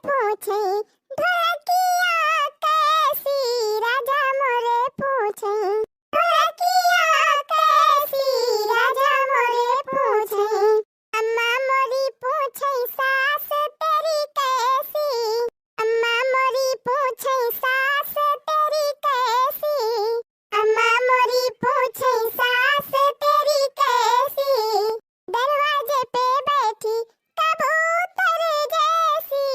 पूछे ढोलकिया कैसी राजा मोरे पूछे ढोलकिया कैसी राजा मोरे पूछे अम्मा मोरी पूछे सास तेरी कैसी अम्मा मोरी पूछे सास तेरी कैसी अम्मा मोरी पूछे सास तेरी कैसी दरवाजे पे बैठी कबूतर जैसी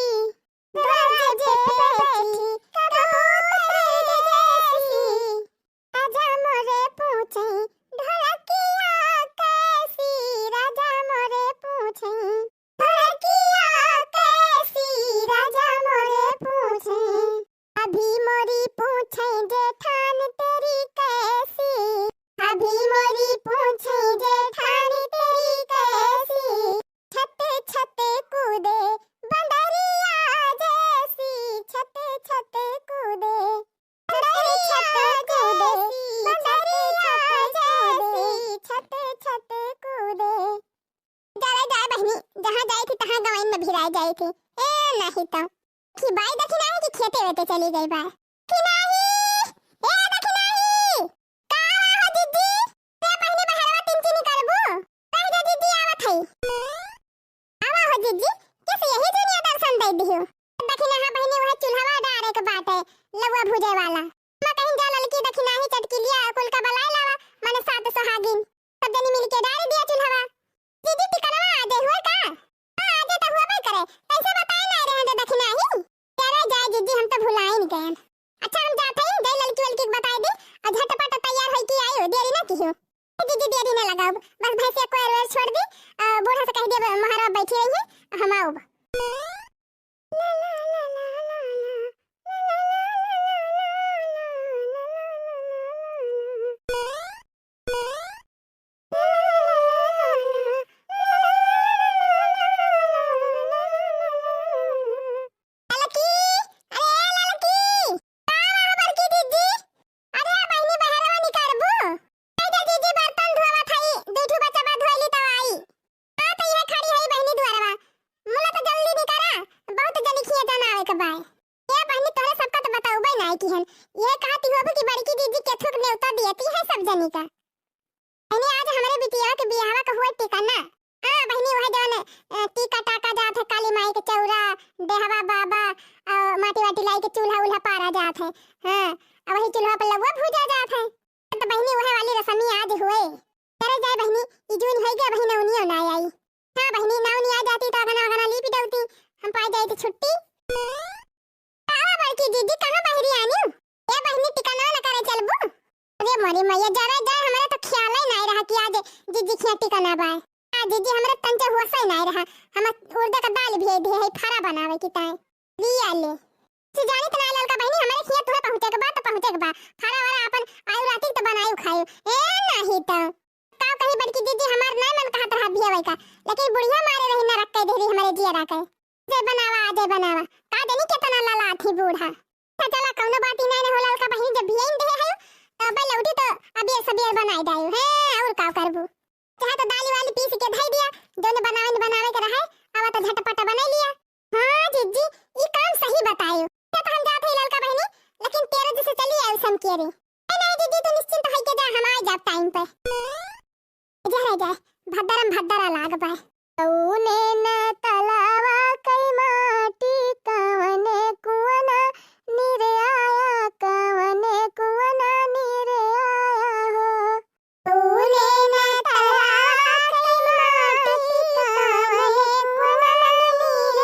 दरवाजे पे बैठी कबूतर जैसी राजा मोरे पूछे ढोलकिया कैसी राजा मोरे पूछे ढोलकिया कैसी राजा मोरे पूछे अभी मोरी पूछे जेठान तेरी कैसी अभी मोरी पूछे जेठान तेरी कैसी छते छते कूदे बंदरिया जैसी छते छते कूदे बंदरिया जैसी छते छते कूदे जाए जाए बहनी जहाँ जाई थी तहाँ गवाइन में भिराई जाई थी ए नहीं तो कि बाई देखी नहीं कि खेते वेते चली गई बा कि नहीं ए देखी नहीं का हो दीदी ते बहनी बहरवा तिनची निकालबू कह दे दीदी आवत है आवा हो दीदी कैसे यही दुनिया दर्शन दे दियो देखी ना बहनी वह चूल्हा डारे के बात है लउआ भुजे वाला मैं कहीं जा ललकी देखी नहीं चटकी लिया कुल का बलाई लावा माने सात सुहागिन सब जनी मिल के डाल दिया चूल्हा दीदी टिकनवा आ दे हुआ का हां आ दे तो हुआ भाई करे कैसे बताए ना रहे दे देखी नहीं तेरे जाए दीदी हम तो भुला ही नहीं गए अच्छा हम जाते हैं दे ललकी वलकी बता दे और झटपट तैयार होई की आयो देरी ना कियो दीदी देरी ना लगाओ बस भैंसिया को एरवेर छोड़ दी बूढ़ा से कह दे महाराज बैठी रही है हम आओ ला ला ला ला दीदी हमरा तंचे होसै नहीं रहा हम उर्दा का दाल भेज दे है फरा बनावे की ताई लिया ले से जानी तना ललका बहनी हमारे खेत हुए पहुंचे के बाद फरा वाला अपन आयु राती तो बनायु खायु ए नहीं तो का कहीं बड़की दीदी हमार नहीं मन कहत रहा भियावे का लेकिन बुढ़िया मारे रही ना रख के देरी हमारे जिया रखे जे बनावा का देनी केतना लाला थी बूढ़ा चला कौनो बात ही नहीं होला ललका बहनी जब भियाइन दे है तो बे लौटी तो अभी सबियर बनाई दायु है और का करबू चाहे तो दाली वाली पीस के धई दिया दोनों बनावे के रहे अब तो झटपट बना लिया हां जीजी ये काम सही बतायो तो हम जाते हैं ललका बहनी लेकिन तेरे जैसे चली आउ सम के रे नहीं दीदी तू निश्चिंत होई के जा हम आ जाब टाइम पे जा भद्दरा लाग पाए औने न तलावा कई माटी कवने कुवना नीरे आया कवने कुवना नीरे आया हो औने न तलावा कई माटी कवने कुवना नीरे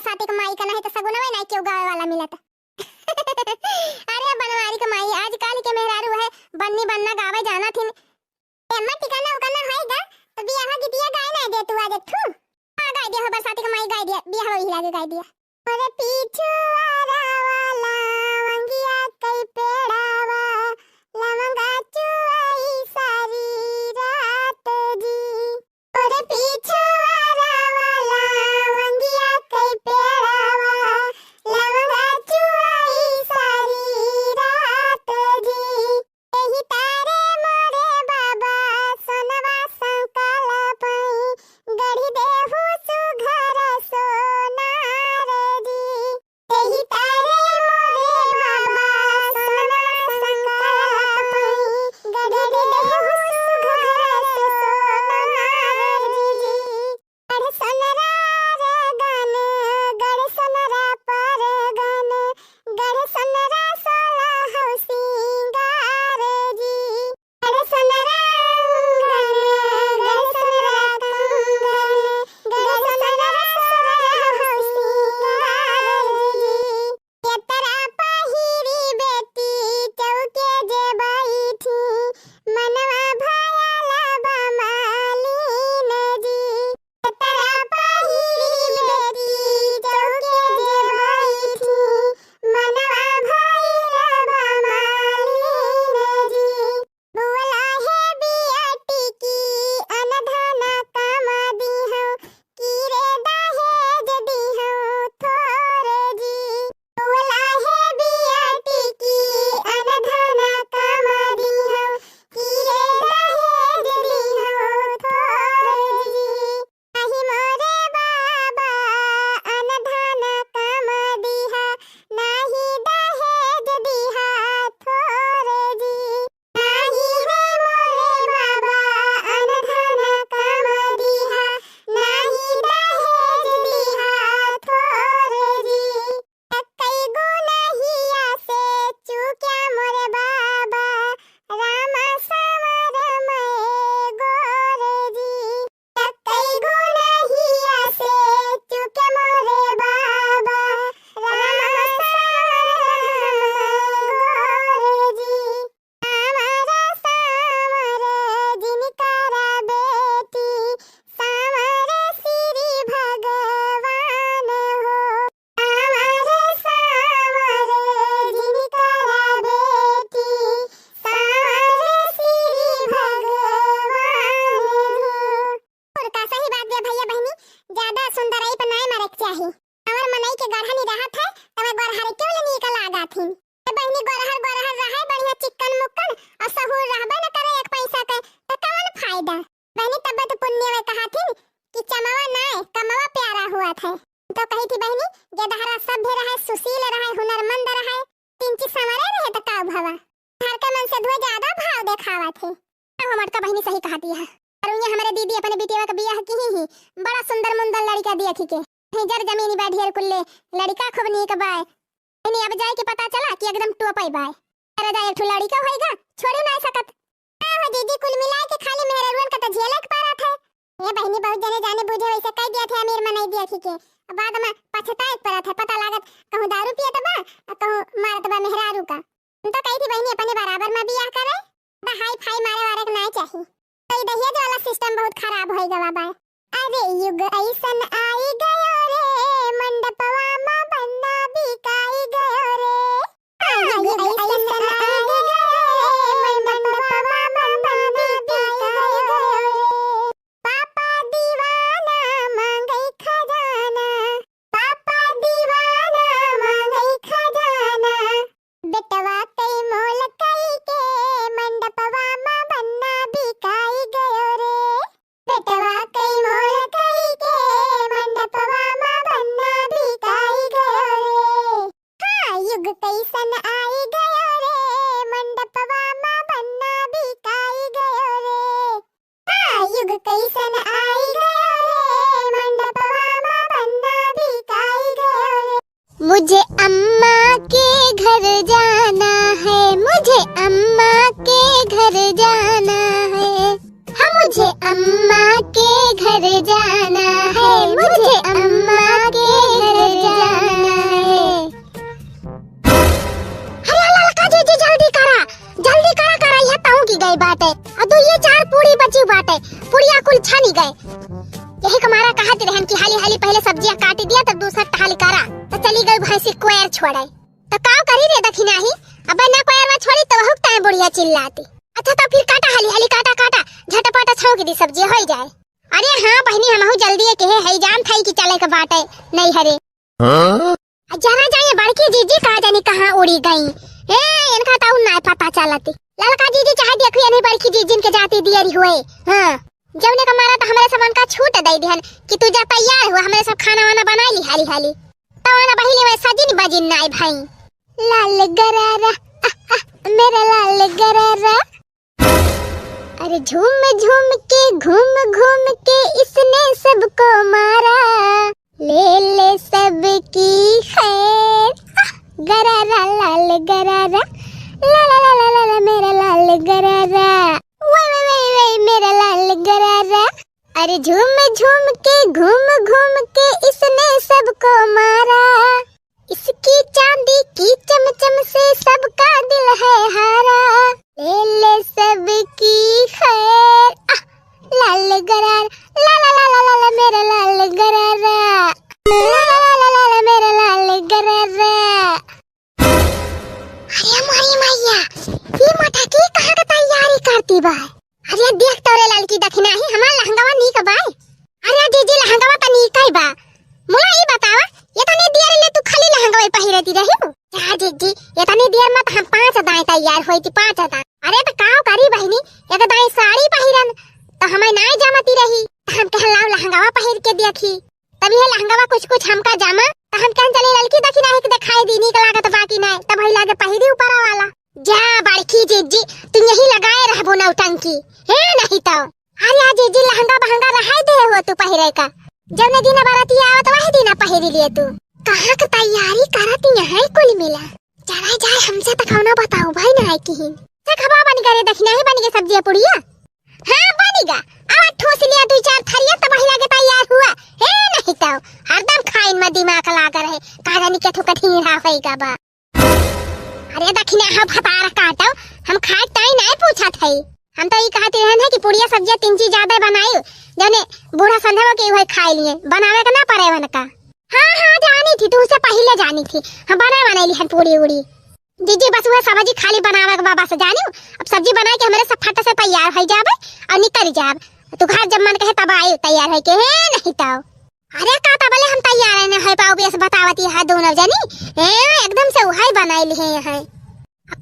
बरसाती के माई का नहीं तो सगुनवे नहीं क्यों गावे वाला मिलत। अरे बनवारी के माई आज काल के मेहरारू है बन्नी बनना गावे जाना थी अम्मा टिकाना उकाना होएगा तो बियाह गीतिया गाय नहीं दे तू आज थू हां गाय दिया बरसाती के माई गाय दिया बियाह वही लागे गाय दिया। अरे पीछू वाला वंगिया कई पेड़ावा लवंगा चुआई सारी रात जी। अरे पीछू वाला वंगिया कई पेड़ावा लवंगा चुआई सारी रात जी। यही तारे मोरे बाबा सोनवा संकाला पई गढ़ी देहु सुघर सोनार जी। यही तारे मोरे बाबा सोनवा संकाला पई गढ़ी देहु सुघर सोनार जी। गढ़ सोनरा रे गन गढ़ सोनरा पर गन गढ़ सोनरा सोला हौ सिंगार जी। गढ़ सोनरा गन गढ़ सोनरा कंगन गढ़ सोनरा सोला हौ सिंगार जी। यतरा पहिरी बेटी चौके जे बैठी मनवा भयाला बमालीन जी। यतरा पहिरी बेटी चौके जे बैठी मनवा भयाला बमालीन जी। बुवला है बियाटी की अनधना कमा दी हूँ की रे दाहेज दी हूँ थोर जी। बुवला है बियाटी की अनधना कमा दी हूँ की रे दाहेज दी हूँ थोर जी। नाही मोरे बाबा अनधना कमा दीहा नाही दहेज दीहा थोर जी। नाही है मोरे बाबा अनधना कमा दीहा नाही दहेज दीहा थोर जी। कई गुनहिया से चूक्या मोरे बाबा रामा समर मैं गोर जी। कई गुनहिया से चूक्या मोरे बाबा रामा समर गोर जी। हमारा समर जिनकरा बेटी समर श्री भगवान हो। हमारे समर जिनकरा बेटी समर श्री भगवान हो। और का सही बात दिया भैया बहनी ज्यादा सुंदराई पर नहीं मारे चाहिए। और मनई के गढ़ा नहीं रहा था तब गढ़हर क्यों ले निकल आगा थी। बहनी गढ़हर रहा बढ़िया चिकन मुक्कन और सहूर रहबे न करे एक पैसा के तो कौन फायदा। बहनी तब तो पुण्य वे कहा थी कि चमवा नाय कमवा प्यारा हुआ था। तो कही थी बहनी गदहरा सभ्य रहे सुशील रहे हुनरमंद रहे तीन चीज संवरे रहे तो का भवा हर के मन से धुए ज्यादा भाव देखावा थे। हमर का बहनी सही कहती है। और उन्हें हमारे दीदी अपने बेटिया का बियाह की ही बड़ा सुंदर मुंदर लड़का दिया थी के जर जमीनी बैठियर कुल्ले लड़का खूब नीक बाय। इन्हें अब जाए के पता चला कि एकदम टोपई बाय। अरे जाए एक लड़का होएगा छोड़ी नहीं सकत। हो दीदी कुल मिला के खाली मेहरवन का तो झेलक पारा था। ये बहनी बहुत जने जाने बुझे वैसे कह दिया थे अमीर में नहीं दिया थी के बाद में पछताए पड़ा था पता लागत कहूं दारू पिए तबा कहूं मारत बा मेहरारू का। तो कही थी बहनी अपने बराबर में बियाह करे तो हाई फाई मारे वाले के नहीं चाहिए। तो दहेज वाला सिस्टम बहुत खराब होई गवा बा। अरे युग ऐसन आई गयो रे मंडपवा में बन्ना बिकाई गयो रे। युग ऐसन आई गयो रे मंडपवा में बन्ना बिकाई गयो रे। पापा दीवाना मांगई खजाना पापा दीवाना मांगई खजाना बेटवा कई मोल कई के मंडपवा में बन्ना बिकाई गयो रे। बेटवा कई मोल कई के मंडपवा में बन्ना बिकाई गयो रे। हाँ युग कैसन आई गयो रे मंडपवा में बन्ना बिकाई गयो रे। हाँ युग कैसन आई गयो रे मंडपवा में बन्ना बिकाई गयो रे। मुझे अम्मा के घर जाना है मुझे अम्मा के घर जाना है। हाँ मुझे अम्मा के घर जाना है मुझे अम्मा के घर तक दूसरा टहल करा तो चली गई भैंसी कोयर छोड़े तो का करी रे दखिना ही अब ना कोयरवा छोड़ी तो हुकता है बुढ़िया चिल्लाती। अच्छा तो फिर काटा हाली हाली काटा काटा झटपट छौंक दी सब्जी हो जाए। अरे हाँ बहनी हमहु जल्दी के है जान थाई की चले के बाटे नहीं हरे जरा जाए बड़की जीजी कहा जानी कहाँ उड़ी गई ए इनका तो ना पता चलती। ललका जीजी चाहे देखिए नहीं बड़की जीजी के जाती दियरी हुए। हां जब ने का मारा तो हमारे सामान का छूट दे दिहन कि तू जा तैयार हुआ हमारे सब खाना वाना बना ली हाली हाली तो वाला बहिनी में सजिन बजिन नाई भाई लाल गरारा मेरा लाल गरारा। अरे झूम झूम के घूम घूम के इसने सबको मारा ले ले सबकी खैर गरारा लाल गरारा ला ला ला ला ला मेरा लाल गरारा वे मेरा लाल गरारा। अरे झूम झूम के घूम घूम के इसने सबको मारा इसकी चांदी की चमचम से सबका दिल है हारा ले ले सबकी खैर लाल गरार ला ला ला ला ला मेरा लाल गरारा ला ला ला ला मेरा लाल गरारा। अरे हमारी मैया ये माता की कहाँ का तैयारी करती बा। अरे देख तोरे लड़की दखिना ही हमार लहंगावा नी का बाय। अरे जीजी लहंगावा त नी काई बा मोला ई बतावा ये तने दियर ले तू खाली लहंगावा पहिरती रही हो जा जीजी ये तने दियर मत हम 5 दाई तैयार होई थी 5 दाई। अरे तो काव करी बहनी एक दाई साड़ी पहिरन तो हमें नाय जामती रही तो हम कहलाव लहंगावा पहिर के देखी तभी ये लहंगावा कुछ हमका जामा तो हम कहन चले लड़की दखिना है कि दिखाई दी नी का लागत बाकी नहीं तब ही लागे पहिरी ऊपर वाला जा बड़की जीजी तुम यही लगाए रहबो नौटंकी है नहीं तो। अरे जीजी लहंगा बहंगा रहाई दे हो तू पहिरे का जब ने दिन बाराती आवत वही दिन पहिरी लिए तू कहां का तैयारी करती है कुल मिला चला जाए हमसे तो कौनो बताओ भाई ना है की से खबा बन करे दखना ही बन के सब्जी पुड़िया हां बनेगा अब ठोस लिया 2-4 थरिया तो वही लागे तैयार हुआ है नहीं तो हरदम खाइन में दिमाग लगा रहे कागनी के ठो कठिन रहा होएगा बा। अरे दखिना हम फतार काटो हम खाए ताई नहीं पूछा थे हम तो ये कहते हैं कि पुड़िया सब्जी 3 चीज ज्यादा बनाई जने बूढ़ा संधवा के वही खाई लिए बनावे का ना पड़े वन का। हां जानी थी तू से पहले जानी थी हम बना ली हन पूड़ी उड़ी जीजी बस वह सब्जी खाली बनावे के बाबा से जानी अब सब्जी बना के हमारे सब फट से तैयार हो जावे और निकल जाब तू घर जब मन कहे तब आई तैयार है के है नहीं तो। अरे का तबले हम तैयार है न है पाओ बेस बतावती है दोनों जनी ए एकदम से वही बनाई ली है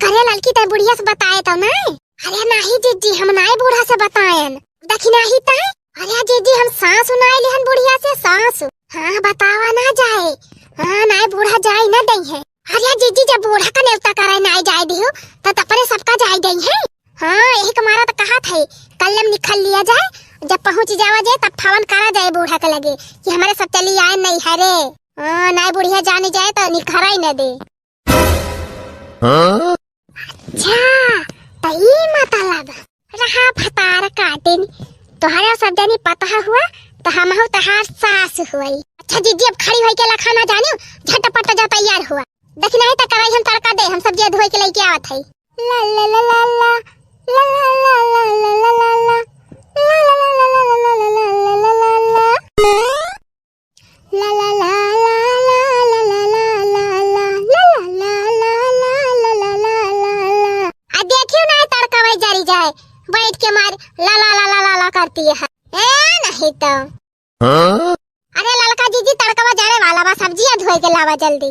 करे लड़की त बुढ़िया से बताए तो ना। अरे नहीं जीजी हम नाई बूढ़ा से बताएन दखिना ही ता। अरे जीजी हम सास सुनाई लिहन बुढ़िया से सास हां बतावा ना जाए हां नाई बूढ़ा जाए ना दई है। अरे जीजी जब बूढ़ा का नेवता करे नाई जाए दियो तो तपरे सबका जाए दई है। हां यही कमारा तो कहा थे कलम निकल लिया जाए जब पहुंच जावा जाए तब फवन करा जाए बूढ़ा के लगे कि हमारे सब चली आए नहीं है रे हां नाई बुढ़िया जाने जाए तो निखरा ही न दे। अच्छा तई मतलब रहा फतार काटिन तोहरा सब जानी पता हुआ तो हम हो तहार सास हुई। अच्छा जीजी अब खड़ी होई के खाना जानियो झटपट जा तैयार हुआ देखना है त कराई हम तड़का दे हम सब्जी धोई के लेके आवत है ला ला ला ला ला ला ला ला ला ला ला ला बैठ के मार ला ला ला ला ला करती है ए नहीं तो। अरे ललका जीजी तड़कवा जाने वाला बा सब्जियां धोए के लावा जल्दी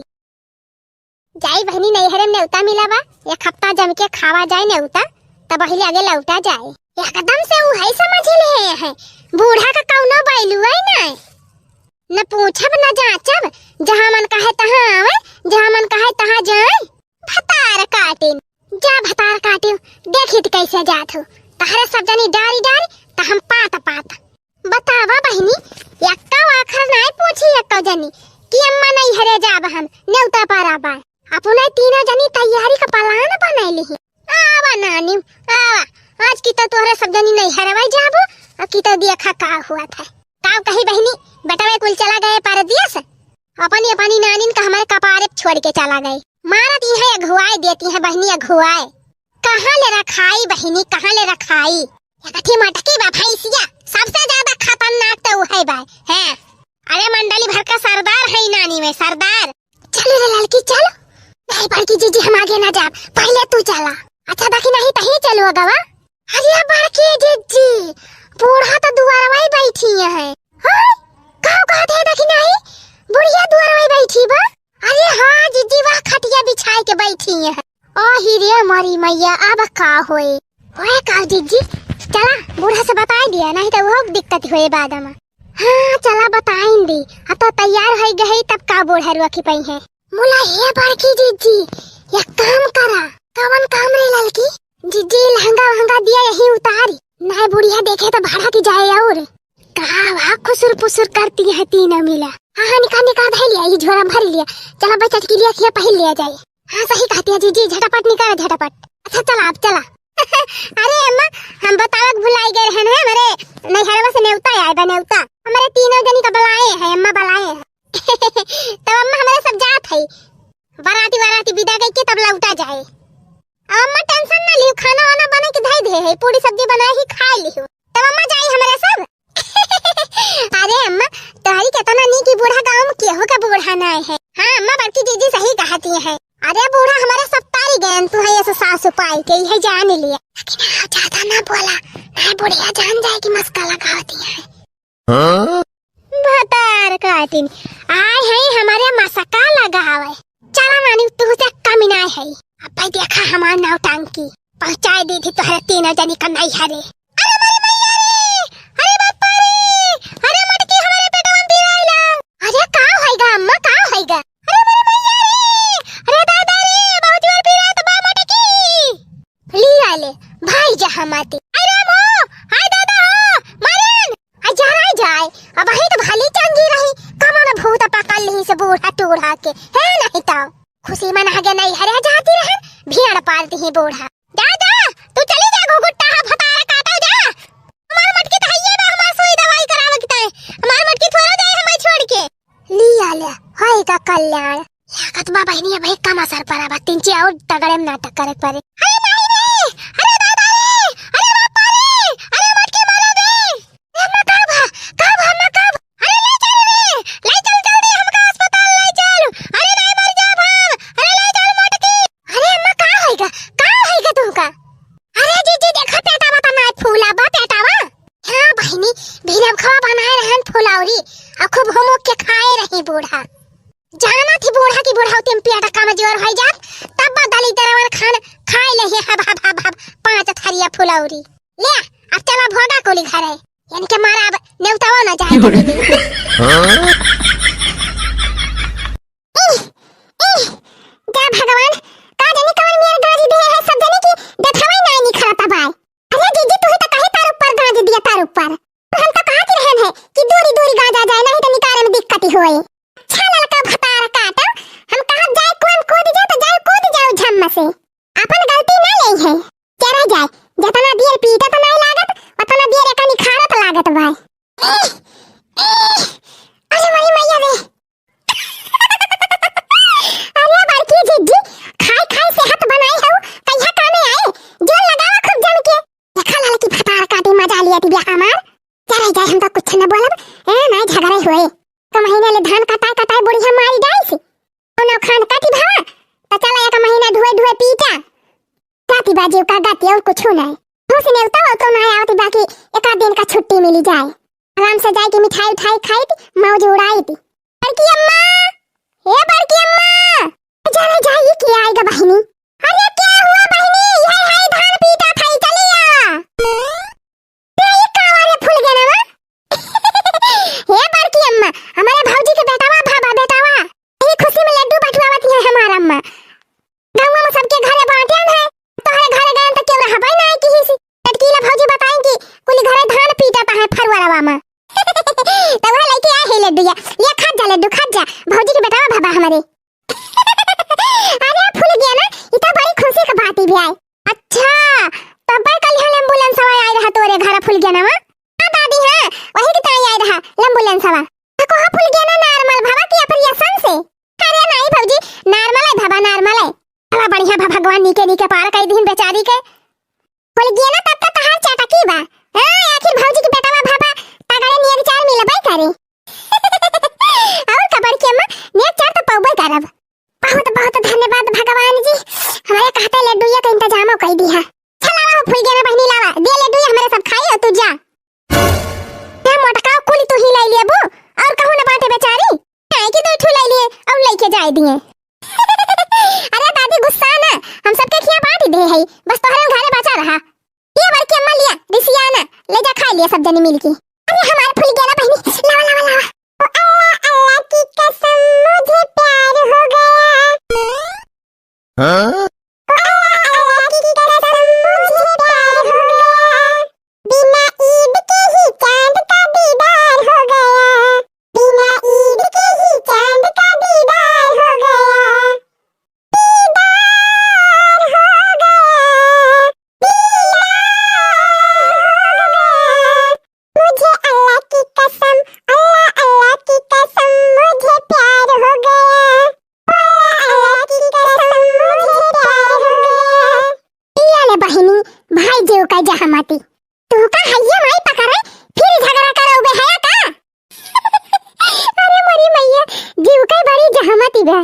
जाई बहनी नहीं हरे नेवता मिला बा एक हफ्ता जम के खावा जाए नेवता तब पहले आगे लौटा जाए एकदम से वो है समझ ले है बूढ़ा का कौनो बैलू है ना न पूछब न जांचब जहां मन कहे तहां आवे जहां मन कहे तहां जाए भतार काटिन जा भतार काटियो देखित कैसे जात हो तहरे सब जनी डारी डारी त हम पात पात बतावा बहनी एक्का आखर नहीं पूछी एक्का जनी कि अम्मा नहीं हरे जाब हम नेवता पारा बा अपने तीनों जनी तैयारी का प्लान बनैली ही आवा नानी आवा आज की तो तोहरे सब जनी नहीं हरवाई जाबो और की तो देखा का हुआ था काव कही बहनी बेटा कुल चला गए परदेश अपनी अपनी नानी का हमारे कपारे छोड़ के चला गए मारती है अघुआई देती है बहनी अघुआई कहाँ ले रखाई बहनी कहाँ ले रखाई कथी मटकी बा भैंसिया सबसे ज्यादा खतरनाक तो है भाई है अरे मंडली भर का सरदार है नानी में सरदार। चलो रे लड़की चलो। नहीं बड़की जीजी हम आगे ना जा, पहले तू चला। अच्छा बाकी नहीं तो ही चलो गवा। अरे बड़की जीजी बूढ़ा तो दुआर में बैठी है। हां कहां थे देखी नहीं बुढ़िया दुआर में बैठी बा। अरे हां जीजी वाह खटिया बिछाई के बैठी है। ओ हीरे मारी मैया अब का होए ओए का जीजी चला बूढ़ा से बता दिया नहीं तो वो दिक्कत होए बाद में। हाँ चला बताइन दी अब तो तैयार हो गई तब का बूढ़ा रखी पई है। मुला हे बड़की जीजी एक काम करा। कवन काम रे लड़की? जीजी लहंगा वहंगा दिया यही उतारी नहीं बुढ़िया देखे तो भाड़ा की जाए और कहा वाह खुसुर पुसुर करती है तीनों मिला। हाँ निकाल धै लिया ये झोरा भर लिया। चला भाई चटकी लिया खिया पहन लिया जाए। हाँ सही कहती है जीजी झटपट निकाल झटपट। अच्छा चला अब चला। अरे अम्मा हम बतावत भुलाई गए हैं हमारे नैहरवा से नेवता आए बा नेवता हमारे तीनों जनी का बुलाए हैं अम्मा बुलाए हैं। तब अम्मा हमारे सब जात है बाराती विदा गई के तब लौटा जाए। अम्मा टेंशन ना लियो खाना वाना बने के धई दे है पूरी सब्जी बनाए ही खा लियो तब अम्मा जाई हमारे सब। अरे अम्मा तोहरी केतना नी की बूढ़ा गांव में केहू का बूढ़ा ना है। हां अम्मा बड़की जीजी सही कहती है। अरे बूढ़ा हमारे सब तारी गए तू है ऐसे सासु पाई के ये जान लिया लेकिन ज्यादा ना बोला नहीं बुढ़िया जान जाए कि मस्का लगाती है। हाँ? भतार काटिन आए है हमारे मस्का लगावे। चला नानी तू से कमी ना है अब भाई देखा हमार नाव टांकी पहुंचाए दी थी तोहरे तीनों जनी का नहीं हरे। अरे मारी मैया रे अरे बापा रे अरे मटकी हमारे पेटवा में बिराइला। अरे का होएगा अम्मा का होएगा? अरे मारी मैया रे अरे दादा रे बहुत जोर बिरात बा मटकी ली आले भाई जहां माती। अरे मो हाय दादा हो मरन आ जा जाए अब ही तो भाली चंगी रही कमन भूत पकड़ ली से बूढ़ा टूढ़ा के है नहीं तो खुशी मना के नहीं हरे जाती रहे भीड़ पालती ही बूढ़ा। दादा तू चली जा घुघुट्टा भतारा काटा जा हमार मटकी तो हइये बा हमार सुई दवाई करावे के ताए हमार मटकी थोड़ा जाए हमें छोड़ के ली आले होएगा कल्याण। लागत बा बहनी अब एक कम असर पड़ा बा तीन ची और तगड़े में नाटक करे पड़े। अरे नहीं रे अरे दादा रे अरे बापा रे अरे मटकी मारो रे अम्मा कब अम्मा कब अरे ले चल जल्दी हमका अस्पताल ले चल। अरे नहीं मर जा भाव अरे ले चल मटकी। अरे अम्मा का होएगा तुमका? अरे जीजी देखा पेटा बता ना फूला बा पेटा बा। हां बहनी भीरब खवा बनाए रहन फुलौरी और खूब होमो के खाए रही बूढ़ा जाना थी बूढ़ा की बुढ़ाउती में पेट कमजोर हो जात तब दली दरवन खान खाए ले हब 5 थरिया फुलौरी ले अब चला भोगा कोली घर है इनके मारा अब नेवतावा ना जाए जा भगवान का जाने कौन मेरे गाजी दे है सब जाने की देखवाई ना निखरता भाई। अरे जीजी तू ही तो कहे तार ऊपर गाज दिया तार ऊपर हम तो कहा की रहन है कि दूरी गाजा जाए नहीं तो निकाले में दिक्कत ही होए। अच्छा लड़का भतार काटा हम कहा जाए कौन कूद जा तो जाए कूद जाओ झम्मा से अपन गलती ना ले है चला जाए जितना बियर पीता तो नहीं लागत उतना बियर का निखारत लागत भाई। अरे वही मैया रे अरे बड़की जीजी खाई सेहत बनाई हो कहिया कामे आए जो लगावा खूब जम के देखा लड़की भतार काटी मजा लिया थी बियाह हमार। चले जाए हम तो कुछ न बोलब ए नहीं झगड़े हुए तो महीने ले धान कटाई बुढ़िया मारी जाई सी ओनो खान काटी भावा तो चला एक महीना धुए पीटा गाती बाजी का गाती और कुछ नहीं दूसरे ने उताव तो ना आवती बाकी एक आध दिन का छुट्टी मिली जाए आराम से जाए की मिठाई खाई थी मौज उड़ाई थी। बड़की अम्मा हे बड़की अम्मा चले जाइए की आएगा बहनी। अरे क्या हुआ बहनी ये हाय धान पीटा खाई चली आ ये कावारे फूल गया ना हे बड़की अम्मा हमारे भौजी के बेटावा ये खुशी में लड्डू बटवावती है हमारा अम्मा गांव में सबके घरे बांटन है तोहरे घरे गए तो क्यों ना हबाई ना की हिसी लटकीला भौजी बताएं कि कुल घरे धान पीटाता है फरवरवा में तो वह लेके आए है लड्डू ये खा जा भौजी के बेटावा भाबा हमारे। अरे फूल गया ना ये तो बड़ी खुशी की बात ही भी आई। अच्छा तब कल यहाँ एम्बुलेंस आया रहा तोरे घर फूल गया ना हां दादी हां वही की ताई आया रहा एम्बुलेंस आवा तो कहां फूल गया ना नॉर्मल भाबा की ऑपरेशन से? अरे नहीं भौजी नॉर्मल है भाबा नॉर्मल है बड़ा बढ़िया भा भगवान नीके पार कई दिन बेचारी के फूल गया ना तब तक हाथ चाटा की बा हां आखिर भौजी की बेटावा भाबा तगड़े नियर चार मिलबई करे। आई दिए। अरे दादी गुस्सा ना, हम सबके खिया बांट दे है, बस तोहरे घरे बचा रहा। ये बार की अम्मा लिया रिसियाना ले जा खा लिया सब जने मिलके। अरे हमारा फूल गया ना बहनी, लावा लावा लावा। ओ अल्लाह अल्लाह की कसम मुझे प्यार हो गया। हाँ? भाई देव का जहामाती तू का हैया माई पकड़े फिर झगड़ा करोगे है का? अरे मरी मैया जीव का बड़ी जहामाती बे।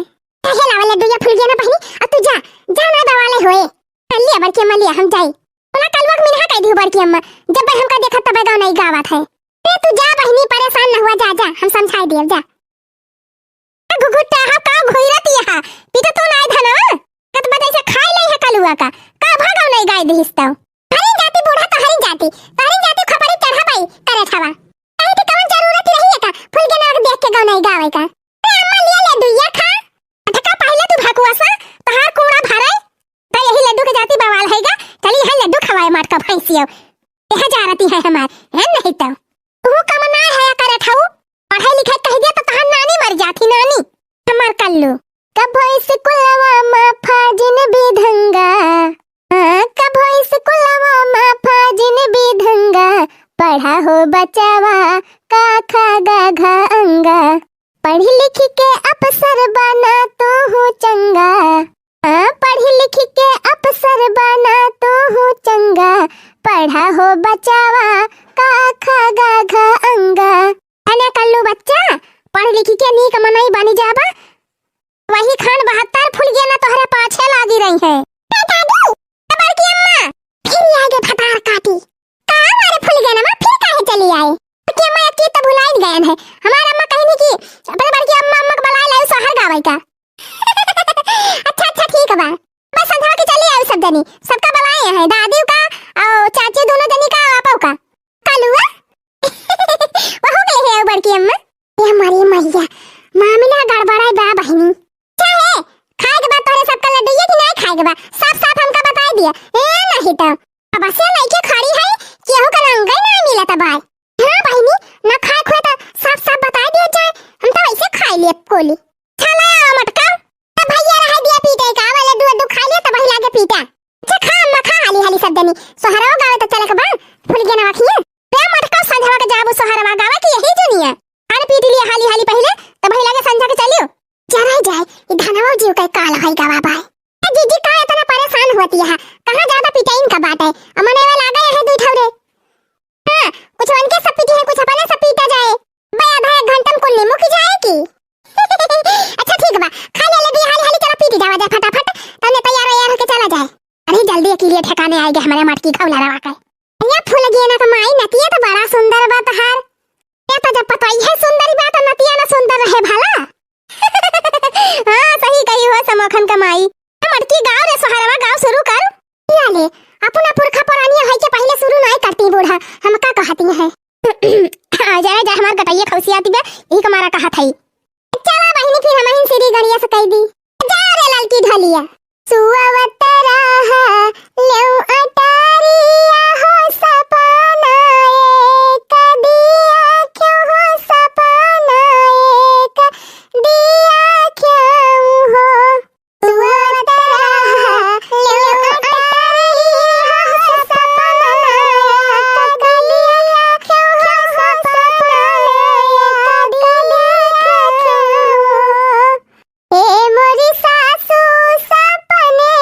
कहे लावा लड्डू या फूल गया ना बहनी, अब तू जा जा ना दवाले होए लिया बड़की अम्मा लिया हम जाई। बोला कल वक्त मिला कह दी बड़की अम्मा, जब हमका देखा तब गांव नहीं गावत है। ए तू जा बहनी परेशान न हुआ, जा जा हम समझाई दिए जा। गुगुट्टा हा का घोइरती हा पीता तो नहीं धना कत बदे से खाई ले है कलुआ का भागाव नहीं गाय दिहिस्ता। हरी जाती बूढ़ा तो हरी जाती खबरी चढ़ा पाई करे छवा कहीं की कौन जरूरत रही है का फूल के नाक देख के गाव नहीं गावे का। ए अम्मा लिया ले दुइया खा अटका पहले तू भाकुआसा तहार कोड़ा भरे त यही लड्डू के जाती बवाल हैगा। चली है लड्डू खवाए मार का भैंसियो यह जा रही है हमार है नहीं तो तू कमना है करे ठाऊ पढ़ाई लिखाई कह दिया तो तहार नानी मर जाती नानी हमार कल्लू कब इस कुलवा मा फाजिन बिधंगा कब इस कुलवा मा फाजिन बिधंगा पढ़ा हो बचावा का खा गा घा अंगा पढ़ लिख के अफसर बना तो हो चंगा पढ़ लिख के अफसर बना तो हो चंगा पढ़ा हो बचावा का खा गा घा अंगा। अने कल्लू बच्चा पढ़ लिख के नीक मनाई बनी जाबा वही खान 72 फूल गया ना तोहरे पाछे लागी रही है। दादी खबर की अम्मा फिर आगे फटार काटी का हमारे फूल गया ना फिर काहे चली आए कि अम्मा की तो भुलाई गए है। हमारा अम्मा कहनी की अपने बड़की अम्मा अम्मा को बुला ले शहर गावे का। अच्छा ठीक है बा बस संध्या के चली आए सब जनी सबका बुलाए हैं दादी का और चाची दोनों जनी का आपो का कलुआ वहो गए है बड़की अम्मा। ये हमारी मैया मामला गड़बड़ाई बा बहनी चाहे खाए के बाद तोरे सबका लड्डू ये कि नहीं खाए के बाद साफ हमका बता दिया ए नहीं तो अब से नहीं के खड़ी है केहू का रंग नहीं मिला त भाई। हां बहनी ना खाए खोए तो साफ बता दिया जाए हम तो ऐसे खा लिए कोली चला मटका तब भैया रह दिया पीटे का वाला लड्डू खा लिया तब लागे पीटा। अच्छा खा अम्मा खा हाली सब जनी सोहराव गावे तो चले के बा फूल के ना रखिए बे मटका संझवा के जाबू सोहरावा गावे की यही दुनिया अरे पीट लिया हाली पहले तब लागे संझा के चलियो चला जाए ये धनवा जीव का काल है गवा भाई। जीजी का इतना परेशान होती है कहां ज्यादा पिटाइन का बात है अमने में लागा है दू ठौरे। हां कुछ उनके सब पीटे है कुछ अपने सब पीटा जाए बे आधा एक घंटा में कुल मुक जाए की। अच्छा ठीक बा खा ले ले हाली चला पीट जावा जा फटाफट तने तैयार होके चला जाए। अरे जल्दी के लिए ठिकाने आएगा हमारे मटकी खौला रवा का ये फूल गेना का माई नतिया तो बड़ा सुंदर बात हार ये तो जब पता ही है सुंदरी बात नतिया ना सुंदर रहे भला। हां सही कही हो समोखन कमाई मटकी गांव रे सहारवा गांव शुरू कर ले अपना पुरखा पुरानी है के पहले शुरू नहीं करती बूढ़ा हम का कहती है। आ जा हमार गटैया खौसी आती बे एक हमारा कहा थई चला बहिनी फिर हम ही सीधी गड़िया से कह दी जा रे ललकी ढलिया सुअवतरा लेउ अटारिया हो सपना एक दिया क्यों हो सपना एक दिया क्यों हो सुअवतरा लेउ अटारिया हो सपना एक दिया क्यों हो सपना एक दिया क्यों ए मोरी सासू सपने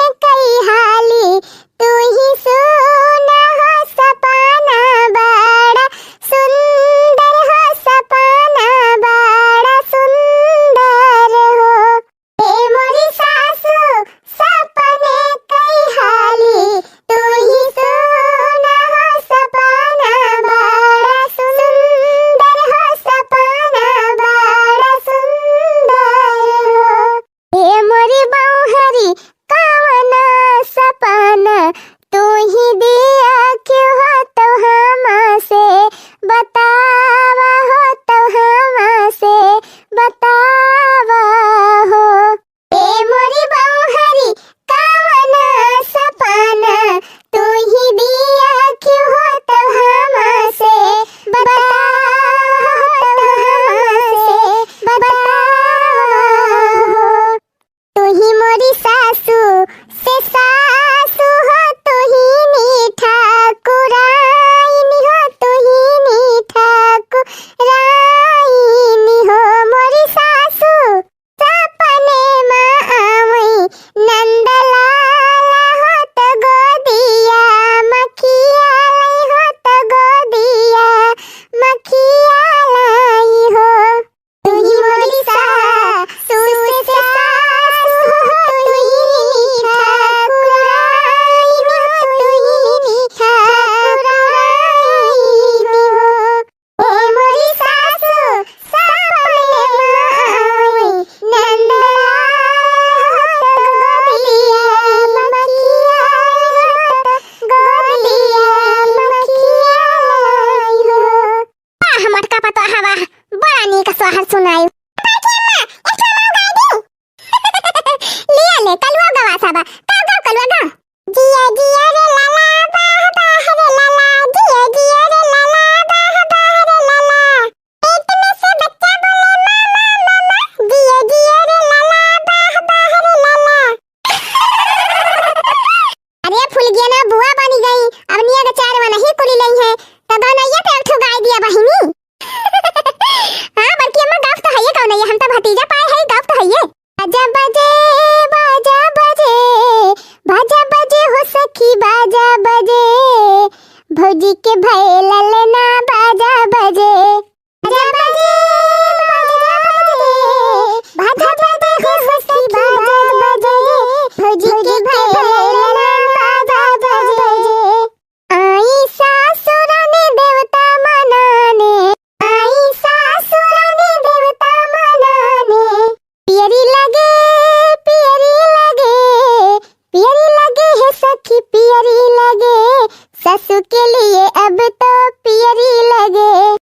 मोरी बौहरी कवना सपना तू ही दिया क्यों हो तो हमसे बतावा हो तो हमसे बतावा हो। ए मोरी बौहरी कवना सपना तू ही दिया क्यों हो तो हमसे बतावा हो तो हमसे बतावा हो। तू ही मोरी सासू से सासू हो तू ही मीठा कुराइनी हो तू ही मीठा कुराइनी हो मोरी सासू सपने में आवई नंदलाला हो तो गोदिया मखिया लाई हो तो गोदिया मखिया लाई हो। तू ही मोरी सासू से सासू हो तू ही मीठा कुराइनी हो तू ही मीठा कुराइनी हो। ए मोरी सासू सपने में आवई नंदलाला हो तो गोदिया मखिया लाई हो तो गोदिया मखिया लाई हो। हमर का पता हवा बड़ा नीक सोहर सुनाई लिया ले कलवा गवा साबा का कलवा गा जिया जिया रे लाला बाह बाह रे लाला जिया जिया रे लाला बाह बाह रे लाला पेट में से बच्चा बोले मामा मामा जिया जिया रे लाला बाह बाह रे लाला। अरे फूल गया ना बुआ बनी गई अब निया के चार वाला ही कुली लई है तो गनैया पे एक गाय दिया बहिनी। हां बल्कि अम्मा गाफ तो है ये कौन है हम तो भतीजा पाए है गाफ तो है ये। बाजा बजे बाजा बजे बाजा बजे हो सखी बाजा बजे भौजी के भैल लेना बाजा बजे बाजा बजे बाजा बजे हो सखी बाजा बजे भौजी के भैल लेना बाजा बजे। आई सासुरानी देवता मनाने आई सासुरानी देवता मनाने पियरी लगे है सखी पियरी लगे ससु के लिए अब तो पियरी लगे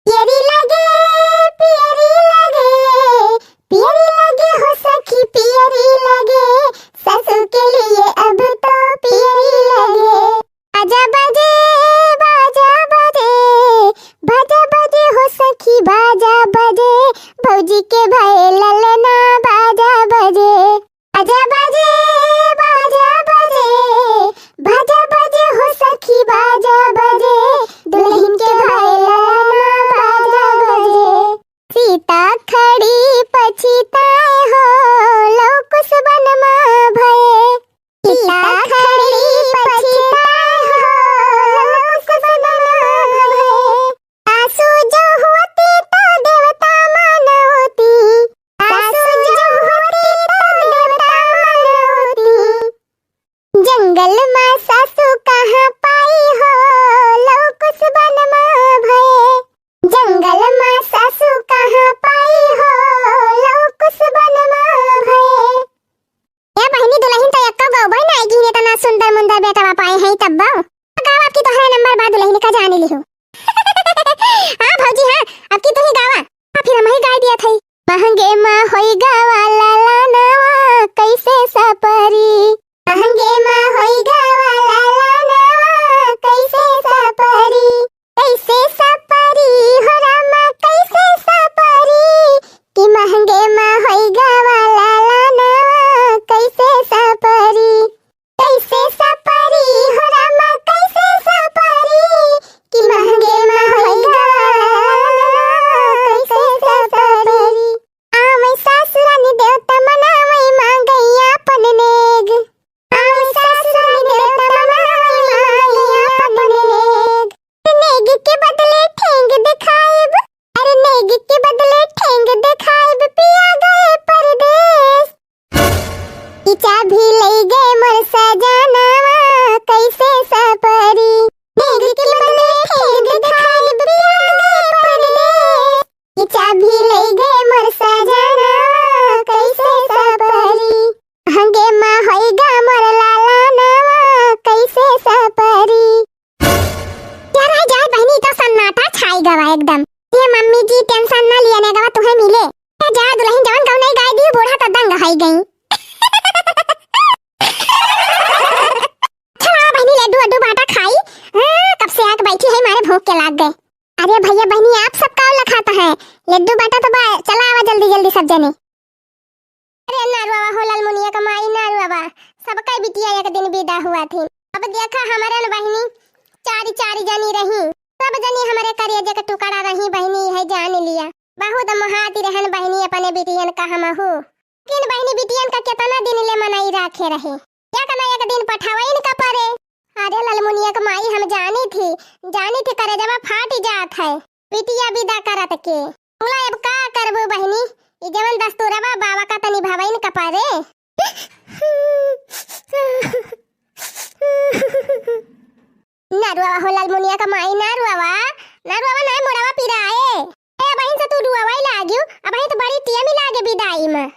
पियरी लगे हो सखी पियरी लगे ससु के लिए अब तो पियरी लगे। बाजा बजे बाजा बजे बाजा बजे हो सखी बाजा बजे भौजी के भाई ललना बाजा बजे बाजा बजे बाजा बजे बाजा बजे हो सखी बाजा बजे दुल्हन के भाई ललना बाजा बजे। सीता खड़ी पछिताए हो लौकुस बनमा भये सीता खड़ी पछिताए हो लौकुस बनमा भये। सासू जो होती तो देवता मानवती सासू जो होती तो देवता मानवती। जंगल में सासू कहाँ पाई हो लौकुस बनमा भये जंगल में सासू कहाँ पाई हो लौकुस बनमा भये। या बहिनी दुल्हन तो यक्का गाँव बहन आएगी ने तना सुंदर मुंदर बेटा पाए हैं तब गाँव आपकी तो है नंबर बाद दुल्हन का जाने ली हो। हाँ भौजी हाँ आपकी तो ही गावा फिर हम ही गाय दिया थी महंगे माँ होई गावा लाला नावा कैसे सपरी महंगे माँ होई गावा लाला नावा कैसे सपरी हो रामा कैसे सपरी कि महंगे माँ होई गावा लाला नावा कैसे सपरी हो रामा कैसे सपरी कि खाई गई। चला बहनी लड्डू वड्डू बाटा खाई। कब से आके बैठी है, मारे भूख के लाग गए। अरे भैया बहनी आप सब का खाता है लड्डू बाटा तो चला आवा जल्दी जल्दी सब जने। अरे नारुआ हो लालमुनिया कमाई नारुआ सबका बिटिया एक दिन विदा हुआ थी। अब देखा हमारे न बहनी चारी चारी जनी रही, सब जनी हमारे करिए के टुकड़ा रही बहनी है जान लिया। बहुत महाती रहन बहनी अपने बिटियन का हम हो, किन बहनी बिटियन का कितना दिन ले मनाई रखे रहे, क्या कना एक दिन पठावा इनका परे। अरे लालमुनिया कमाई हम जानी थी करे जब फाट जात है बिटिया विदा करत के। बोला अब का करबो बहनी, ई जवन दस्तूरवा बाबा का तनी भावइन का परे। नारुआ हो लालमुनिया कमाई नारुआ नहीं मोड़वा पिराए। ए बहन से तू रुआवाई लागियो, अब है तो बड़ी टियमी लागे विदाई में।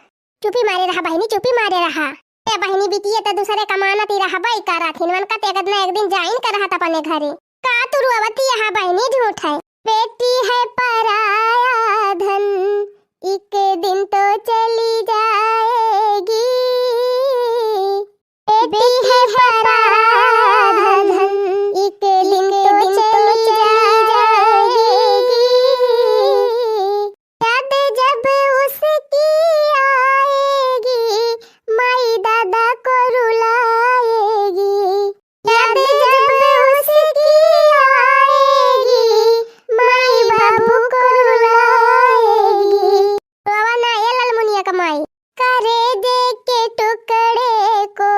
चुपी मारे रहा बहनी चुपी मारे रहा। ए बहनी बिटिया त दूसरे कमानती रहा बाई करा थिन मन का तेगद ना एक दिन जाइन कर रहा अपने घरे। का तू रुआवती यहां बहनी झूठ है। बेटी है पराया धन एक दिन तो चली जाएगी, बेटी है पराया धन एक दिन तो चली जाएगी। याद जब उसकी आएगी माई दादा को रुलाएगी, याद जब उसकी आएगी माई बाबू को रुलाएगी। रोवा ना ये लालमुनिया कमाई करे दे के टुकड़े को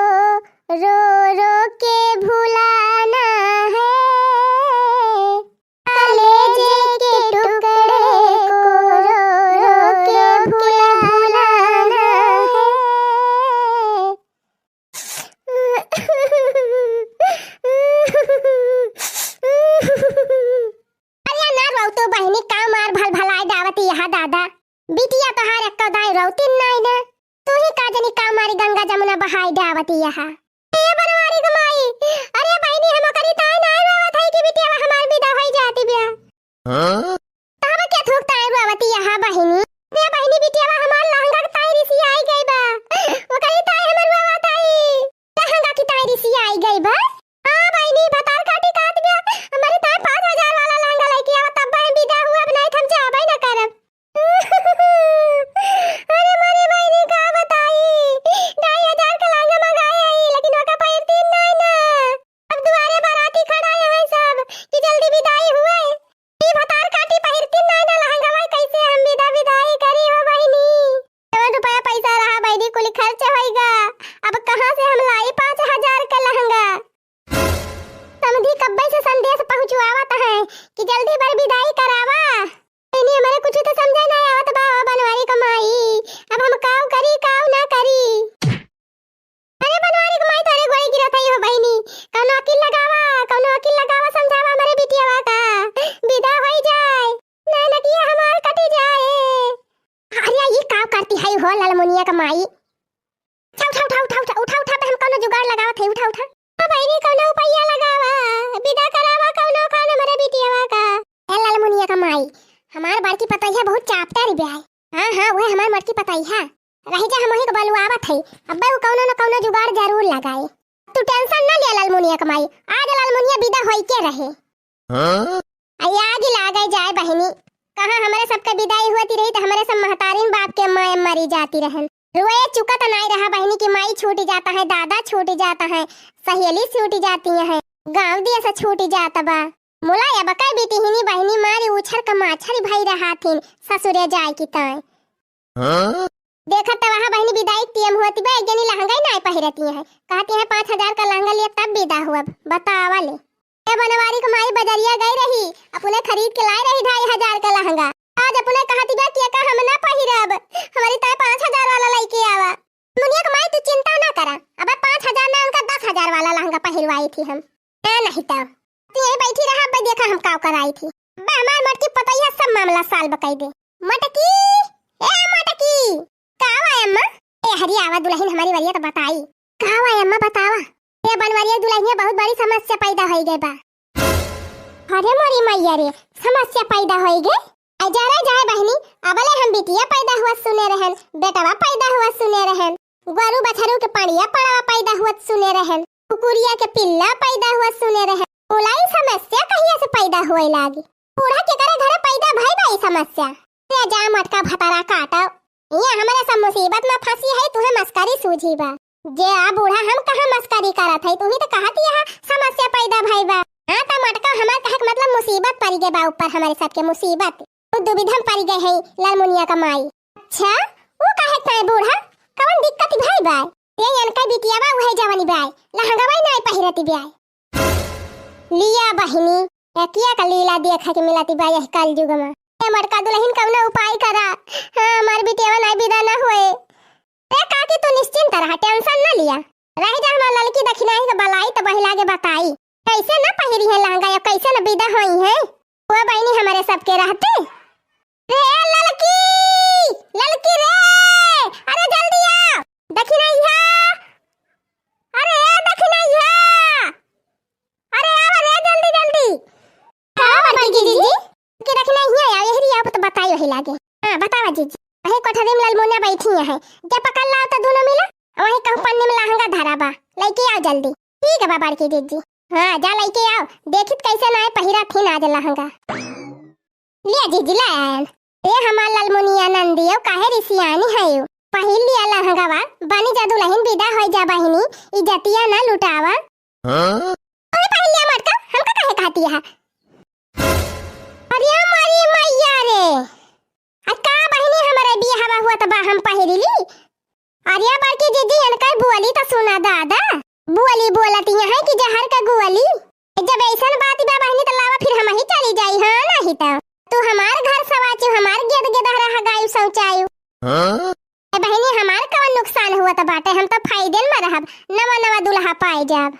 रो रो के भुलाना है, कलेजे के टुकड़े को रो रो के भुलाना है। अरे ना रो तो बहनी का मार भल भलाई डावती यहाँ दादा बिटिया तहार एक दाई रोती नहीं ना, तू ही का जनी का मारी गंगा जमुना बहाई डावती यहाँ। ए बनवारी कमाई अरे बहनी हम करी ताई नहीं रोवत है कि बिटिया हमार विदा होई जाती बिया। हां तब क्या थोकता है रोवती यहाँ बहनी। रे बहनी बिटिया हमार लहंगा की ताई रिसी आई गई बा, वो कही ताई हमर रोवत है लहंगा की ताई रिसी आई गई बा। हां बहनी भतार काटी काट बिया हमारी ताई 5000 वाला लहंगा लेके आवा तब बहन विदा हुआ अब नहीं हम जाबे ना करब। अरे मारी बहनी का बताई 2500 का लहंगा मंगाया है लेकिन वो का पैरती नहीं ना। अब दुआरे बाराती खड़ा है सब कि जल्दी विदाई हुए, ई भतार काटी पैरती नहीं ना लहंगा भाई कैसे हम विदाई करी हो बहनी। 7 रुपया पैसा रहा बहनी कुल खर्च होएगा, अब कहां से हम लाई 5000 का लहंगा। समझी कब्बे से संदेश पहुंचवावत है कि जल्दी बर विदाई करावा। नहीं हमारे कुछ तो समझ नहीं आवत बा बनवारी कमाई, अब हम काऊ करी काऊ ना करी। अरे बनवारी कमाई तोरे गोई गिरत है हो बहनी, कौनो अकिल लगावा समझावा हमारे बिटियावा का विदा होई जाए ना ना कि हमार कटी जाए। अरे ये काऊ करती है हो लालमुनिया कमाई। उठा पे हम कौनो जुगाड़ लगावत है उठा बहनी कौनो उपाय लगावा विदा करावा कौनो खाना हमारे बिटियावा का। ए लालमुनिया कमाई हमार बड़की पतैया बहुत चापटर बे है। हां वो हमार मटकी पतैया रही जा हम वही को बलवावत है, अब्बे वो कौनो न कौनो जुगाड़ जरूर लगाए। तू टेंशन ना ले लालमुनिया कमाई, आज लालमुनिया विदा होई के रहे। हां आई आग लागे जाए बहनी, कहां हमारे सबके विदाई होती रही तो हमारे सब महतारीन बाप के मां मरी जाती रहन। रोए चुका तो नहीं रहा बहनी की माई छूट जाता है, दादा छूट जाता है, सहेली छूट जाती है, गांव दिया से छूट जाता बा। मुला या बकाई बेटी हिनी बहनी मारी उछर का माछरी भाई रहा थीन ससुरे जाए की ताई। हां देखा तो वहां बहनी विदाई टीएम होती बा, एक जनी लहंगा ही नहीं पहिरती है, कहती है 5000 का लहंगा लिया तब विदा हुआ। बतावा ले ए बनवारी कमाई बजरिया गई रही, अपने खरीद के लाई रही 2500 का लहंगा। आज अपने कहती बा कि का हम ना पहिरब, हमारी ताई 5000 वाला लेके आवा। मुनिया कमाई तू चिंता ना करा, अब 5000 ना उनका 10000 वाला लहंगा पहिरवाई थी हम। ए नहीं तो तू यही बैठी रहा, अब देखा हम का कराई थी। बे हमार मटकी पतैया सब मामला साल बकाई दे। मटकी ए मटकी कावा अम्मा ए हरी आवा दुल्हन हमारी वरिया तो बताई कावा अम्मा बतावा। ए बनवरिया दुल्हनिया बहुत बड़ी समस्या पैदा होई गई बा। अरे मोरी मैया रे समस्या पैदा होई गई। जाए बहनी अबले हम बिटिया पैदा हुआ सुने रहन, बेटावा पैदा हुआ सुने सुने रहन, गोरु बछरू के पड़िया पड़ावा पैदा हुआ सुने रहन, कुकुरिया के पिल्ला पैदा हुआ सुने रहन। ओलाई समस्या कहिया से पैदा होए लागी? बूढ़ा के करे घरे पैदा भई बाई समस्या। रे जा मटका भतारा काटा, ये हमारे सब मुसीबत में फंसी है, तुहे मस्करी सूझी बा। जे आ बूढ़ा हम कहां मस्करी करत है, तू ही तो कहती है समस्या पैदा भई बा। हां त मटका हमार कहे मतलब मुसीबत पड़ गए बा ऊपर, हमारे सबके मुसीबत दुविधा पड़ गए है लालमुनिया का माई। अच्छा वो कहे ताई बूढ़ा कौन दिक्कत भाई बा? ये अनका बिटिया बा वही जवानी बा, लहंगा बाई नहीं पहिरती बा। लिया बहिनी एकिया का लीला देखा के मिलती बा यह कल युग में। ए मटका दुल्हन कवना उपाय करा, हां हमार बिटिया नहीं विदा ना होए। ए काकी तू निश्चिंत रह, टेंशन न लिया, रह जा हमार लड़की दखिनाई के बलाई त बहिला के बताई कैसे ना पहिरी है लहंगा या कैसे ना विदा होई है। वो बहिनी हमारे सबके रहते। रे लड़की लड़की रे, अरे जल्दी आ, दखिनाइया, अरे दखिनाइया, अरे आ रे जल्दी जल्दी। हां बड़की जीजी के दखिनाइया आ यही आप तो बताई वही लागे। हां बतावा जीजी। वही कोठरी में लालमुनिया बैठी है, जब पकड़ लाओ तो दोनों मिला वही कहूं पन्नी में लहंगा धरा बा, लेके आओ जल्दी। ठीक है बा बड़की जीजी, हां जा लेके आओ, देखित कैसे ना पहिरा थी आज लहंगा। लिया जीजी ला आन। ए हमार लालमुनिया नंदियो काहे रिसियानी है यो, पहिल लिया लहंगावा बनी जा दुल्हन विदा होई जा बहिनी, इज्जतिया ना लुटावा। हां ओए पहिल लिया मटका हमका काहे कहती है? अरे हमारी मैया रे, का बहिनी हमारे बियाह हुआ त बा हम पहिरली। अरे बड़की जीजी अनका बुअली त सुना दादा, बुअली बोलती है कि जहर का गुअली। जब ऐसा बात बा बहिनी त लावा फिर हम ही चली जाई। हां नहीं त तू हमार घर सवाचू, हमार गेद गेदहरा हगायू शौचायू। हां ए बहिनी हमार कवन नुकसान हुआ त बाटे, हम तो फायदे में रहब, नवा नवा दुल्हा पाए जाब।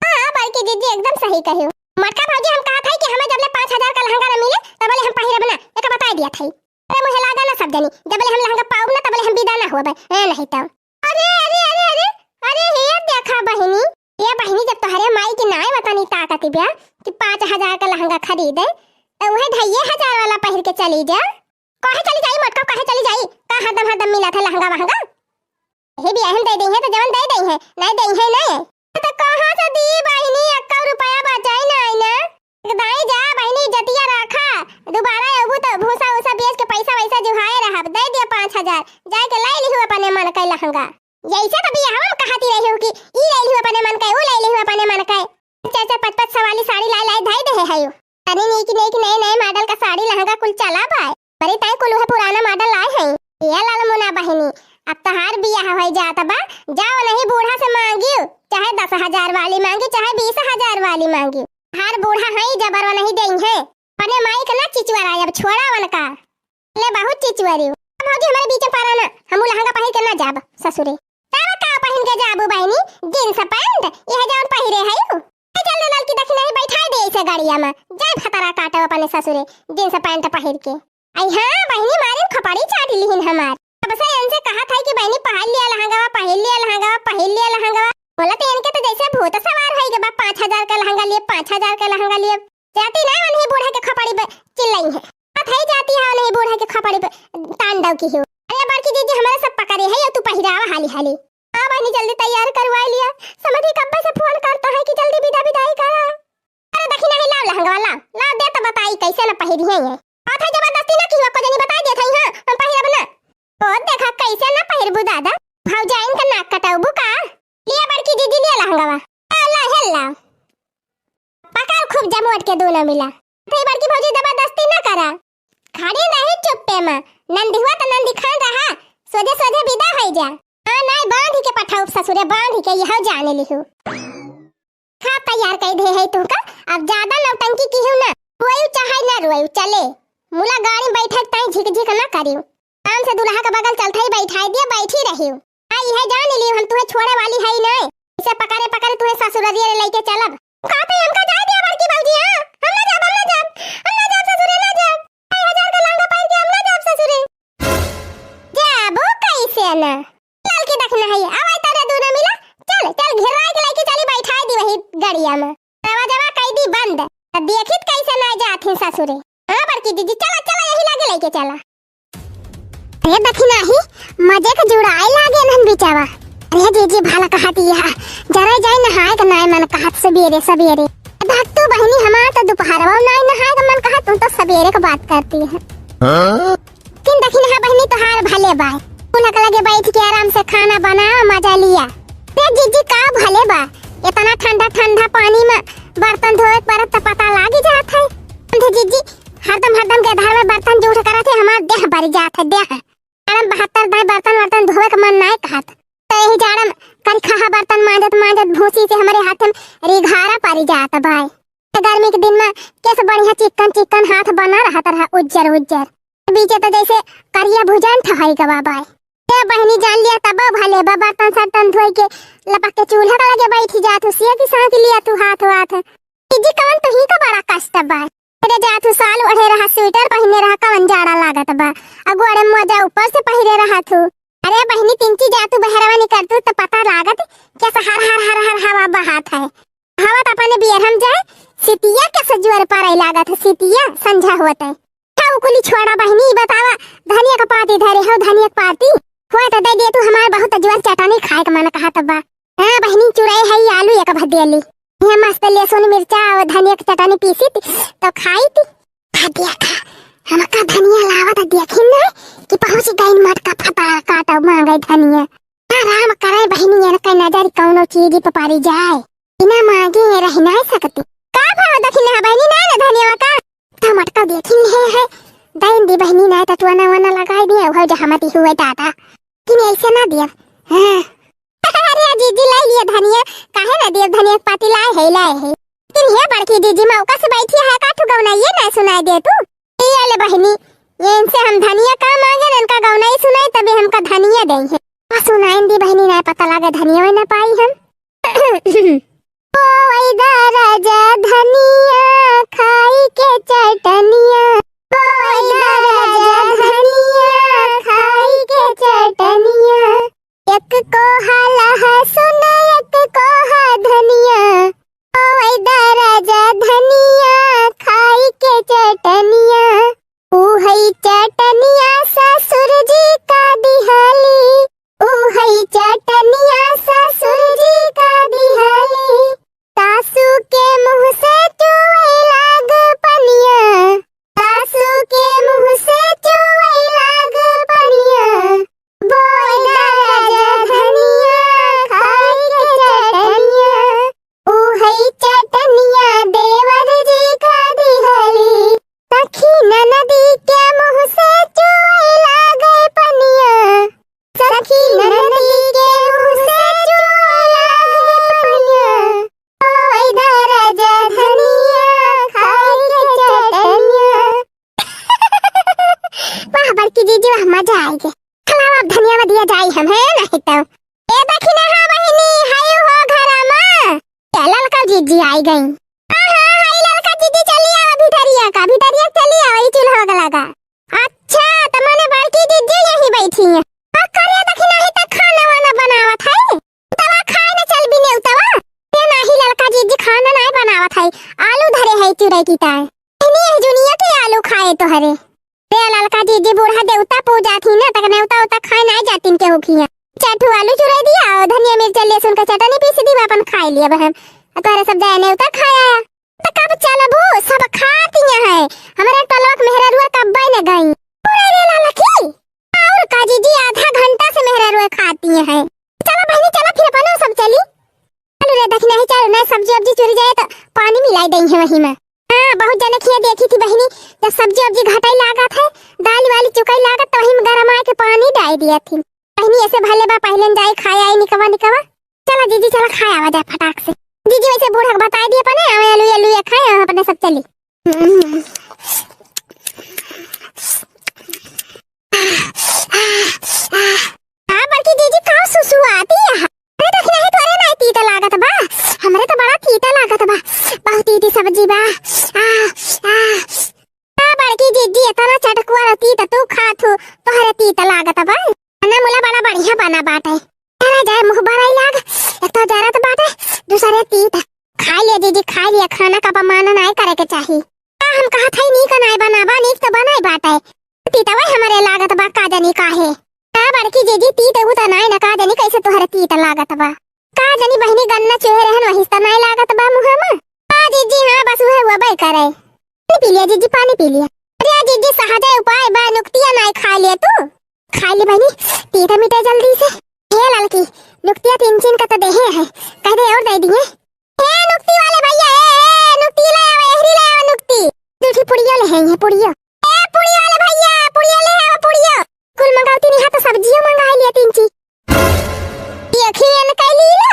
हां बड़की जीजी एकदम सही कहियो। मटका भौजी हम कहत है कि हमें जबले 5000 का लहंगा न मिले तबले हम पहिरब ना, एक बता दिया थई। अरे मुहे लागा ना सब जनी, जबले हम लहंगा पाऊब ना तबले हम विदा ना होबे। ए नहीं त अरे अरे अरे अरे अरे हे देखा बहिनी, ये बहिनी जब तोहरे माई की नाय बतानी ताकत बिया कि 5000 का लहंगा खरीदे तो वह 2500 वाला पहिर के चली जा। कहे चली जाई मटका, कहे चली जाई का हदम हदम मिला था लहंगा महंगा। हे भी हम दे दई है तो जवन दे दई है, नहीं दई है नहीं तो कहां से दी बहिनी, 1 रुपया बचाई ना आई ना। दाई जा बहिनी जतिया रखा, दोबारा अबू तो भूसा उसा बेच के पैसा वैसा जुहाए रहब, दे दिया 5000 जाए के लाई लिहु अपने मन के लहंगा। जैसे कभी हम कहती रही हो कि ई लाई लिहु अपने मन के, ओ लाई लिहु अपने मन के, 4-4 5-5 वाली साड़ी लाई लाई धाई दे है यो। अरे नहीं कि नए नए मॉडल का साड़ी लहंगा कुल चला बा, बड़ी ताई कुल है पुराना मॉडल लाए हैं। ये लालमुना बहिनी अब तहार बियाह हो जात बा, जाओ नहीं बूढ़ा से मांगियो, चाहे 10,000 वाली मांगी चाहे 20,000 वाली मांगी, हर बूढ़ा है जबर नहीं देई है। अपने माई का ना चिचवरा अब छोड़ा वन का ले बहुत चिचवरी। भौजी हमारे बीच में पारा ना, हम लहंगा पहिर के ना जाब ससुरे, तारा का पहिन के जाबू बहिनी, जींस पैंट यह जौन पहिरे है यो। चल लाल की दखी नहीं बैठा दे इसे गाड़िया में, जाए भतरा काटो अपने ससुरे जींस पैंट पहिर के। आई हां बहिनी मारे खपड़ी चाट लिहिन हमार। अब से इनसे कहा था कि बहिनी पहन लिया लहंगा, पहन लिया लहंगा, पहन लिया लहंगा, बोला तो इनके तो जैसे भूत सवार है के बा 5000 का लहंगा लिए, 5000 का लहंगा लिए। जाती ना नहीं बूढ़ा के खपड़ी पे चिल्लाई है, बात है जाती है नहीं बूढ़ा के खपड़ी पे तांडव की हो। अरे बड़की जीजी हमारे सब पकड़े है, तू पहिरावा हाली हाली। हां बहिनी जल्दी तैयार करवा लिया, समझी कब्बे से फोन करता है कि जल्दी विदा विदाई करा। अरे देखी नहीं लाव लहंगा वाला लाव दे तो बताई कैसे ना पहिरी है ये। बात है जबरदस्ती ना की को जनी बता दे थई। हां हम पहिरब ना, ओ देखा कैसे ना पहिरबू दादा, भौजाइन का नाक कटाऊबू का। लिया बड़की जीजी लिया लहंगा वा, अल्लाह हेल्ला पकड़ खूब जमोट के दोनों मिला। ते बड़की भौजी जबरदस्ती ना करा, खड़ी नहीं चुप्पे में, नंदी हुआ तो नंदी खान रहा, सोधे सोधे विदा हो जा। हां नहीं बांध के पठाऊ ससुरे, बांध के यह जाने लिहू। खा तैयार कर दे है तुमका, अब ज्यादा नौटंकी की हूं ना, रोयू चाहे ना रोयू चले, मुला गाड़ी में बैठक ताई झिक झिक ना करियो, काम से दुल्हा का बगल चलते ही बैठाई दिया, बैठी रहियो। आई है जान लियो हम तुम्हें छोड़े वाली है नहीं, इसे पकड़े पकड़े तुम्हें ससुररिये लेके चलब। कहते हमका जा दिया बड़की भौजी। हां हम ना जाब, हम ना जाब, हम ना जाब ससुरे, ना जाब 5000 का लहंगा पहन के हम ना जाब ससुरे। जाबो कैसे ना लाल की देखना है, अब आई तारे दूर मिला, चल चल घेरा के लेके चली बैठाई दी वही गाड़िया में, दरवाजा कई दी बंद, देखित कैसे ना जात है ससुरे। हां बड़की दीदी चला चला यही लागे लेके चला। अरे देखी नाही मजे के जुड़ाई लागे नन बिचावा। अरे जीजी भाला कहा दिया जरा जाए नहाए का नाय मन कहा सवेरे सवेरे भक्तू बहनी हमारा तो दोपहर वो नाय नहाए का मन कहा तुम तो सवेरे का बात करती है। किन देखी नहा बहनी तो हार भले बाय उनक लगे बैठ के आराम से खाना बनाओ मजा लिया। अरे जीजी का भले बा इतना ठंडा ठंडा पानी में बर्तन धोए पर तो पता लाग ही जात है। जीजी हरदम के धार में बर्तन जूठ करत है हमार देह भर जात है देह। 72 दाई बर्तन धोवे का मन नहीं कहत तो यही जाड़म कर खा बर्तन मांजत भूसी से हमारे हाथ में रिघारा पारी जाता भाई। गर्मी के दिन में कैसे बढ़िया चिकन हाथ बना रहा उज्जर बीचे तो जैसे करिया भुजन ठहरी गवा भाई। बहनी जान लिया तब भले बर्तन सर्तन धोई के लपक के चूल्हा का लगे बैठी जात सिया की सांस लिया तू हाथ जी कवन तो ही का बड़ा कष्ट बा। अरे जातु साल ओढ़े रहा स्वेटर पहने रहा कवन जाड़ा लागत बा अगुड़े मोजा ऊपर से पहरे रहा थू। अरे बहनी तिंची जातु बहरवा निकलतू तो पता लागत कैसा हर हवा बहात है। हवा तो अपने बियर हम जाए सितिया के सजुअर पर आई लागत है सितिया संझा होता है। क्या उकुली छोड़ा बहनी बतावा धनिया का पाती धरे हो धनिया का पाती हुआ तो दे दे तू हमारे बहुत अजवर चटनी खाए का मन कहा तब। हां बहनी चुराई है आलू एक भदेली ये मस्त लहसुन मिर्चा और धनिया की चटनी पीसी थी तो खाई थी। देखा हमका धनिया लावत देखी ना कि पहुंच गई मट का फटा काटा मांगे धनिया आराम करे बहनी ये कई नजर कौनो चीज पे पारी जाए बिना मांगे रह नहीं सकती। का भाव देखी ना बहनी ना धनिया का टमाटर देखी है दैन दी बहनी ना टटवाना वाना लगाई दिया हो जहामती हुए दादा कि ऐसे ना दिया। हां अरे जीजी लाई लिया धनिया काहे ना दिया धनिया पाती लाए है लेकिन ये बड़की जीजी मौका से बैठी है काठू गौना ये ना सुनाई दे तू ये ले बहनी ये इनसे हम धनिया का मांगे इनका गौना ही सुनाई तभी हमका धनिया देंगे सुनाई दी बहनी ना पता लगा धनिया ना पाई हम ओ इधर राजा धनिया खाई के चटनिया ओ इधर राजा धनिया खाई के चटनिया एक को हाला सुन एक को हा धनिया ओ इधर राजा धनिया खाई के चटनिया ओ हई चटनिया ससुर जी का दिहाली ओ हई चटनिया ससुर जी का दिहाली सासू के मुंह से चुए लाग पनिया सासू के मुंह से चुए लाग पनिया मजा आएगी खलावा धनिया में दिया जाई हम है नहीं तो ए देखी ना हां बहिनी हाय हो घरा में चलल का जीजी आई गई। हां हाय ललका जीजी चली आ भीतरिया चली आ ई चूल्हा लगा। अच्छा त मने बड़की जीजी यहीं बैठी है आ करे देखी नहीं त खाना वाना बनावत है तवा खाए ना चल बिने उतवा ये नहीं ललका जीजी खाना नहीं बनावत है आलू धरे है चुराई की ताए इनी जुनिया के आलू खाए तो हरे ललका जीजी बूढ़ा देवता पूजा थी ना तक नेवता उता खाए नहीं जाती के होखिया चाटू आलू चुराई दिया और धनिया मिर्च लहसुन का चटनी पीस दी अपन खाई लिया बहन तोरे सब जाए नेवता खाया त कब चलबो सब खाती है हमारे टलक मेहरारुआ कब न गई पूरा रे ललकी और का जीजी आधा घंटा से मेहरारुआ खाती है। चलो बहनी चलो फिर अपन सब चली चलो रे देख नहीं चल ना सब्जी अब्जी चुरी जाए तो पानी मिलाई देंगे वही में। हां बहुत जने खिया देखी थी बहनी जब सब्जी अब्जी घटाई लागत है दाल वाली चुकाई लागत तो वही में गरम आए के पानी डाल दिया थी बहनी ऐसे भले बा पहले जाए खाया आई निकवा चलो जीजी चलो खाया आवा जाए फटाक से जीजी वैसे बूढ़ा बता दिए अपने आलू खाए अपने सब चली। हां बल्कि जीजी का सुसु आती है अरे देख नहीं तोरे नहीं तीता लागत बा हमरे तो बड़ा तीता लागत बा बहुत तीती सब्जी बा बड़की जीजी इतना चटकुआ रहती त तू खाथू तोहरे तीता लागत बा ना मुला बड़ा बढ़िया बना बाटे चला जाए मुंह बड़ाई लाग एक तो जरत बाटे दूसरे तीता खा ले जीजी खा लिया खाना का अपमान नहीं करे के चाहिए हम कहा था नहीं का नहीं बनाबा नहीं तो बनाई बाटे तीता वही हमारे लागत बा का जानी काहे। का बड़की जीजी तीत उता नाय न का जानी कैसे तोहरे तीत लागत बा। का जानी बहिनी गन्ना चोहे रहन वही त नाय लागत बा मुहा में। हां जीजी हां बस वह हुआ बे करे। पानी पी लिया जीजी पानी पी लिया। अरे जीजी सहजे उपाय बा नुक्तिया नाय खा ले तू। खा ले बहिनी तीता मिटे जल्दी से। हे लड़की नुक्तिया 3 का तो देहे है। कह दे और दे दिए। ए नुक्ति वाले भैया ए नुक्ति ले आवे एहरी ले आवे नुक्ति। दूठी पुड़िया ले है पुड़िया। ए पुड़िया वाले भैया पुड़िया ले आवे पुड़िया। कुल मंगावती नहीं तो सब्जियां मंगा लिया 3 चीज। ये खियन कैली ना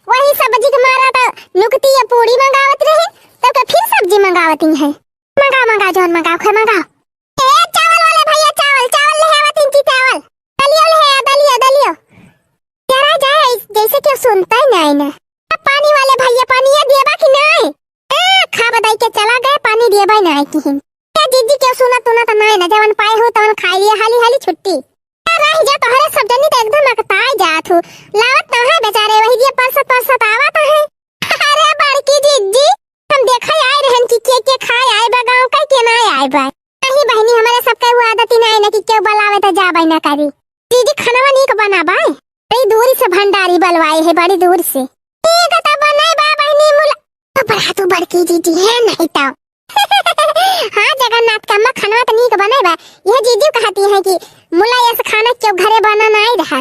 वही सब्जी के मारा तो नुक्ति या पूड़ी मंगावत रहे तब का फिर सब्जी मंगावती है। मंगा मंगा जोन मंगाओ खा मंगाओ। ए चावल वाले भैया चावल चावल ले आवे 3 चीज चावल। दलिया ले आ दलिया दलिया। जरा जाए जैसे कि सुनता ही नहीं ना। पानी वाले भैया पानी ये दिए बाकी नहीं। खा बदाई के चला गए पानी दिए भाई नहीं की। जीजी क्यों सुना तूना तो नहीं ना जवन पाए हो तवन खाई लिया हाली हाली छुट्टी। रह जा तोहरे सब जनी तो एकदम अकताई जात हो। लावत तो है बेचारे वही जे परसत आवत है। अरे बड़की जीजी हम देखा आए रहन की के खाए आए बा गांव का के नहीं आए बा। नहीं बहनी हमारे सब के वो आदत ही नहीं ना कि क्यों बुलावे तो जा भाई ना करी। जीजी खाना नीक बना बाई। बड़ी दूर से भंडारी बलवाई है बड़ी दूर से। ठीक है तब बनाई बा बहनी मुला तो बड़ा तू बड़की जीजी है नहीं तो। हाँ जगन्नाथ का अम्मा खाना तो नीक बनाई बा। यह जीजी कहती है कि मुला ऐसा खाना क्यों घरे बना नहीं रहा।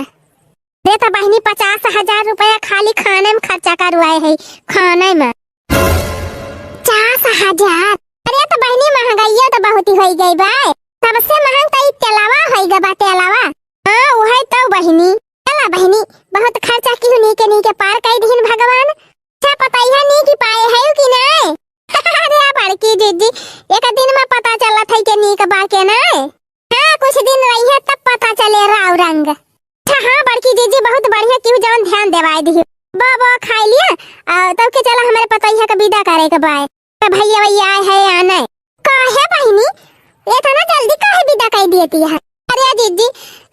दे तो बहनी 50,000 रुपया खाली खाने में खर्चा करवाए है खाने में। 50,000 अरे तो बहनी महंगाई तो बहुत ही हो गई बा। सबसे महंगा तो तेलावा होइगा बा तेलावा। हाँ वही तो बहनी चला बहनी बहुत खर्चा क्यों नी के पार कई दिन भगवान। अच्छा पता ही नहीं कि पाए है कि नहीं। अरे बड़की जीजी एक दिन में पता चला था कि नी के बा के नहीं। हाँ कुछ दिन रही है तब पता चले राव रंग। अच्छा हाँ बड़की जीजी बहुत बढ़िया क्यों जान ध्यान देवाई दी। बाबा खा लिया तब के चला हमारे पता ही है कि विदा करे के बाय। तो भैया भैया आए है या नहीं काहे बहनी ये तो ना जल्दी काहे विदा कर देती है। अरे जीजी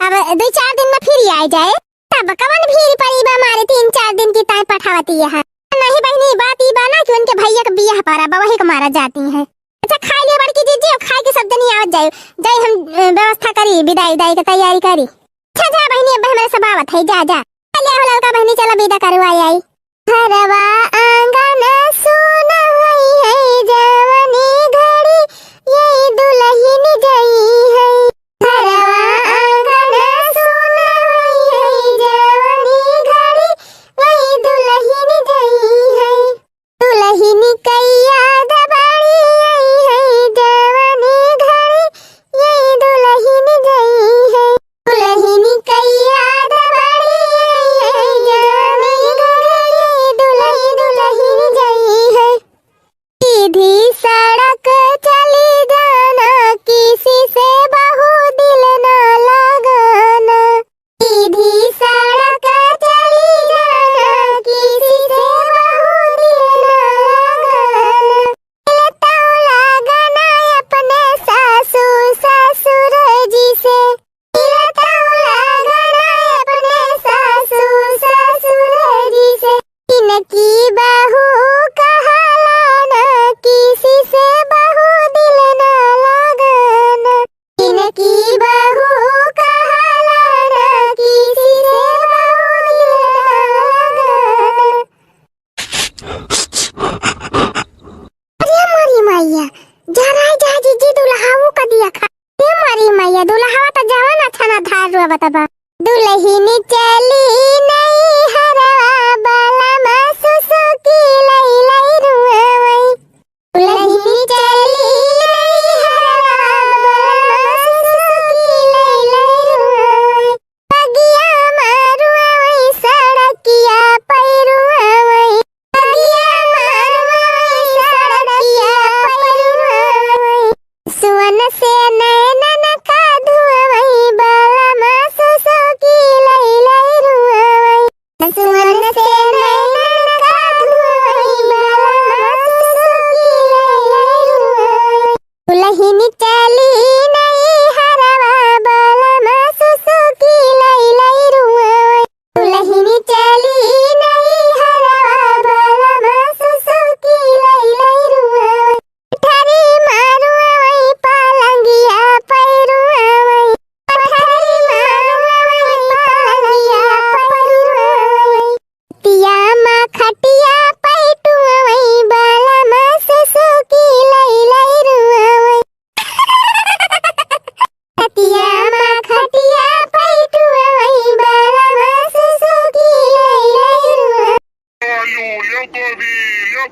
अब 2-4 दिन में फिर आ जाए तब कवन भीड़ पड़ी बा हमारे 3-4 दिन की टाइम पठावती है। नहीं बहनी बात ई बा ना कि उनके भैया का बियाह पारा बा वही को मारा जाती है। अच्छा खा लियो बड़की जीजी और खाए के सब जनी आवत जाए जाए हम व्यवस्था करी विदाई की तैयारी करी। अच्छा जा बहनी अब हमारे सब आवत है जा जा चलिए हो लड़का बहनी चला विदा करवाई आई। घरवा आंगन सोना होई है जवानी घड़ी यही दुल्हन गई है। घरवा आंगन सोना होई है जवानी घड़ी यही दुल्हन गई है। दुल्हन कैया दबाड़ी आई है जवानी घड़ी यही दुल्हन गई है। दुल्हन कैया दबाड़ी आई है जवानी घड़ी दुल्हन गई है। सीधी सड़क चली जाना किसी से बहु दिल ना लगाना। सीधी सड़क चली जाना किसी से बहु दिल ना लगाना। दिल तो लगाना अपने सासू ससुर जी से। दिल तो लगाना अपने सासू ससुर जी से। इनकी बहू कहलाना किसी से बहु दिल ना लगाना। इनकी बहू कहलाना किसी से बहु दिल ना लगाना। अरे मारी मैया जरा जा जीजी दुल्हाऊ का दिया खा। अरे मारी मैया दुल्हावा तो जवान अच्छा ना धार रुआ बताबा। दुल्हन चली नहीं हरवा बाला मासुसु की लाई लाई रुआवई। दुल्हन चली नहीं हरवा बाला मासुसु की लाई लाई रुआवई। बगिया मारुआवई सड़किया पैरुआवई। बगिया मारुआवई सड़किया पैरुआवई। सुवन से नैनन का धुआवई बाला मासुसु की लाई लाई रुआवई।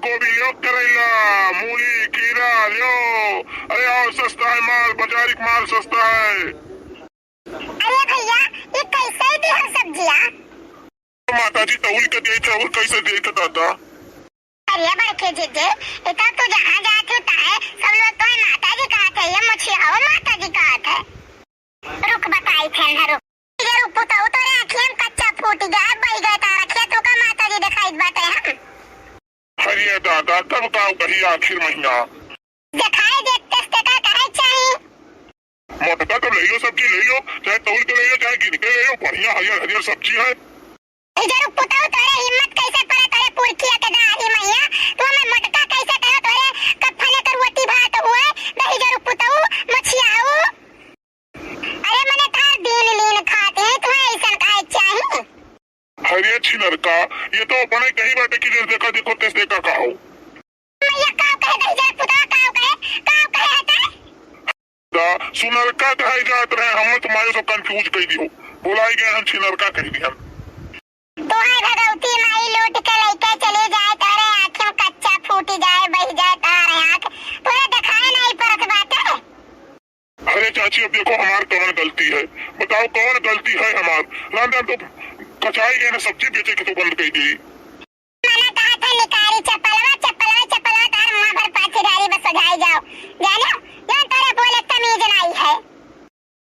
गोभी लियो, करेला, मूली, खीरा लियो। अरे और सस्ता है माल, बाजारिक माल सस्ता है। अरे भैया ये कैसे दी हम सब्जियां? माता जी तौल के दिए थे और कैसे दिए थे दादा? अरे बड़के जीजे इतना तो जहाँ जाते होता है सब लोग तो माता जी कहते हैं, ये मछिया हो माता जी कहते हैं। रुक बताई थे ना, रुक ये रुक पुताऊ तो आँखें में कच्चा फूट गया, बह गए तारा खेतों का माता जी दिखाई बाटे हम। अरे दादा तब का कही आखिर महीना दिखाई देखते का कहे चाहिए। मोटका तो ले लो, सब्जी ले लो, चाहे तौल के ले लो चाहे गिन के ले लो, बढ़िया हरियर हरियर सब्जी है। इधर पुताऊ तोरे हिम्मत कैसे पड़े तोरे पुरखिया के दाढ़ी मैया, तू हमें मटका कैसे कहो तोरे कफने कर रोटी भात हुए दही जरू पुताऊ मछियाऊ। अरे मने थार दिन लीन खाते हैं, तुम्हें ऐसा काहे चाहिए? अरे छिनर का ये तो अपने कहीं बाटे की जैसे देखा देखो तेज देखा कहो मैया काव कहे दही जरू पुताऊ काव कहे हटा दा सुनर का कहे जात रहे, हम तुम्हारे सब कंफ्यूज कर दियो, बोलाई गए हम छिनर का कह दिया। तो है भगवती माई लूट के लेके चली जाए तारे आँखें में कच्चा फूटी जाए बह जाए तारे आँख, तोरे दिखाए नहीं परत बाटे। अरे चाची अब देखो हमार कौन गलती है, बताओ कौन गलती है हमार? रामदान तो कचाई गए ना, सब्जी बेचे के तो बंद कर दी। मैंने कहा था निकारी चप्पलवा तार मुंह भर पाछी डाली बस सजाई जाओ, जानो जान तारे बोले तमीज नहीं है।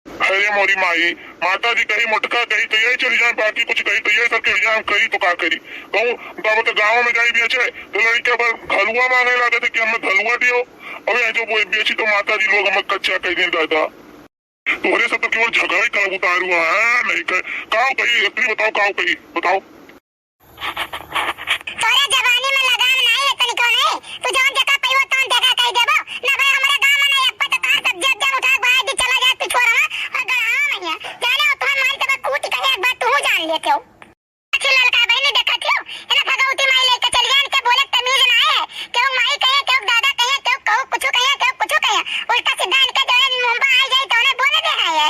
अरे मोरी माई माता जी कही मोटका कही तो यही चली जाए, बाकी कुछ कही तो यही सब चली जाए, कही तो का करी कहूँ बाबा तो गाँव में जाई बेचे तो लड़के पर घलुआ मांगने लगे थे कि हमें घलुआ दियो, अब यहाँ जो बेची तो माता जी लोग हमें कच्चा कह दें दादा। तुम्हारे सब तो केवल झगड़ा ही कर उतार हुआ है, नहीं कह काव कही अपनी बताओ, काव कही बताओ। तोरे जवानी में लगाम नहीं है तनिको नहीं, तू जौन जगह पे वो तौन जगह कह देबो ना भाई हमारे गांव में नहीं अप्पा तो तार सब्जी अब उठा भाई दी चला जा पिछोरा और गड़ा मैया जाने ओ तुम्हारे मान के कूट कहे एक बात तू जान लेते हो। अच्छी लड़का बहनी देखत हो एना भगवती माई लेके चल जान के बोले तमीज ना है, क्यों माई कहे क्यों दादा कहे क्यों कहू कुछ कहे उल्टा सीधा इनके जो मुंबा आ जाए तो उन्हें बोले दे है।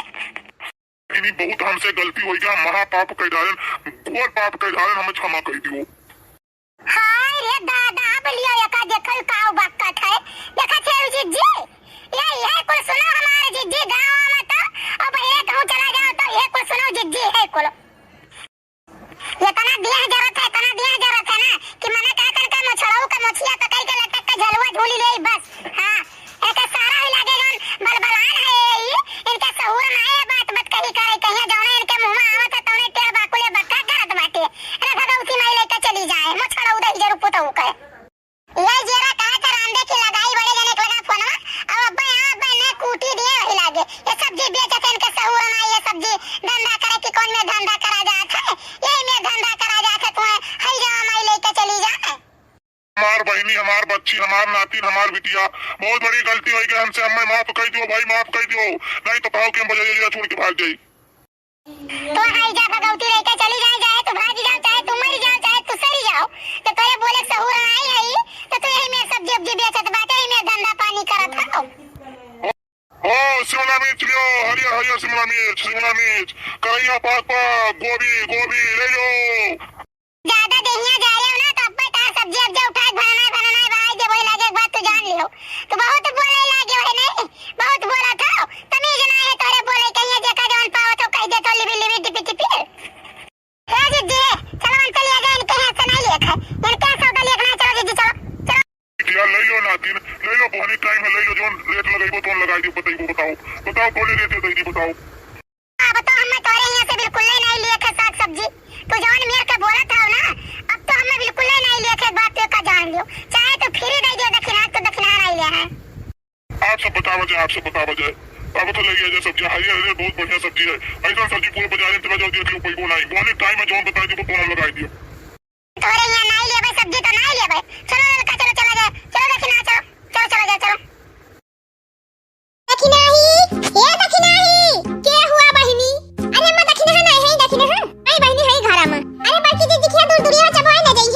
इन्हीं बहुत हमसे गलती हो गया, महापाप कह डालन, घोर पाप कह डालन, हमें क्षमा कर दियो। हाय रे दादा बलिया का देखल काव बक्कत है, देखा छे जिज्जी ये कुल सुनो हमारे जिज्जी गांव में तो अब ये कहूं चला जाओ तो ये कुल सुनो जिज्जी है कुल ये तना दिया जरूरत है ना कि मने का कर के मछड़ाऊ का मछिया पकड़ के लटक के झलवा झूली ले बस। हां एके सारा ही लागे जौन बलबलान है ये इनके सहूर में है बात मत कही करे कहिया जौन इनके मुंह में आवत है तौने टेढ़ बाकुले बक्का करत बाटे, अरे भगवती माई लेके चली जाए मछड़ाऊ दही जरूर पुतऊ के ये जेरा कहा कर आंदे की लगाई बड़े जने को लगा फोनवा अब अब्बा यहां अब्बा ने कूटी दिए वही लागे ये सब्जी बेचते इनके सहूर में ये सब्जी धंधा करे कि कौन में धंधा करा जात है, यही में धंधा करा जात है, तुम्हें हई जा माई लेके चली जाए। हमार बहनी हमार बच्ची हमार नातिन हमार बिटिया बहुत बड़ी गलती हो गई हमसे, हमें माफ कर दियो भाई, माफ कर दियो, नहीं तो पाओ कि हम बजा छोड़ के भाग जाई। तो हई जा भगवती लेके चली जाए तो भाग जाओ चाहे तुम मर जाओ चाहे तू सरी जाओ, तो तेरे बोले सहूर आई है तो तू यही में सब्जी उब्जी बेचत बाटे यही में धंधा पानी करत हो। ओ शिमला मिर्च लियो, हरियर हरियर शिमला मिर्च करैया पाक गोभी ले लो। ज्यादा देहिया जा रहे हो ना तो अब्बा तार सब्जी अब उठा बनाना भाई जे वही लागे एक बात तू जान लियो, तो बहुत बोले लागे है नहीं बहुत बोला था तमीज ना है तोरे बोले कहिए जे का जौन पाओ तो कह दे तो लिबी टिपी हे जीजी चलो अंकल ले गए इनके हाथ से नहीं लेखा इनके सौदा लेखना, चलो जीजी चलो यार ले लो नातिन ले लो, बहुत टाइम है ले लो, जोन रेट लगाइबो तो लगाई दियो, बताओ बोले रेट दे दी बताओ। अब तो हम तोरे यहां से बिल्कुल नहीं लिए थे साग सब्जी, तू जौन मेरे के बोला था ना अब तो हमें बिल्कुल नहीं लिए थे, बात का जान लियो चाहे तो फ्री दे दियो दक्षिणा तो दक्षिणा नहीं लिया है। आप सब बता बजाए अब तो ले गया सब्जी हरियर बहुत बढ़िया सब्जी है, ऐसा सब्जी पूरे बाजार में जो देख लो कोई को नहीं, बहुत टाइम है जोन बता दियो तो हम लगाई दियो। तोरे यहां नहीं ले भाई सब्जी तो नहीं ले भाई, चलो लड़का चलो चला जाए, चलो दक्षिणा चलो दक्षिणा ही के हुआ बहिनी? अरे मैं दक्षिणा नहीं है दक्षिणा है आई बहिनी है घरा में, अरे बड़की जी दिखिया दूर दूरिया चबाई ना जाई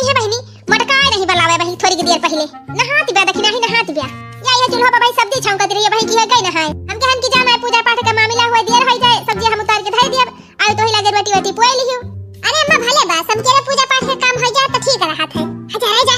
है बहिनी मटका नहीं बनावे बहिनी थोड़ी देर पहले नहात बिया दक्षिणा ही नहात बिया या ये चूल्हा पर भाई सब्जी छौंकत रही है बहिनी की है गई नहाए हम की जाना पूजा पाठ का मामला हुआ देर हो जाए सब्जी हम उतार के धर दिया आए तो ही लगे रोटी पोए लियो। अरे अम्मा भले बा सब के पूजा पाठ का काम हो जाए तो ठीक रहा है, हजार जा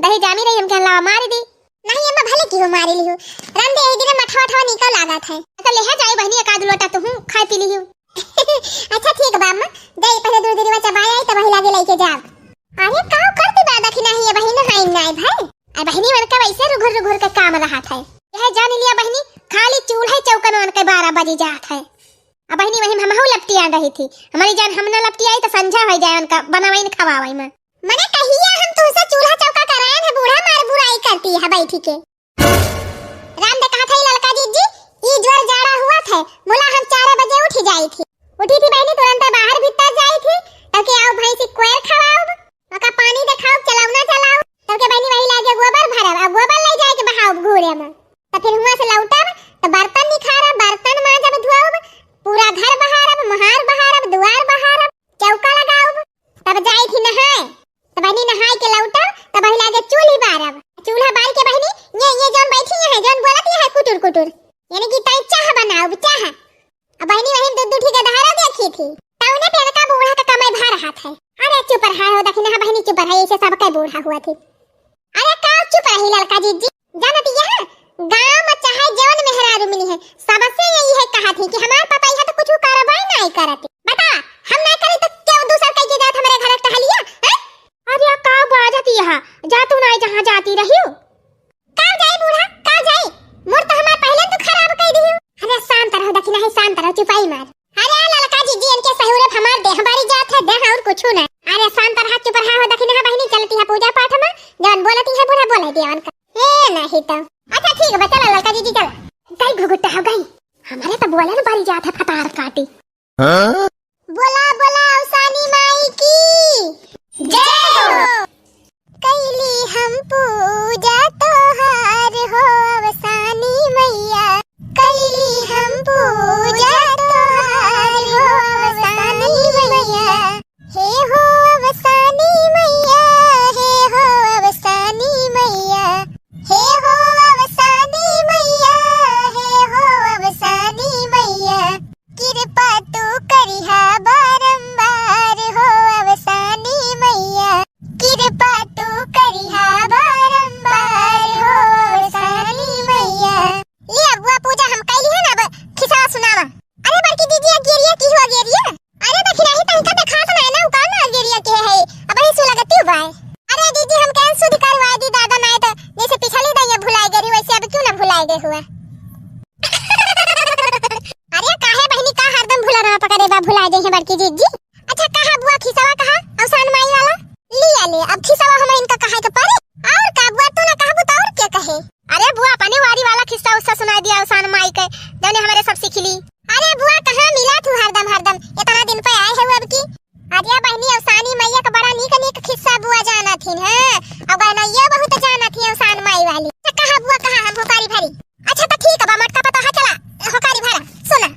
दही जामी रही हम कहला मार दी नहीं अम्मा भले की हो मारी ली हो राम दे दिन मठवा ठवा निकल लागत है तो ले जाए बहनी एक आध लोटा तो हूं खाई पी ली हो अच्छा ठीक बा अम्मा दे पहले दूर दूर बच्चा बाय आई त वही लागे लेके जाओ अरे काऊ करती दादा की नहीं ये बहनी हाई नहीं भाई आ बहनी मन का वैसे रुघुर रुघुर का काम रहा था यह जान लिया बहनी खाली चूल्हे चौकन वन के 12 बजे जात है अब बहनी वही हम लपटी आ रही थी हमारी जान हम ना लपटी आई तो संझा हो जाए उनका बनावाई न खवावाई में मने कहिया हम तुमसे चूल्हा चौका कराए है बूढ़ा मार बुराई करती है बैठी के राम दे कहा था ललका जी ई जोर जाड़ा हुआ था बोला हम 4 बजे उठ जाई थी उठी थी बहनी तुरंत बाहर भीतर जाई थी तब के आओ भैंसी कोयर खवाओ ओका पानी देखाओ चलावना चलाओ तब के बहनी वही लागे गोबर भरब अब गोबर ले जाए के बहाव घूरे में तो फिर हुआ से लौटब तो बर्तन निखारब बर्तन मांजब धोब पूरा घर बहारब महार बहारब दुआर बहारब चौका लगाओ तब जाई थी नहाए तो बहनी नहाए के लौटा तब वही लागे चूल्ही बारब चूल्हा बार के बहनी ये जोन बैठी है जोन बोलत है कुटुर कुटुर यानी कि तई चाह बनाओ चाह अब बहनी वही दूध दूठी के दहारा देखी थी तौने पेड़ का बूढ़ा का कमाई भा रहा था अरे चुप रहा हो दखिना बहनी चुप रहा ऐसे सब का बूढ़ा हुआ थी अरे का चुप रही लड़का जी जानती है गांव में चाहे जवन मेहरारू मिली है सबसे यही है कहा थी कि हमार पापा यहाँ तो कुछ करवाई नहीं करती बता हम नहीं करी तो क्यों दूसर कह के जात हमारे घर टहलिया हैं अरे का बाजती यहाँ जा तू नहीं जहाँ जाती रही हो का जाए बूढ़ा का जाए मोर तो हमार पहले तो खराब कह दी अरे शांत रहो दखिना है शांत रहो चुपाई मार अरे ललका जी इनके सहुरे हमार दे हमारी जात है दे और कुछ ना अरे शांत रहा चुप रहा हो दखिना बहनी चलती है पूजा पाठ में जवन बोलती है बूढ़ा बोले दिया उनका ए नहीं तो अच्छा ठीक है चलो लड़का जी चलो गई घुघुट्टा हो गई हमारे तो बोला ना बारी जात है फटार काटी बोला बोला अवसानी माई की जय हो कैली हम पूजा तोहार हो अवसानी मैया कैली हम पूजा तोहार हो अवसानी मैया हे हो अवसानी मैया हे हो अवसानी मैया हे हो अवसानी मैया हे हो अवसानी मैया कृपा तू करिहा बारंबार हो अवसानी मैया कृपा तू करिहा बारंबार हो अवसानी मैया ले अबुआ पूजा हम कैली है ना खिसा सुनावा अरे बड़की दीदी गिरिया की हो गिरिया अरे देखी नहीं तंका देखा तो ना उका ना गिरिया के है अब ही सु लगती बाय अरे दीदी हम कैन सुध करवा दी दादा नहीं तो जैसे पिछली दैया भुलाई गई वैसे अब क्यों ना भुलाई दे हुआ अरे काहे बहनी का हरदम भुला रहा पकड़े बा भुलाई दे है बड़की दीदी अच्छा कहा बुआ खिसावा कहा अवसान माई वाला लिया ले अब खिसावा हम इनका कहा के पारे और का बुआ तू ना कहबू तो और क्या कहे अरे बुआ अपने वारी वाला खिस्सा उससे सुना दिया अवसान माई के जने हमारे सब सीखली अरे बुआ कहां मिला तू हरदम इतना दिन पे आए है अब की अरे बहनी अवसानी मैया का बड़ा नीक खिस्सा बुआ जाना थी हां अब ना ये बहुत जाना थी अवसान माई वाली कहा बुआ कहा हम होकारी भरी अच्छा तो ठीक है बा मटका पता है चला होकारी भरा सुना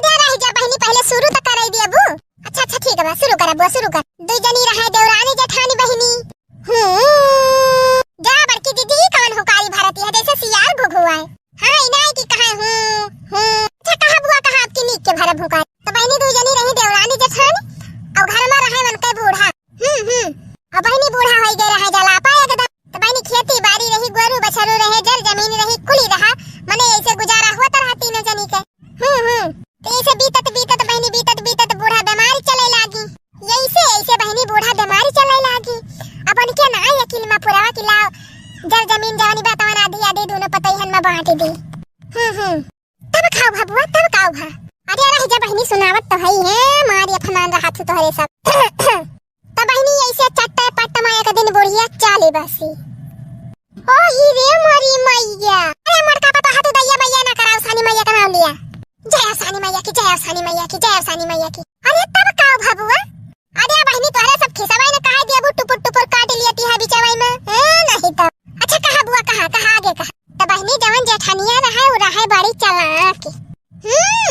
अरे रह जा बहनी पहले शुरू तो कर दिया बू अच्छा ठीक है बा शुरू कर बुआ शुरू कर दो जनी रहे देवरानी जेठानी बहनी जा बड़की दीदी कौन होकारी भरती है जैसे सियार भुगुआए हां इनाई की कहा अच्छा कहा बुआ कहा आपकी नीक के भरब होकारी तो बहनी दो जनी रही देवरानी जेठानी और घर में रहे मन के बूढ़ा अब बहनी बूढ़ा हो गए रहे जला पाए एकदम तो बहनी खेती बाड़ी रही गोरू बछरू रहे जल जमीन रही कुली रहा मने ऐसे गुजारा होता रहा तीनों जनी के तो ऐसे बीतत बहनी बीतत बूढ़ा बीमारी चले लागी ऐसे बहनी बूढ़ा बीमारी चले लागी अब उनके ना यकीन में पुरावा की लाओ जल जमीन जवानी बतावन आधी आधी दोनों पतईहन में बांट दी तब खाओ भबुआ तब खाओ भा अरे रह जा बहनी सुनावत तो है मारी अपमान रहा तू तोहरे सब तो बहनी ऐसे चट्टे पट्टा माया का दिन बुढ़िया चाले बसी ओ ही रे मोरी मैया अरे मटका पता हाथ दैया मैया ना कराओ सानी मैया का नाम लिया जय सानी मैया की जय सानी मैया की जय सानी मैया की अरे तब काओ भबुआ अरे बहनी तोहरे सब खिसवाई ने कहा दिया बु टुपुर काट लियती है बिचावाई में नहीं तो अच्छा कहा बुआ कहा आगे कहा तो बहनी जवन जेठानिया रहा वो रहा बड़ी चालाक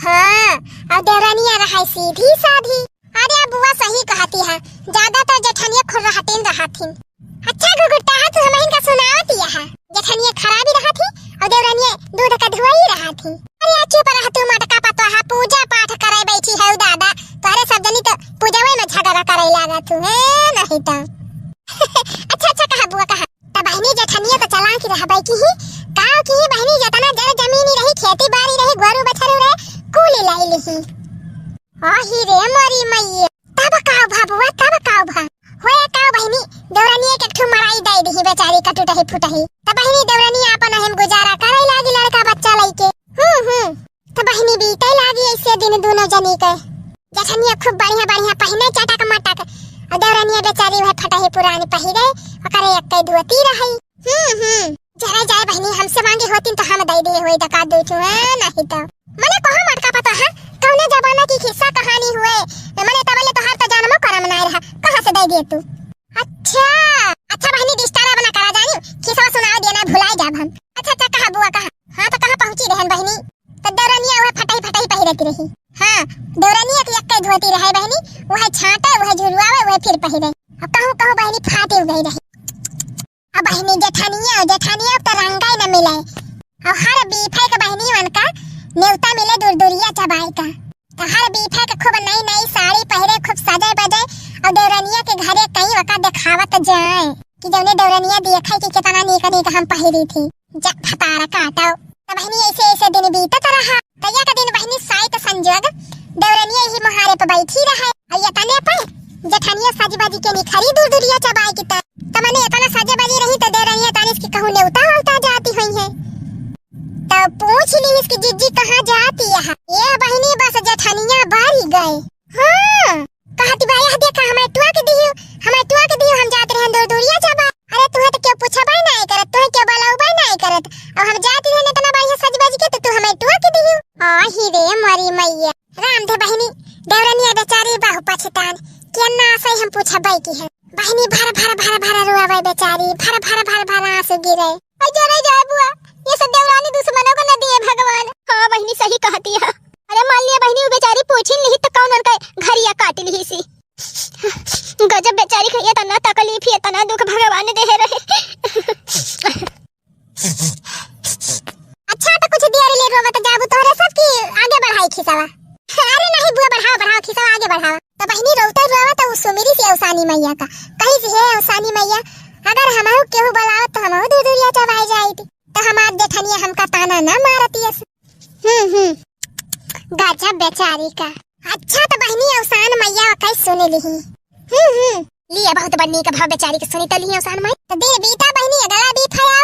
हां और देवरानिया रहा सीधी साधी अरे बुआ सही कहती है ज्यादातर जेठानिया खुद रहती अच्छा गुगुट्टा है तू हमें इनका सुनावती है जेठानिया खराबी रहा थी और देवरानिया दूध का धुआई रहा थी अरे चुप रह तू मटका पतो है पूजा पाठ करे बैठी है दादा तोरे सब जनी तो पूजावे में झगड़ा करे लागा तू है नहीं तो अच्छा अच्छा कहा बुआ कहा त बहनी जेठनिया तो चला की रहबै की ही काव की ही बहनी जतना जड़ जमीन रही खेती बाड़ी रही गोरु बछरू रहे कुल लाई लिही आही रे मरी मैया तब काव भाबुआ तब काव भा होए काव बहनी देवरानी एक ठु मराई दई दिही बेचारी कटुटही फुटही त बहनी देवरानी अपन हम गुजारा करे लागी लड़का बच्चा लइके त बहनी बीते लागी ऐसे दिन दोनों जनी के जेठनिया खूब बढ़िया बढ़िया पहने चटक मटक और देवरानी बेचारी वह फटही पुरानी पहिरे ओकरे एक धोती रही जरा जाए बहनी हमसे मांगे होती तो हम दई दे होई दका दे छु नहीं तो मने कहा मटका पता है कौने जमाना की किस्सा कहानी हुए मने तबले तो हर तो जन्मो करम नहीं रहा कहां से दई दे तू अच्छा अच्छा बहनी डिस्टारा बना करा जानी किस्सा सुनाओ देना भुलाई जाब हम अच्छा अच्छा कहा बुआ कहा हां तो कहां पहुंची रहन बहनी तो देवरानी वह फटही फटही पहिरती रही हां देवरानी एक धोती रहे बहनी वह छाटे वह झुरवावे वह फिर पहिरे अब कहूं बहनी फाटे गई रही अब बहनी जेठानिया तो रंगाई न मिले और हर बीफे के बहनी मन का नेवता मिले दूरदूरिया चबाई का तो हर बीफे के खूब नई नई साड़ी पहरे खूब सजे बजे और देवरानिया के घरे कई वका दिखावत जाए कि जौने देवरानिया देखे कि कितना नीक हम पहिरी थी जब फतारा काटो तो बहनी ऐसे ऐसे दिन बीतत रहा तैया का दिन बहनी साइत संजोग देवरानिया ही मुहारे पे बैठी रहे और ये तने पे जेठानिया साजीबाजी के निखरी दूरदूरिया चबाई की त मने इतना साजेबाजी रही तो देवरानिया तानिस की कहूं नेवता होता जाती हुई है तो पूछ ली इसकी जिज्जी कहां जाती है ये बहनी बस जेठानिया बारी गए हां कहती भाई देखा हमें टुआ के दियो हम जाते रहे दूरदूरिया चबा अरे तू तो क्यों पूछबई नहीं करत तू क्यों बलाउबई नहीं करत और हम जाती रहे इतना बढ़िया साजेबाजी के तो तू हमें टुआ के दियो आही रे मरी मैया राम दे बहनी देवरानिया बेचारी बाहु पछतान केना से हम पूछबई की है बहनी भर रोवे बेचारी भर आंसू गिरे अरे जाए बुआ ये सब देवरानी दुश्मनों को न दिए भगवान हां बहनी सही कहती है अरे मान लिया बहनी वो बेचारी पूछी नहीं तो कौन उनका घरिया काट ली सी गजब बेचारी खैया तना तकलीफ है तना दुख भगवान दे रहे अच्छा तो कुछ देर ले रोवा तो जाबू तोरे सब की आगे बढ़ाई खिसावा अरे नहीं बुआ बढ़ाओ खिसावा आगे बढ़ाओ तो बहनी रोता तो सुमेरी से औसानी मैया का कहीं से है औसानी मैया अगर हमारो केहू बुलाओ तो हमहु दूरदूरिया चबाई जाईती तो हमार जेठनिया हमका ताना ना मारती है गजब बेचारी का अच्छा तो बहनी औसान मैया कैसे सुने ली लिया बहुत बन्नी का भाव बेचारी के सुनी तो ली औसान मैया तो दिन बीता बहनी अगला बीत आवा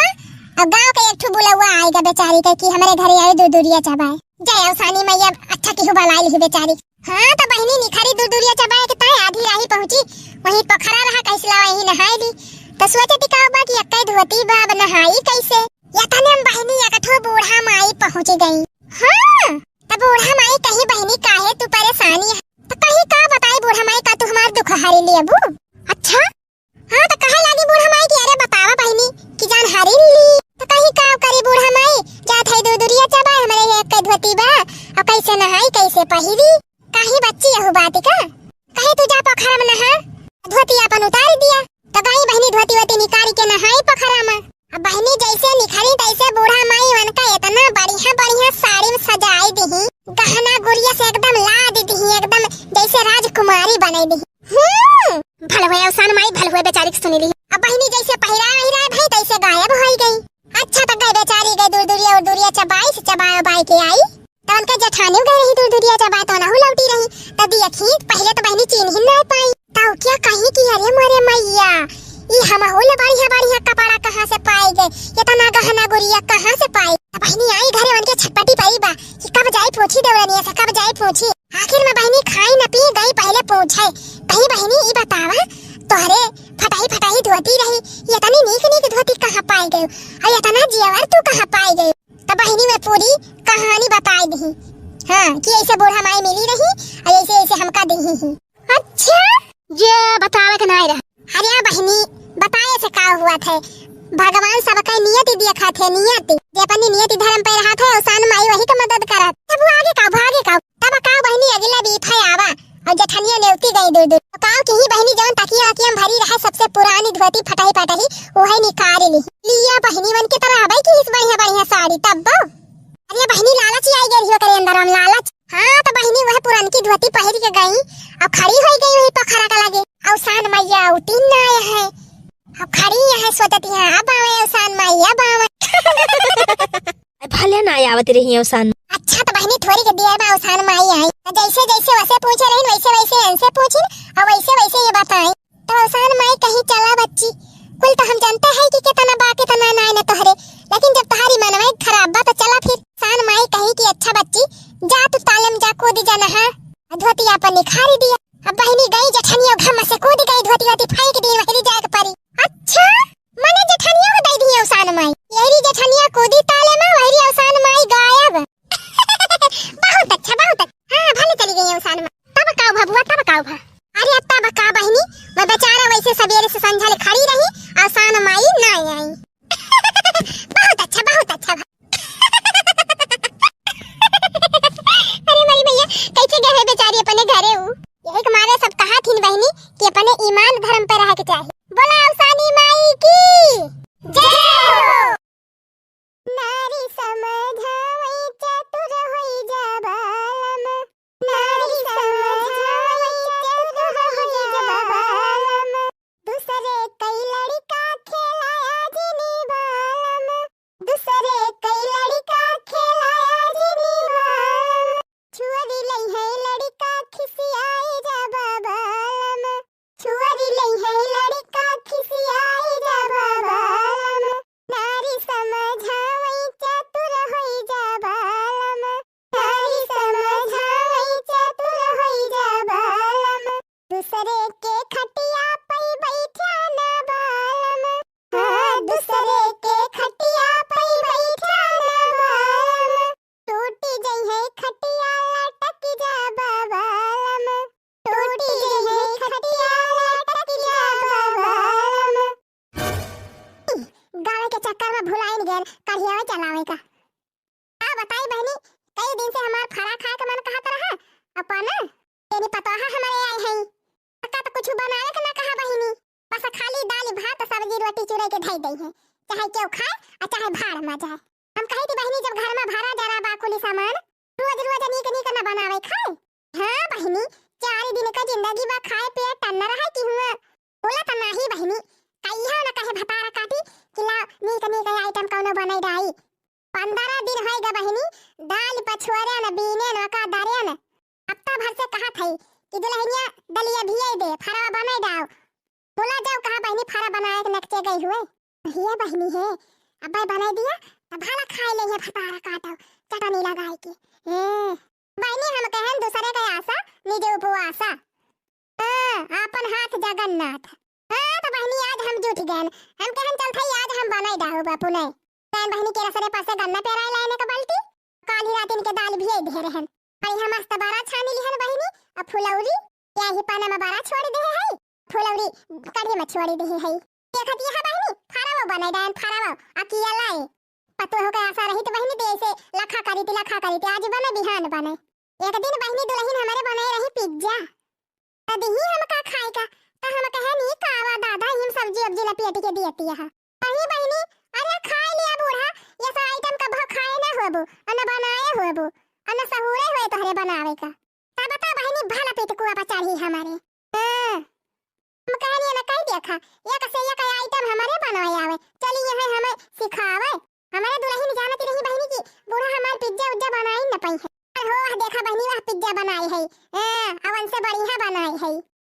अब गांव का एक ठो बुलावा आएगा बेचारी का कि हमारे घरे आए दूरदूरिया चबाए जय औसानी मैया अच्छा केहू बुलाई ली बेचारी हां तो बहनी निखरी दूरदूरिया चबाए के ताए आधी राही पहुंची वहीं पोखरा रहा कैसला वहीं नहाई ली तो सोचे टिकावा कि अक्कई धोती बाब नहाई कैसे या तने हम बहनी एकठो बूढ़ा माई पहुंच गई हां तो बूढ़ा माई कहीं बहनी काहे तू परेशानी है तो कहीं का बताई बूढ़ा माई का तू हमार दुख हरी ले अबू अच्छा हां तो कहे लागी बूढ़ा माई की अरे बतावा बहनी कि जान हरी ली तो कहीं का करी बूढ़ा माई जात है दूरदूरिया चबा हमारे एक धोती बा और कैसे नहाई कैसे पहिरी काहे बच्ची यहु बात का कहे तू जा पोखरा में नहा धोती अपन उतार दिया तो कहीं बहनी धोती निकाली के नहाई पोखरा में अब बहनी जैसे निखरी तैसे बूढ़ा माई उनका इतना बढ़िया साड़ी में सजाई दी गहना गुड़िया से एकदम लाद दी एकदम जैसे राजकुमारी बनाई दी भलवे औसान माई भलवे बेचारी की सुनी ली अब बहनी जैसे पहिरा भाई तैसे गायब हो गई अच्छा तो गई बेचारी गई दूरदूरिया चबाई से चबाई के आई तो उनका जेठानी गई रही दूरदूरिया चबाई तो नहु लौटी रही तब देखी पहले तो बहनी चीन ही नहीं पाई तो क्या कहीं की अरे मरे मैया ये हम होल बढ़िया कपड़ा कहां से पाए गए ये तना गहना गुड़िया कहां से पाई बहनी आई घरे उनके छटपटी पड़ी बा कि कब जाई पूछी देवरानिया से कब जाई पूछी आखिर में बहनी खाई न पी गई पहले पूछे कहीं बहनी ये बतावा तोहरे फटाई धोती रही ये तनी नीक धोती कहां पाई गई और ये तना जेवर तू कहां पाई गई तब बहनी में पूरी कहानी बताई दी हां कि ऐसे बूढ़ा माई मिली रही और ऐसे हमका दी ही अच्छा ये बतावे के नहीं रहा अरे बहनी बताए से का हुआ था भगवान सबका नियति देखा थे नियति जे अपनी नियति धर्म पे रहा था औसान माई वही का मदद करत तब आगे का तब का बहनी अगला बीफा आवा और जेठनिया नेवती गई दूर तो काव की ही बहनी जवन तकिया में भरी रहा सबसे पुरानी धोती फटाई वही निकाल ली लिया बहनी मन की तरह भाई की इस बढ़िया साड़ी तब अरे बहनी लालच आई गई करे अंदर हम लालच हां तो बहनी वह पुरानी की धोती पहन के गई अब खड़ी हो गई वही पोखरा का लगे औसान मैया उठी ना आया है अब खड़ी यहाँ सोचती है अब आवे अवसान माई अब आवे भले ना आवत रही अवसान। अच्छा तो बहनी थोड़ी के दिया बा अवसान माई आई जैसे जैसे वैसे पूछे रही वैसे वैसे इनसे पूछी और वैसे वैसे ये बताएं तो अवसान माई कहीं चला बच्ची कुल तो हम जानते हैं कि कितना बा कितना ना न तोहरे लेकिन जब तुम्हारी मनवाई खराब बा तो चला फिर अवसान माई कहीं की अच्छा बच्ची जा तू तालम जा कूद जा नहा धोतिया पर निखारी दिया अब बहनी गई जठनियों घम से कूद गई धोती धोती फेंक दी वही जाके परी। अच्छा मने जठनियों को दे दी अवसान माई यही जठनिया कूदी ताले में वही अवसान माई गायब बहुत अच्छा हाँ भले चली गई अवसान माई तब काऊ भबुआ तब काऊ भा अरे अब तब का बहनी मैं बेचारा वैसे सवेरे से संझा ले खड़ी रही अवसान माई ना आई बहुत अच्छा भा। अरे मेरी भैया कैसे गए बेचारी अपने घरे हूँ यही मारे सब कहा थी बहनी कि अपने ईमान धर्म पे रह के चाहिए बोला अवसानी माई की जय हो। नारी समझावई चतुर होई जा बालम नारी समझावई चतुर होई जा बालम दूसरे कई लड़का खेलाया जिनी बालम दूसरे कई लड़का खेलाया जिनी बालम छुअरी लई है लड़का खिसियाई जा बालम छुअरी लई है लड़का खिसियाई जा बालम नारी समझावई चतुर होई जा बालम नारी समझावई चतुर होई जा बालम दूसरे के खटिया पे बैठा ना बालम हाँ दूसरे के खटिया पे बैठा ना बालम टूटी गई है खटिया लटक जा बालम टूटी गई है खटिया लटक जा बालम गावे के चक्कर में भुलाइन गेल कढ़िया चलावे का आ बताई बहनी कई दिन से हमार फरा खाए के मन कहत रहा अपन तेरी पतोहा हमारे आई है का तो कुछ बनावे के ना कहा बहनी बस खाली दाल भात सब्जी रोटी चूरे के धई दई है चाहे केउ खाए और चाहे भाड़ में जाए हम कही थी बहनी जब घर में भरा जरा बाकुली सामान रोज रोज नीक नीक न बनावे खाए हां बहनी 4 दिन का जिंदगी बा खाए पिए टन रहा कि हुआ बोला त नाही बहनी कहिया न कहे भतारा काटी किला नीक नीक आइटम कौनो बनाई दाई 15 दिन होएगा बहनी दाल पछुआरे न बीने न का दारे न हफ्ता भर से कहा थई कि दुल्हनिया दलिया भियाई दे फरा बनाई दाओ बोला जाओ कहा बहनी फरा बनाए के नकचे गई हुए ये बहनी है अब बनाई दिया अब भाला खाए ले भतारा काटो चटनी लगाई के बहनी हम कहन दूसरे के आशा निजे उपवासा अपन हाथ जगन्नाथ तो बहनी आज हम जुट गए हम कहन चल थई आज हम बनाई दाओ बापू ने तैन बहनी के रसरे पासे गन्ना पेराई लाने का बाल्टी काल ही रात इनके दाल भियाई दे रहन आई हम मस्त बारा छानी लिहन बहनी अब फुलौरी या ही पाना में बारा छोड़ दे है फुलौरी कढ़ी में छोड़ दे है देखत यह बहनी फरावा बनाई दान फरावा अकिया लाई पतो हो के आशा रही तो बहनी दे से लखा करी थी आज बने बिहान बने एक दिन बहनी दुल्हन हमारे बनाए रही पिज्जा तद ही हम का खाए का तो हम कहे नी कावा दादा हम सब्जी अब्जी लपेट के दियती है कहीं बहनी अरे खाए लिया बूढ़ा ये सब आइटम का भो खाए ना होबू अन बनाए होबू अन सहुरे होए तोहरे बनावे का तब बता बहनी भला पेट कुआ पर चढ़ी हमारे हम कहनी ना कह देखा एक से एक आइटम हमारे बनाए आवे चली यहां हमें सिखावे हमारे दुल्हन जानती रही बहनी की बूढ़ा हमार पिज्जा उज्जा बनाई न पई है हो देखा बहनी वह पिज्जा बनाई है अवन से बढ़िया बनाई है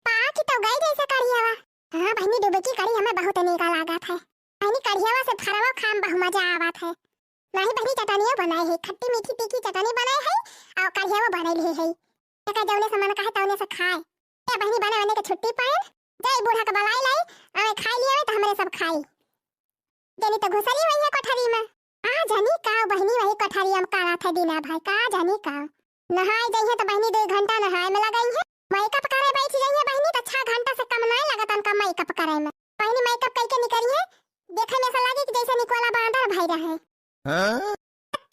पाकी तो गई जैसे कढ़ियावा हां बहनी डुबकी कढ़ी हमें बहुत नीक लागत है बहनी कढ़ियावा से फरवा खाम बहु मजा आवत है नहीं बहनी चटनिया बनाई है खट्टी मीठी तीखी चटनी बनाई है और कढ़ियावा बनाई है का जौने से मन कहे तौने से खाए ए बहनी बने बने के छुट्टी पाए जय बूढ़ा का बलाई लाई अबे खाई लिया तो हमरे सब खाई जनी तो घुसरी हुई है कोठरी में आ जानी का बहनी वही कोठरी हम काला थे दीना भाई का जानी का नहाई गई है तो बहनी 2 घंटा नहाए में लगाई है मेकअप करे बैठ गई है बहनी तो 6 घंटा से कम नहीं लगत उनका मेकअप करे में बहनी मेकअप करके निकली है देखे में ऐसा लगे कि जैसे निकोला बांदर भाई रहे हां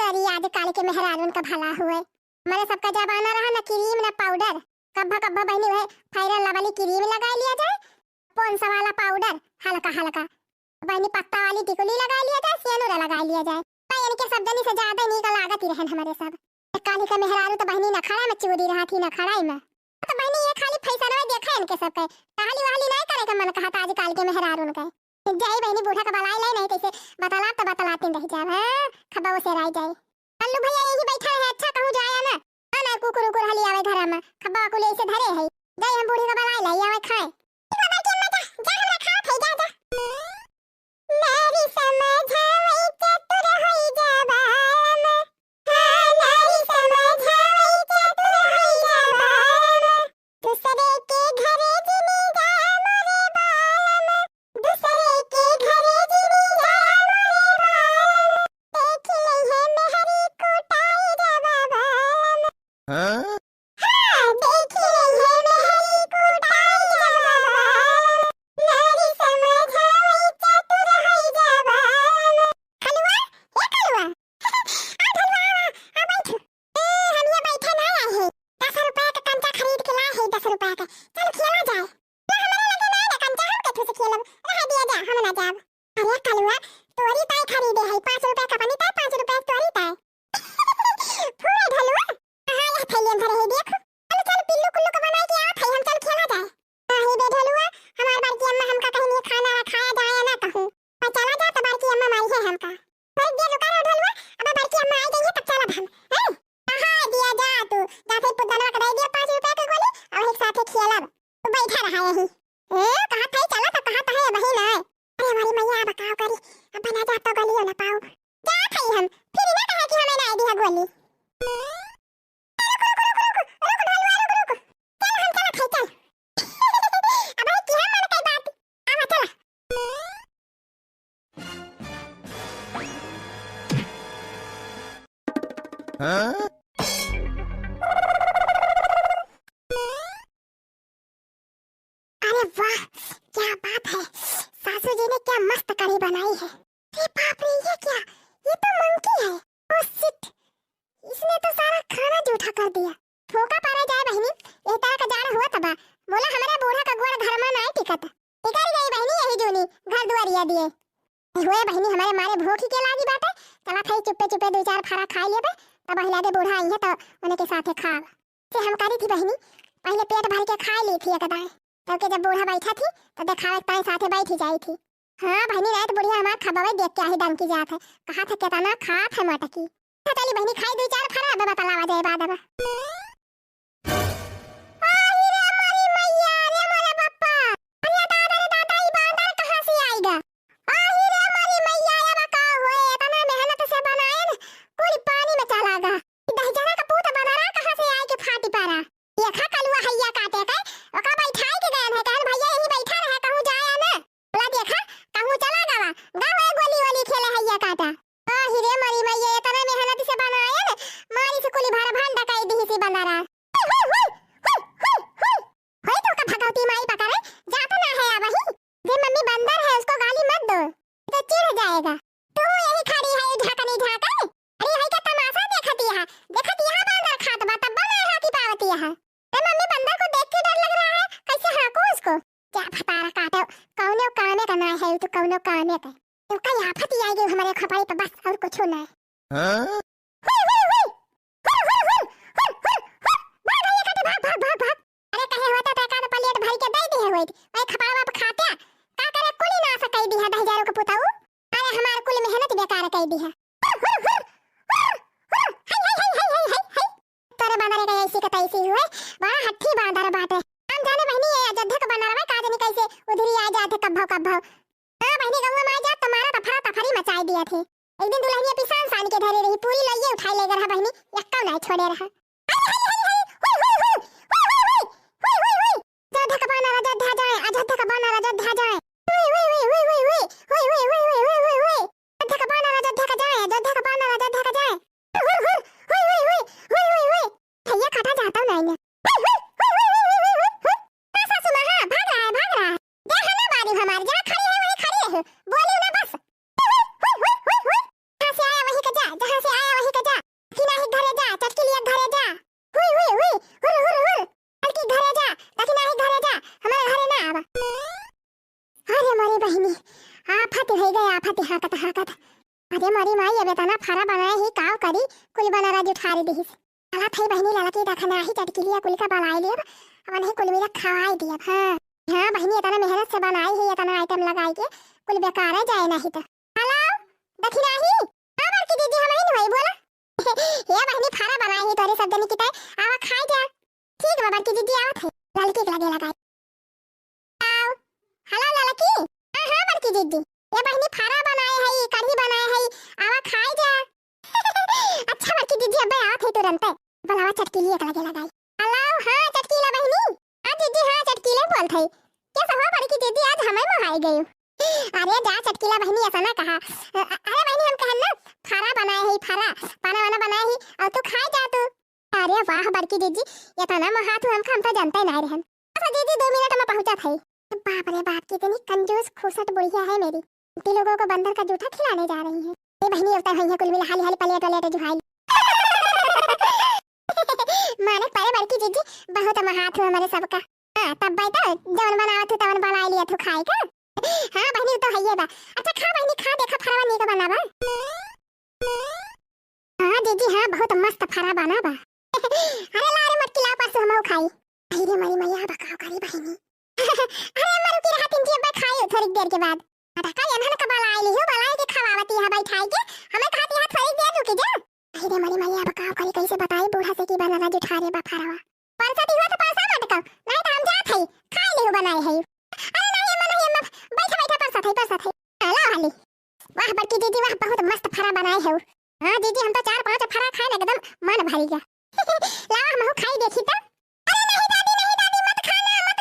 तेरी आज काल के मेहरान उनका भला हुए मेरे सबका जमाना रहा ना क्रीम ना पाउडर कब्बा बहनी है फायरल वाली क्रीम लगा लिया जाए पॉन्स वाला पाउडर हल्का हल्का बहनी पत्ता वाली टिकुली लगा लिया जाए सियानूरा लगा लिया जाए यानी कि सब जनी से ज्यादा नीक लागत ही रहन हमारे सब काली का मेहरारू तो बहनी न खड़ा में चूरी रहा थी न खड़ाई में तो बहनी ये खाली फैसला देखा इनके सब के काली वाली नहीं करे के मन कहा आज काल के मेहरारू उनके जाई बहनी बूढ़ा का बलाई ले नहीं कैसे बतला तो बतलाते रह जा हां खबा से राई जाए कल्लू भैया यही बैठा है अच्छा कहूं जाया ना ना कुकुर कुकुर हली आवे घर में खबा को ले से धरे है जाई हम बूढ़ी का बलाई ले आवे खाए जा हमरा खा थे जा मेरी समझ वही चतुर होई जबान मेरी समझ वही चतुर होई जबान दूसरे के घरे जिनी जा मोरे बालन दूसरे के घरे जिनी जा मोरे बालन देख ले है मेहरी कुटाई जबान Huh? देख ले है मेहरी कुटाई जबान मेरी समझ वही चतुर होई जबान हलवा ए हलवा आ हलवा आ बैठ हम ये बैठे ना आए हैं 10 रुपए का कंचा खरीद के लाए हैं 10 रुपए का चल खेला जाए ना हमारे लगे ना कंचा हम कैसे से खेलब रह दिया जा हम ना जाब अरे कलवा तोरी ताई खरीदे है 5 रुपए का बनी ताई 5 रुपए तोरी ताई पूरा ढलवा हां ये थैली अंदर है देखो चल चल पिल्लू कुल्लू का बना के आ हम चल खेला जाए हां बे ढलवा हमार बार की अम्मा हमका कहीं नहीं खाना खाया जाए ना कहूं पर चला जा तो बार की अम्मा माई है हमका पर दे रुका ढलवा अब बार की अम्मा आई गई है तब चला हम हैं कहां दिया जा तू जा फिर पुदनवा का दे दिया 5 रुपए का गोली और एक साथ खेलब तू बैठा रहा यही ए कहां थे चला तो कहां है वही ना अरे हमारी मैया बताओ करी अब बना जा तो गोली ना पाओ जा थे हम फिर ना कहा कि हमें ना दिया गोली Huh? अरे वाह क्या बात है सासू जी ने क्या मस्त कढ़ी बनाई है ये बाप रे ये क्या ये तो मंकी है ओ शिट इसने तो सारा खाना जूठा कर दिया ठोका पारा जाए बहनी ये तरह का जाड़ हुआ तबा बोला हमारा बूढ़ा का गोड़ घर में नहीं टिकत टिकर गई बहनी यही जोनी घर दुआरिया दिए हुए बहनी हमारे मारे भूखी के लागी बाटे चला थाई चुप्पे चुप्पे दो चार फारा खा लेबे तब हिला दे बूढ़ा आई है तो उन्हें के साथे खाब से हम करी थी बहनी पहले पेट भर के खा ली थी एकदाएं तब के जब बूढ़ा बैठा थी तो दिखावे ताई साथे बैठी जाई थी हां बहनी रात बुढ़िया हमार खबावे देख के आही दम की जात है कहा था केतना खात है मटकी चली बहनी खाई दो चार फरा अब बतालावा जाए बाद अब आई रे हमारी मैया रे मोरे बाप्पा अरे दादा रे दादा ई बांदर कहां से आएगा आई रे हमारी मैया ये बका हुए इतना मेहनत से बनाए न पूरी पानी में चला गया दहजना का पूत बनारा कहां से आए के फाटी पारा ये खा कलुआ हैया काटे के ओका बैठाई के गए है कहन भैया यही बैठा रहे कहूं जाया ना बोला देखा कहूं चला गवा गावे गोली वाली खेले हैया काटा आ हीरे मरी मैया इतना मेहनत से बनाया ना मारी से कुली भारा भांडा काई दी सी बनारा होय तो का भगवती माई पकड़े जाता ना है अब ही जे मम्मी बंदर है उसको गाली मत दो तो चिढ़ जाएगा तू यही खड़ी है झाकनी झाका अरे है का तमाशा देखती है बंदर खात बा तब ना हाथी पावती है ए मम्मी बंदर को देख के डर लग रहा है कैसे हाको उसको क्या फतारा काटो कौनो कामे का ना है तो कौनो कामे का तो का आफत ही आएगी हमारे खपाई पे बस और कुछ ना Huh? भाग अरे कहे होता तो का प्लेट भर के दे दिए होई भाई खपावा पे खाते का करे कुली ना सकै दी है 10000 को पुताऊ अरे हमार कुल मेहनत बेकार कई दी है तोरे बांदर का ऐसी का तैसी हुए बड़ा हट्ठी बांदर बाटे हम जाने बहनी ये अयोध्या का बनारवा का जाने कैसे उधर ही आ जाते कब हां बहनी गंगा में आ जा तुम्हारा तफरी मचाई दिया थे एक दिन दुल्हनिया पिसान सान के धरे रही पूरी लइए उठाई ले रहा बहनी यक्का नहीं छोड़े रहा अयोध्या का बनारा अयोध्या जाए अयोध्या का बनारा अयोध्या जाए अयोध्या का बनारा अयोध्या का जाए अयोध्या का बनारा अयोध्या का जाए भैया खटा जाता हूं नहीं सासू मां हां भाग रहा है देखा ना बारी हमारी जहां खड़ी है वहीं खड़ी रहो बोली ना बस जहां से आया वहीं का जा कि नहीं घरे जा चटकी लिया घरे जा हुई बल्कि घरे जा ताकि नहीं घरे जा हमारे घरे ना आवा अरे मारी बहनी आफत हो गई आफत हाकत अरे मारी माई ये बेटा ना फरा बनाए ही काव करी कुल बनारा जुठारी दी अला थई बहनी लला की दखना ही चटकी लिया कुल का बनाई लिया अब नहीं कुल मेरा खवाई दिया हां हाँ बहनी इतना मेहनत से बनाई है, इतना आइटम लगाई के कुल बेकार है जाए नहीं तो। हेलो दखी नहीं हां बड़की दीदी हम ही नहीं बोला ये बहनी फारा बनाई है तोरे सब जनी की ताई आवा खाई जा। ठीक बा बड़की दीदी आवत है लड़की के लगे लगाई। आओ हेलो लड़की। हां हां बड़की दीदी ये बहनी फारा बनाए है कढ़ी बनाए है आवा खाई जा। अच्छा बड़की दीदी अब आवत है तुरंत बनावा चटकीली एक लगे लगाई। हेलो हां चटकीला बहनी। हां दीदी हां चटकीले बोलत है कैसा हुआ बड़की दीदी आज हमें मोहाई गई। अरे जा चटकीला बहनी ऐसा ना कहा। अरे बहनी हम कहन ना फारा बनाए है फारा पाना वाना बनाए है और तू खाए जा तू। अरे वाह बड़की दीदी ये तना मोहा तू हम तो जानते ही नहीं रहन। अच्छा दीदी 2 मिनट में पहुंचा थे। बाप रे बाप कितनी कंजूस खूसट बुढ़िया है मेरी। ती लोगों को बंदर का जूठा खिलाने जा रही है। ये बहनी होता है कुल मिला हाली हाली प्लेट वालेट जुहाई। माने पारे बड़की दीदी बहुत महात हो हमारे सबका। हां तब भाई तो जवन बनावत तवन बना लिया तू खाए का। हां बहनी तो है ये बा। अच्छा खा बहनी खा देखा फरवा नहीं का बनावा। हां दीदी हां बहुत मस्त फरा बना बा। अरे लारे मत खिला पास हम खाई। अरे मरी मैया बकाओ करी बहनी। अरे मरु की रात इंजी अब खाई थोड़ी देर के बाद। अटका यहां का बला आई हो बला के खवावती है भाई खाई के हमें खाती है थोड़ी देर रुक जा। अरे मरी मैया बकाओ करी कैसे बताई बूढ़ा से की बनाना जो ठारे बा फरवा। परसती हुआ तो पैसा मत का नहीं तो हम जात है खाई ले बनाए है। अरे नहीं मन बैठा बैठा परसा थे हेलो हाली। वाह बड़की दीदी वाह बहुत मस्त फरा बनाए हो। हां दीदी हम तो 4-5 फरा खाए एकदम मन भर गया। लावा हम खाई देखी तो। अरे नहीं दादी मत खाना मत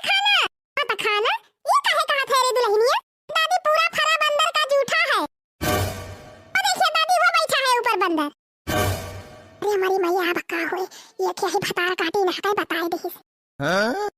खाना ये काहे कहा थे रे दुल्हनिया। दादी पूरा फरा बंदर का जूठा है। ओ देखिए दादी वो बैठा है ऊपर बंदर। अरे हमारी मैया बका होए ये क्या है भतार काटी ना काय बताए देखी। हाँ?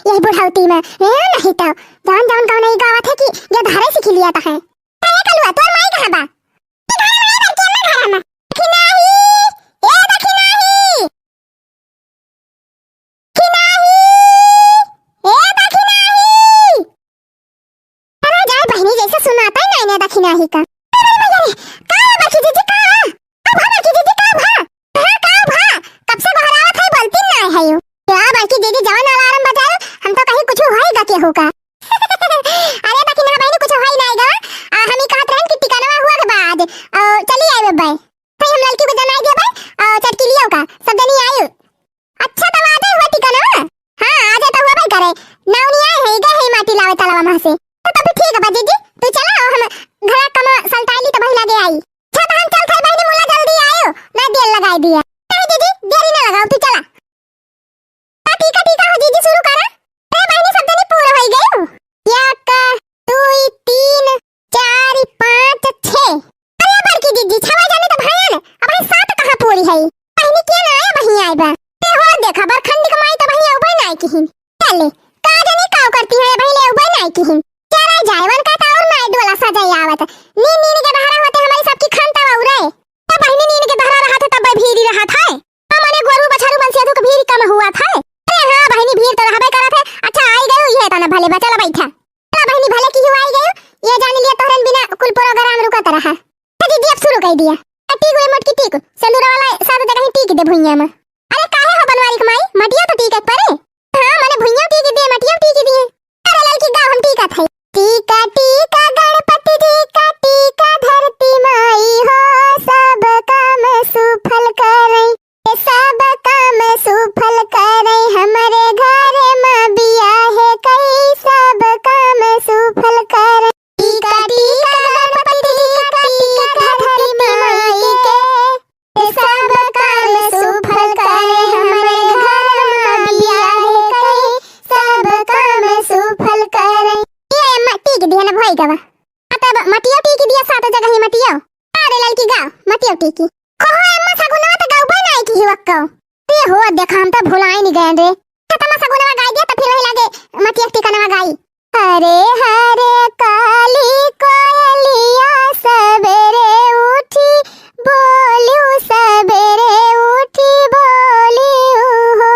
यही बुढ़ावती में नहीं तो जान जान कौन नहीं गावत है कि ये धारे से खिलिया था है। अरे कलुआ तोर माई कहां बा? ई घर में बैठ के घर में खिनाही ए दखिनाही खिनाही ए दखिनाही। अरे जाए बहनी जैसे सुनाता है ना दखिनाही का। का बची दीदी का अब हम की दीदी का भा हां का भा कब से बाहर आवत है बोलती ना है यो क्या बाकी दीदी जवान अलार्म बजाओ हम तो कहीं कुछ होएगा के होगा। अरे बाकी ना बहनी कुछ होई नाएगा हम ही कहत रहन कि टिकाना हुआ के बाद चली आए बाय तो हम लड़की को जनाई दे बाय चटकी लियो का सब जनी आयो। अच्छा तो आदे हुआ टिकाना हां आ जाता हुआ भाई करे नाउनी आए है गए है माटी लावे तलावा में से तो तब ठीक है दीदी तू चला हम घर कम सलटाइली तो भाई लगे आई अच्छा तो हम चल थे बहनी मुला जल्दी आयो मैं देर लगाई दिया नहीं दीदी देरी ना लगाओ तू चला ठीक है हो दीदी शुरू करा। अरे बहनी सब जनी पूरा हो गए 1 2 3 4 5 6 मोट की टीक सिंदूर वाला सारा जगह ही टीक दे भुइया में। अरे काहे हो बनवारी के माई मटिया तो टीक परे। हां माने भुइया टीक दे मटिया टीक दी। अरे लड़की गा हम टीका थे। टीका टीका गणपति टीका टीका धरती माई हो सब काम सुफल करे। सब काम सुफल करे हमारे घर में बिया है कई सब काम सुफल करे। टीका टीका गणपति टीका टीका धरती माई के सब काम सुफल करे हमारे घर में बिया है कई सब काम सुफल करे। ये मट्टी की दिया ना भाई गवा तब मटिया टी की दिया सात जगह ही मटिया। अरे लड़की गा मटिया टी की कहो अम्मा सगुना तो गाऊ बनाई की हिवक्को ते हो देखा हम तो भुलाए नहीं गए रे। तमा सगुना गाई दिया तो फिर वही लागे मटिया टी कनवा गाई। हरे हरे काली कोयलिया सवेरे उठी बोलियो सवेरे उठी बोलियो हो।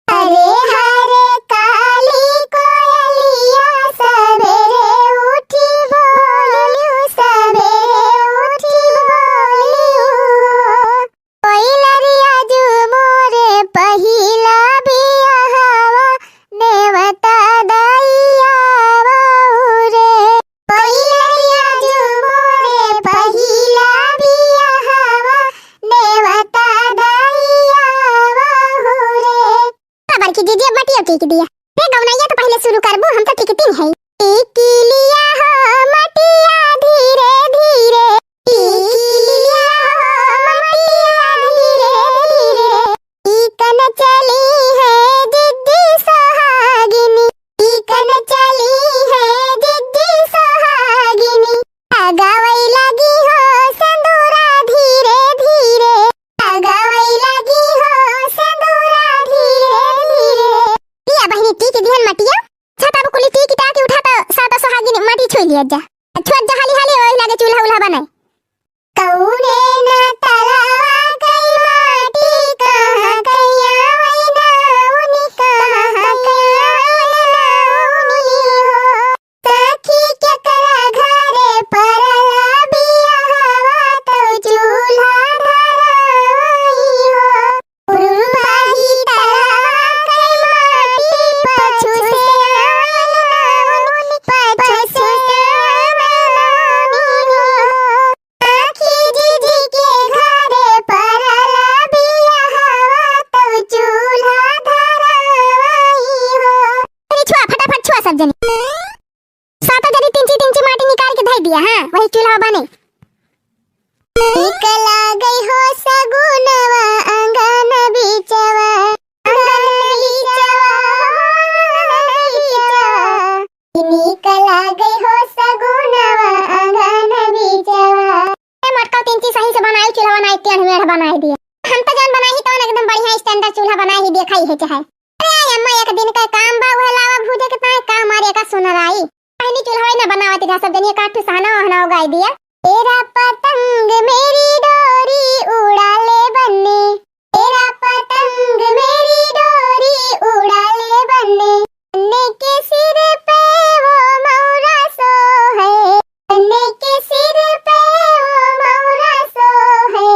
हरे हरे काली कोयलिया सवेरे उठी बोलियो सवेरे उठी बोलियो हो। कोइलरिया जो मोरे पहिला बियाहवा नेवता दैया रे। कोइलरिया जो मोरे पहिला बियाहवा नेवता दैया रे। खबर की दीजिए मटिया टीक दिया रे गौनैया तो पहले शुरू करबो हम तो टिकती है। टीक लिया हो मटिया धीरे धीरे टीक लिया हो मटिया धीरे धीरे। टीकन चली है जिद्दी सुहागिनी टीकन चली है जिद्दी सुहागिनी। लगावई लगी हो सिंदूरा धीरे धीरे लगावई लगी हो सिंदूरा धीरे धीरे। लिया बहनी टीक दिहन मटिया छता बुकुली टीक टाकी उठा तो साता सुहागिनी माटी छुई लिया जा छुआ जा हाली हाली ओई लागे चूल्हा उल्हा बनाए। कौने न तलवा कई माटी कहाँ कैया वही नाउनी कहाँ कैया नाउनी हो। सखी के करा घरे परला बियाहवा तो चूल्हा धराई हो। उरुबाही तलवा कई माटी पछु से नाउनी पछु से नाउनी हो। सखी जीजी के घरे परला बियाहवा तो चूल्हा धराई हो। अरे छुआ फटाफट छुआ सब जनी साता जनी तिंची माटी निकाल के धई दिया। हां वही चूल्हा बने। निकला गई हो सगुनवा अंगन बीचवा अंगन बीचवा निकला गई हो सगुनवा अंगन बीचवा। ए मटका तिंची सही से बनाई चूल्हा बनाई टेढ़ मेढ़ बनाई दिया। हम तो जान बनाई तो एकदम बढ़िया स्टैंडर्ड चूल्हा बनाई ही देखा ही है चाहे। अरे अम्मा एक दिन का काम बा वो लावा भूजे के ताए काम मारे का सुनराई पहली चूल्हा ना बनावती था सब जनिए काट सहना वहना उगाई दिया। तेरा पतंग मेरी डोरी उड़ा ले बन्ने तेरा पतंग मेरी डोरी उड़ा ले बन्ने। बन्ने के सिर पे वो मौरा सो है बन्ने के सिर पे वो मौरा सो है।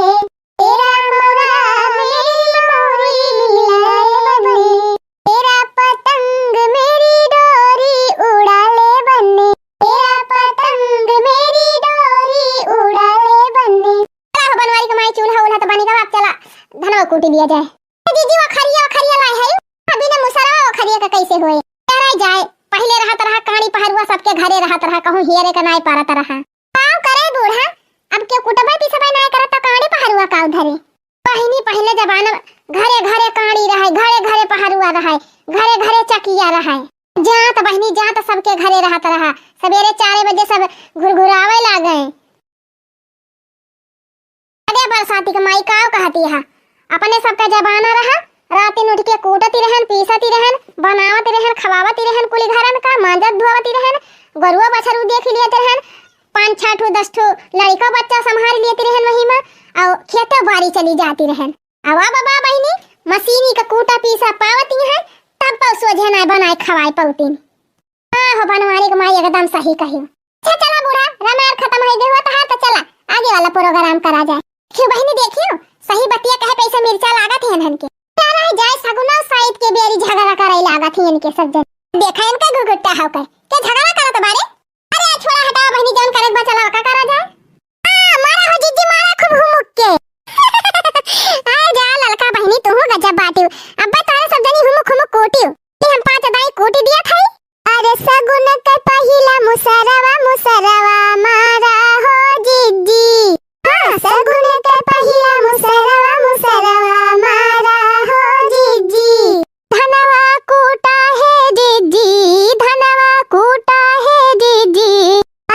तेरा मौरा मेरी मौरी मिला ले बन्ने तेरा पतंग मेरी डोरी उड़ा ले बन्ने तेरा पतंग मेरी डोरी उड़ा ले बन्ने। चला बनवारी के माई चूल्हा उल्हा तो बनी का बाप चला धनवा कूटी दिया जाए। दीदी वो खरिया लाई है अभी ना मुसरा वो खरिया का कैसे होए तेरा जाए। पहले रहा तरह काड़ी पहरुआ सबके घरे रहा तरह कहूं हियरे का नाई पारा तरह पाव करे बूढ़ा अब के कुटबा पिसबा नाई करत तो काड़ी पहरुआ का उधरे। पहिनी पहले जमाना घरे घरे काड़ी रहे घरे घरे पहरुआ रहे घरे घरे चकिया रहे। जात बहनी जात सबके घरे रहा तरह सवेरे 4 बजे सब घुरघुरावे लागे। अरे बरसाती के माई काव कहती है अपने सबका जबाना रहा राती उठ के कूटती रहन पीसती रहन बनावती रहन खवावती रहन कुली घरन का मांजत धुआवती रहन गरुआ बछरू देख लेते रहन 5-6 ठो 10 ठो लड़का बच्चा संभाल लेती रहन वही में और खेते बाड़ी चली जाती रहन। अब बाबा बहनी मशीनी का कूटा पीसा पावती है तब पर सोझे ना बनाए खवाए पौती। हां हो बनवारी के माई एकदम सही कहियो। चला बूढ़ा रामायण खत्म हो गई हो तो चला आगे वाला प्रोग्राम करा जाए। देखियो बहनी देखियो, सही बतिया कहे पैसा मिर्चा लागत है इनके। जाना है जाए सगुना साइड के बेरी झगड़ा करे लागत है इनके सब जन। देखा इनका गुगुट्टा हाउ कर के झगड़ा करत बारे। अरे छोड़ा हटा बहनी जौन करे बा चला का करा जा। मारा हो जीजी मारा खूब हुमुक के। आ जा ललका बहनी तू गजब बाटियो। अब्बा तारे सब जनी हुमुक हुमुक कोटियो। कि हम 5 दाई कोटी दिया था। अरे सगुन का पहिला मुसरवा मुसरवा मारा हो जीजी। हां सगुन का पहिला मुसरवा मुसरवा मारा हो जीजी। धनवा कूटा है जीजी धनवा कूटा है जीजी।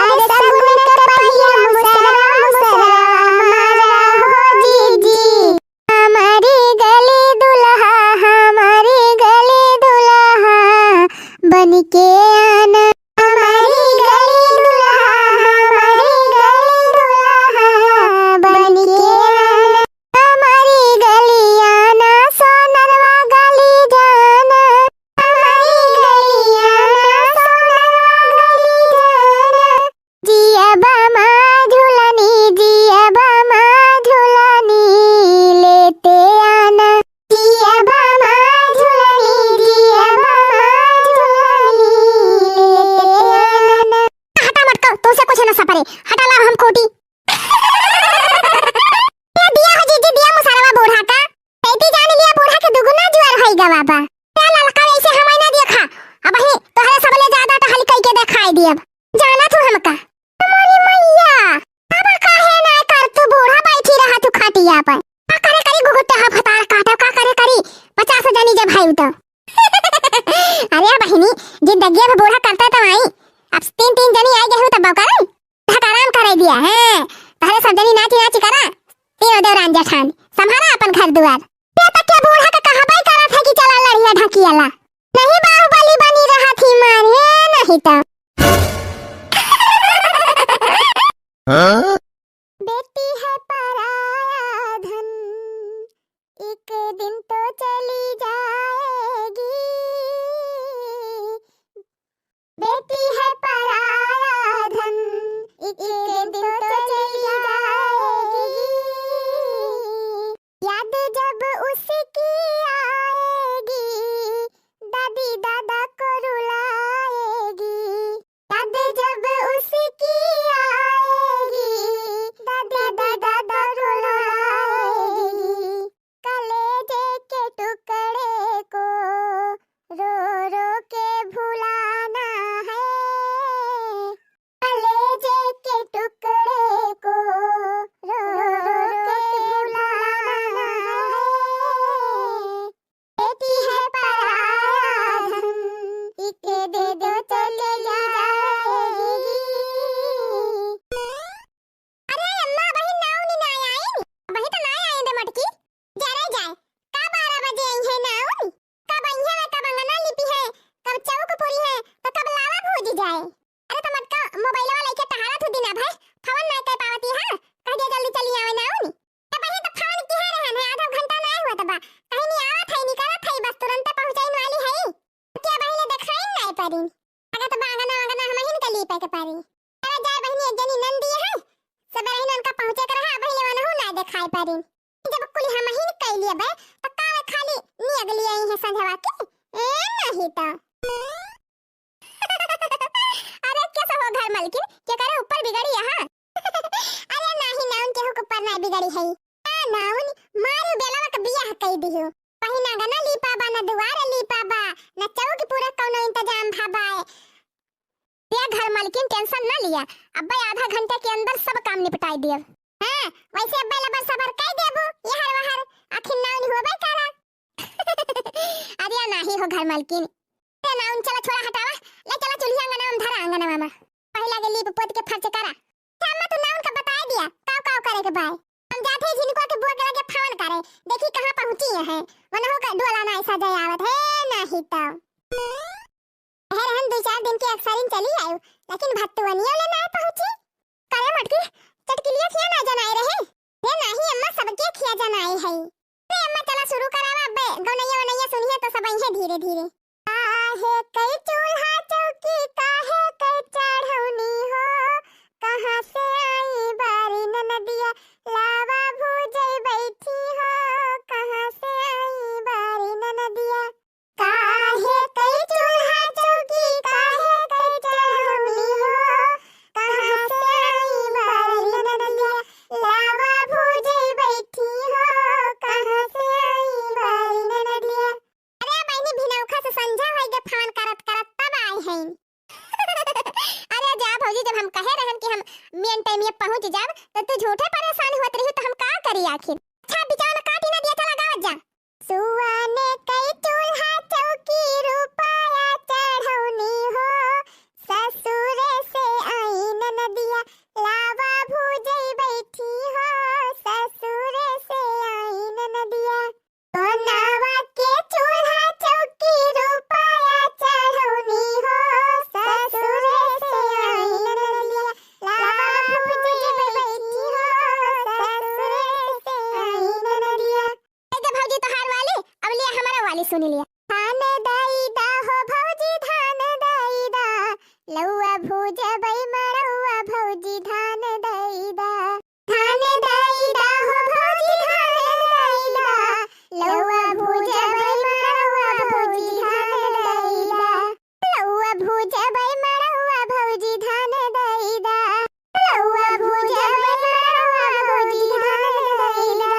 अरे सगुन का पहिला मुसरवा मुसरवा मारा हो जीजी। हमारे गले दुल्हा बनके आना। हमारी गली दुल्हा बनके आना। हमारी गली आना सोनरवा गली जाना। हमारी गली आना सोनरवा गली जाना। जिया बामा झूलनी जिया बामा झूलनी लेते आना। जिया बामा झूलनी जिया तुमसे कुछ न सपरे हटा ला हम कोटी। ये दिया हो जीजी दिया मुसरवा बूढ़ा का पैती जान लिया बूढ़ा के दुगुना जुआर होई गा बाबा। क्या ललका ऐसे हमाय ना देखा अब ही तोहरे सबले ज्यादा तो हल्का के दिखाई दियब जाना तू हमका। मोरी मैया अब काहे ना कर तू बूढ़ा बैठी रहा तू खाटिया पर। का करे करी गुगुट्टा हा फतार काटा का करे करी 50 जनी जब भाई तो। अरे बहिनी जिंदगी में बूढ़ा करता तो आई अब 3 जनी आई गए हो तब करे धक आराम करे दिया है। पहले सब जनी नाची नाची करा तीनों देवरान जेठान संभाला अपन घर द्वार। ये तक के बूढ़ा का कहाबाई करा था कि चला लड़िया ढकियाला नहीं बाहुबली बनी रहा थी मारे नहीं तो। हाँ? बेटी है पराया धन एक दिन तो चली जाएगी। बेटी है पराया धन एक दिन तो चली जाएगी। याद जब उसकी आएगी दादी दादा को रुलाएगी। याद जब उसकी आएगी दादी दादा को रुलाएगी। कलेजे के टुकड़े को रो रो के भुलाना है। कलेजे के टुकड़े को रो रो के भुलाना है। बेटी है पराया धन इके दे दो चले जाएगी। अरे अम्मा बहन नाउनी ना आई बही तो ना आई दे मटकी जरा जाए का 12 बजे आई है नाउनी कब आई है कब अंगना लिपी है कब चौक पूरी है तो कब लावा भूज जाए। अरे तो मटका मोबाइल वाला लेके तहारा तू दिना भाई फोन ना कर पावती है कह दे जल्दी चली आवे नाउनी। ए बही तो फोन की है रहन है आधा घंटा ना हुआ तबा कहीं नहीं आवत है नहीं करत है बस तुरंत पहुंचाइन वाली है। क्या बही ने देखाई नहीं पारी अगर तो बागना वागना हम हिन के लिए पे के पारी। अरे जाए बहनी एक जनी नंदी है सब रहीन उनका पहुंचे कर रहा बही लेवाना हूं ना देखाई पारी। जब कुली हम हिन कह लिए बे तो कावे खाली नी अगली आई है संझवा के ए नहीं तो। अरे कैसा हो घर मालकिन क्या करे ऊपर बिगड़ी यहां। अरे नहीं नाउन के ऊपर ना बिगड़ी है नाउन मारू बेलवा का बियाह कई दियो कहीं ना गना ली पाबा ना दुआर ली पाबा ना चौक पूरा कोनो इंतजाम भाबाए। ये घर मालकिन टेंशन ना लिया अब्बा आधा घंटे के अंदर सब काम निपटाई दियो। हां वैसे अब्बा लबर सबर कह देबो यहर वहर आखिर नाउन होबे करा। अरे नाही हो घर मालकिन ते नाउन चला छोड़ा हटावा ले चला चुलिया अंगना में धरा अंगना मामा पहला के लीप पोत के फर्च करा। शाम तो नाउन का बता दिया काव काव करे के बाय हम जाते झिनको के बुआ के लगे फोन करे देखी कहां पहुंची है मन हो का डोला ना ऐसा जाय आवत है नहीं तो। है रहन 2-4 दिन की अक्सरिन चली आयो लेकिन भत्तवनिया ले ना पहुंची करे मटकी चटकिलिया खिया ना जनाए रहे ये नहीं अम्मा सबके खिया जनाए है। रे अम्मा चला शुरू करावा बे गौनैया वनैया सुनिए तो सब आई है धीरे धीरे। आहे कई चूल्हा चौकी काहे कई चढ़ौनी हो कहां से आई बारी ननदिया लावा भू वाली सुन लिया। धान दाई दा हो भौजी धान दाई दा, लौआ भूजबै मड़ौआ भौजी धान दाई दा। धान दाई दा हो भौजी धान दाई दा, लौआ भूजबै मड़ौआ भौजी धान दाई दा। लौआ भूजबै मड़ौआ भौजी धान दाई दा, लौआ भूजबै मड़ौआ भौजी धान दाई दा।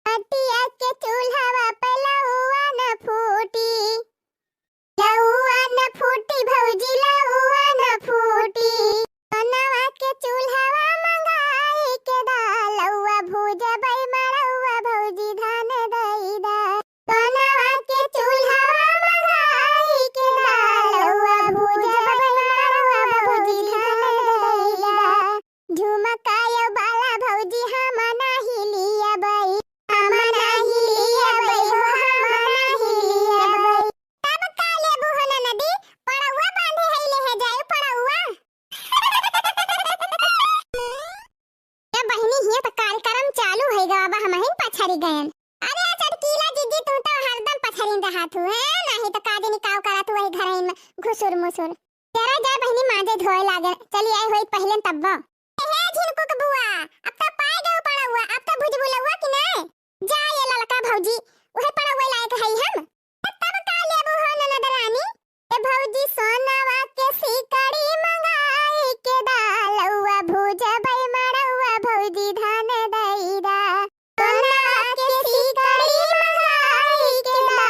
मटिया के चूल्हा पे लौआ न फूटी, लौआ न फूटी भौजी लौआ न फूटी। बनवा के चूल्हा मंगाई के दा, लौआ भूजबै मड़ौआ भौजी धान दाई दा। बनवा के चूल्हा मंगाई के दा, लौआ भूजबै मड़ौआ भौजी धान दाई दा। झुमकायो बाला भौजी हम नाही लियबै, हम नाही लियबै हो हम नाही लियबै। तब काले बुहन नदी पड़ौआ बांधे हैले है जाए पड़ौआ। ए बहिनी हिया त कार्यक्रम चालू है गा, बा हम ही पछारी गयन। अरे चटकीला जीजी तू तो हरदम पछारी रहा तू है, नाही त काजे निकाव करा तू वही घर में घुसुर मुसुर। तेरा जा बहिनी माजे धोए लागल, चली आई होई पहले तब। हे झिनकुक बुआ, अब तो पाए गए पड़ौआ, अब तो भुजबुलौआ कि नहीं? जा ये ललका भौजी वही पड़ौआ लायक है हम। तब का लेबो हो ननदरानी? ए भौजी सोनावा के सिकड़ी मंगाई के दा, लौआ भुजबै मड़ौआ भौजी धान दाई दा। सोनावा के सिकड़ी मंगाई के दा,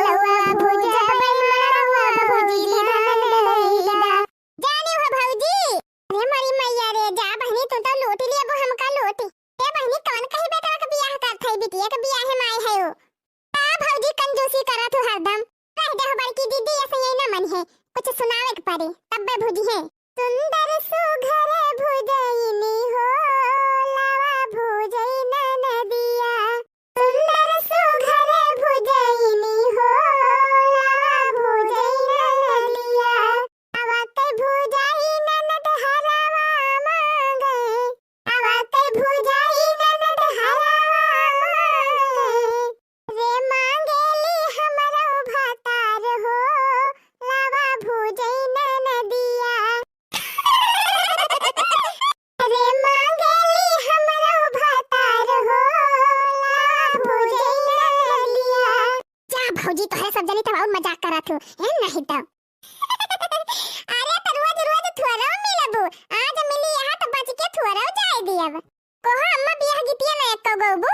लौआ भुजबै मड़ौआ भौजी धान दाई दा। जानी हो भौजी, अरे मारी मैया रे, जा बहनी तू तो लोटी लेबो हमका लोटी। ए बहनी कौन कही बेटा का बियाह करत है, बिटिया का बियाह में आई है वो। आ भौजी कंजूसी करत हो हरदम। कह दे हो बड़की दीदी ऐसे ही ना मन है, कुछ सुनावे के पड़े तब बे भुजी है। सुंदर सुघरे भुजैनी हो, लावा भुजै न नदिया। सुंदर सुघरे भुजैनी हो, लावा भुजै न नदिया। आवा के भुजाई ननद हरवा मांगे, आवा के भुजाई ननद हरवा मांगे। रे मांगेली हमरो भातार हो, लावा भुजै न नदिया। रे मांगेली हमरो भातार हो, लावा भुजै न नदिया। जा भौजी तोहरे सब जनी तब और मजाक करत हो है नहीं तो। अरे तो रोज रोज थोड़ा मिलबो, आज मिली यहाँ तो बच के थोड़ा जाए दियब। कोहा अम्मा बियाह गीतिया ना एक गौबू।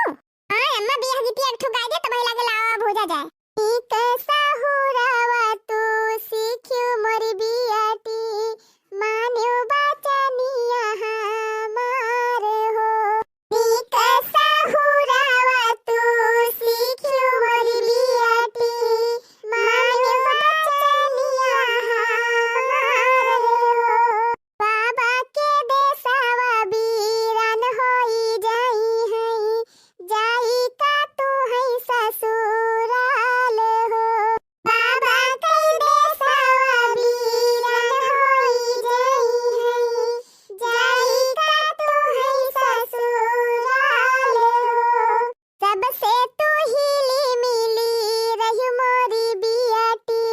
हां अम्मा बियाह गीतिया एक ठो गाय दे तो भई लागे लावा भोजा जाए। नीक साहुरावा तू सीखियो मोरी बियाटी, मान्यो बचनिया हमार हो। नीक साहुरावा तू सीखियो मोरी बियाटी, मान्यो बचनिया हमार हो। बाबा के देसावा बीरान होई जाई है, जाई का तू है ससुराल हो। बाबा के देसावा बीरान होई जाई है, जाई का तू है ससुराल हो। सबसे तू हिली मिली रही मोरी बियाटी,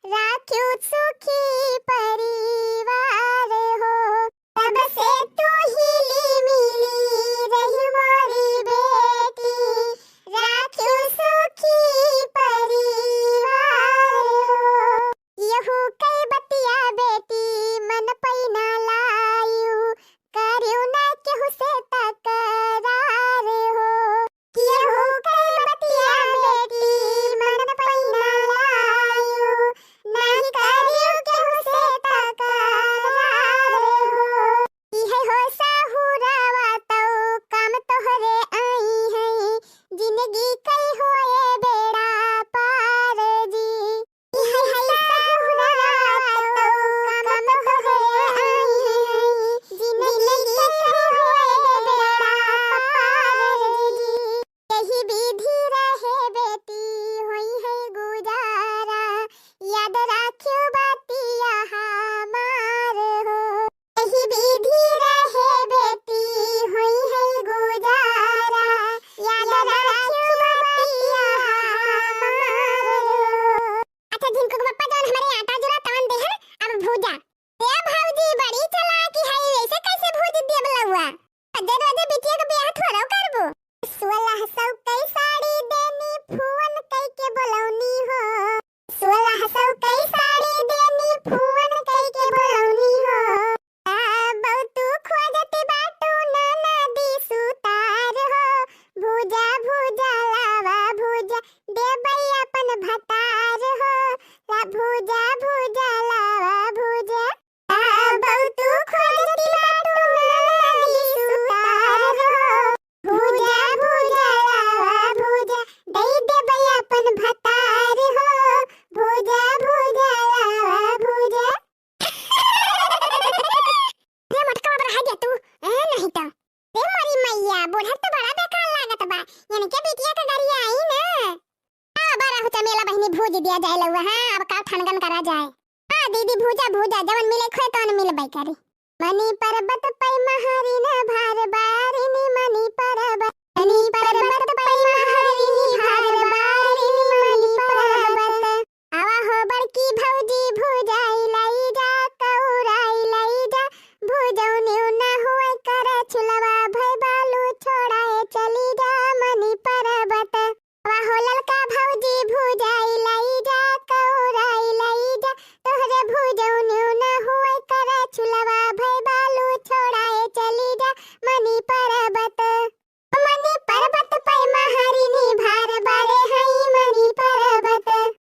राख्यू सुखी परिवार हो। सबसे तू हिली मिली रही मोरी बेटी, राख्यू सुखी परिवार हो। यहू कई बतिया बेटी मन पैना लायू, करियो ना केहू से तकरार हो। यहू कई बतिया बेटी मन पैना लायू, नहीं करियो केहू से तकरार हो। इहे हो साहुरावा तो काम तोहरे आई है, जिंदगी कई होए बेड़ा पार जी। इहे है साहुरावा तो काम तोहरे आई है, जिंदगी कई होए बेड़ा पार जी। यही विधि रहे बेटी होई है गुजारा, याद राखियो बतिया हमार हो। यही विधि रहे बेटी होई है गुजारा, याद राखियो के बिटिया का गरिया आई ना। हां बारा हो चमेला बहिनी भूज दिया जाए लउआ। हां अब का ठनगन करा जाए। हां दीदी भूजा भूजा जवन मिले खोए तवन मिलबई करी। मनी पर्वत पै महारी न भार बारिनी मनी पर्वत पै महारी भार बारिनी मनी पर्वत। आवा हो बड़की भौजी भूजाई लाई जा कौराई लाई जा भूजौनी ना होए करे छुलवा भई बालू छोड़ाए चली जा मनी पर्वत। आवा हो ललका भौजी भूजाई लाई जा कौराई लाई जा तोहरे भूजौनी ना होए करे छुलवा भई बालू छोड़ाए चली जा मनी पर्वत। मनी पर्वत पै महारिनी भार बारे हई मनी पर्वत।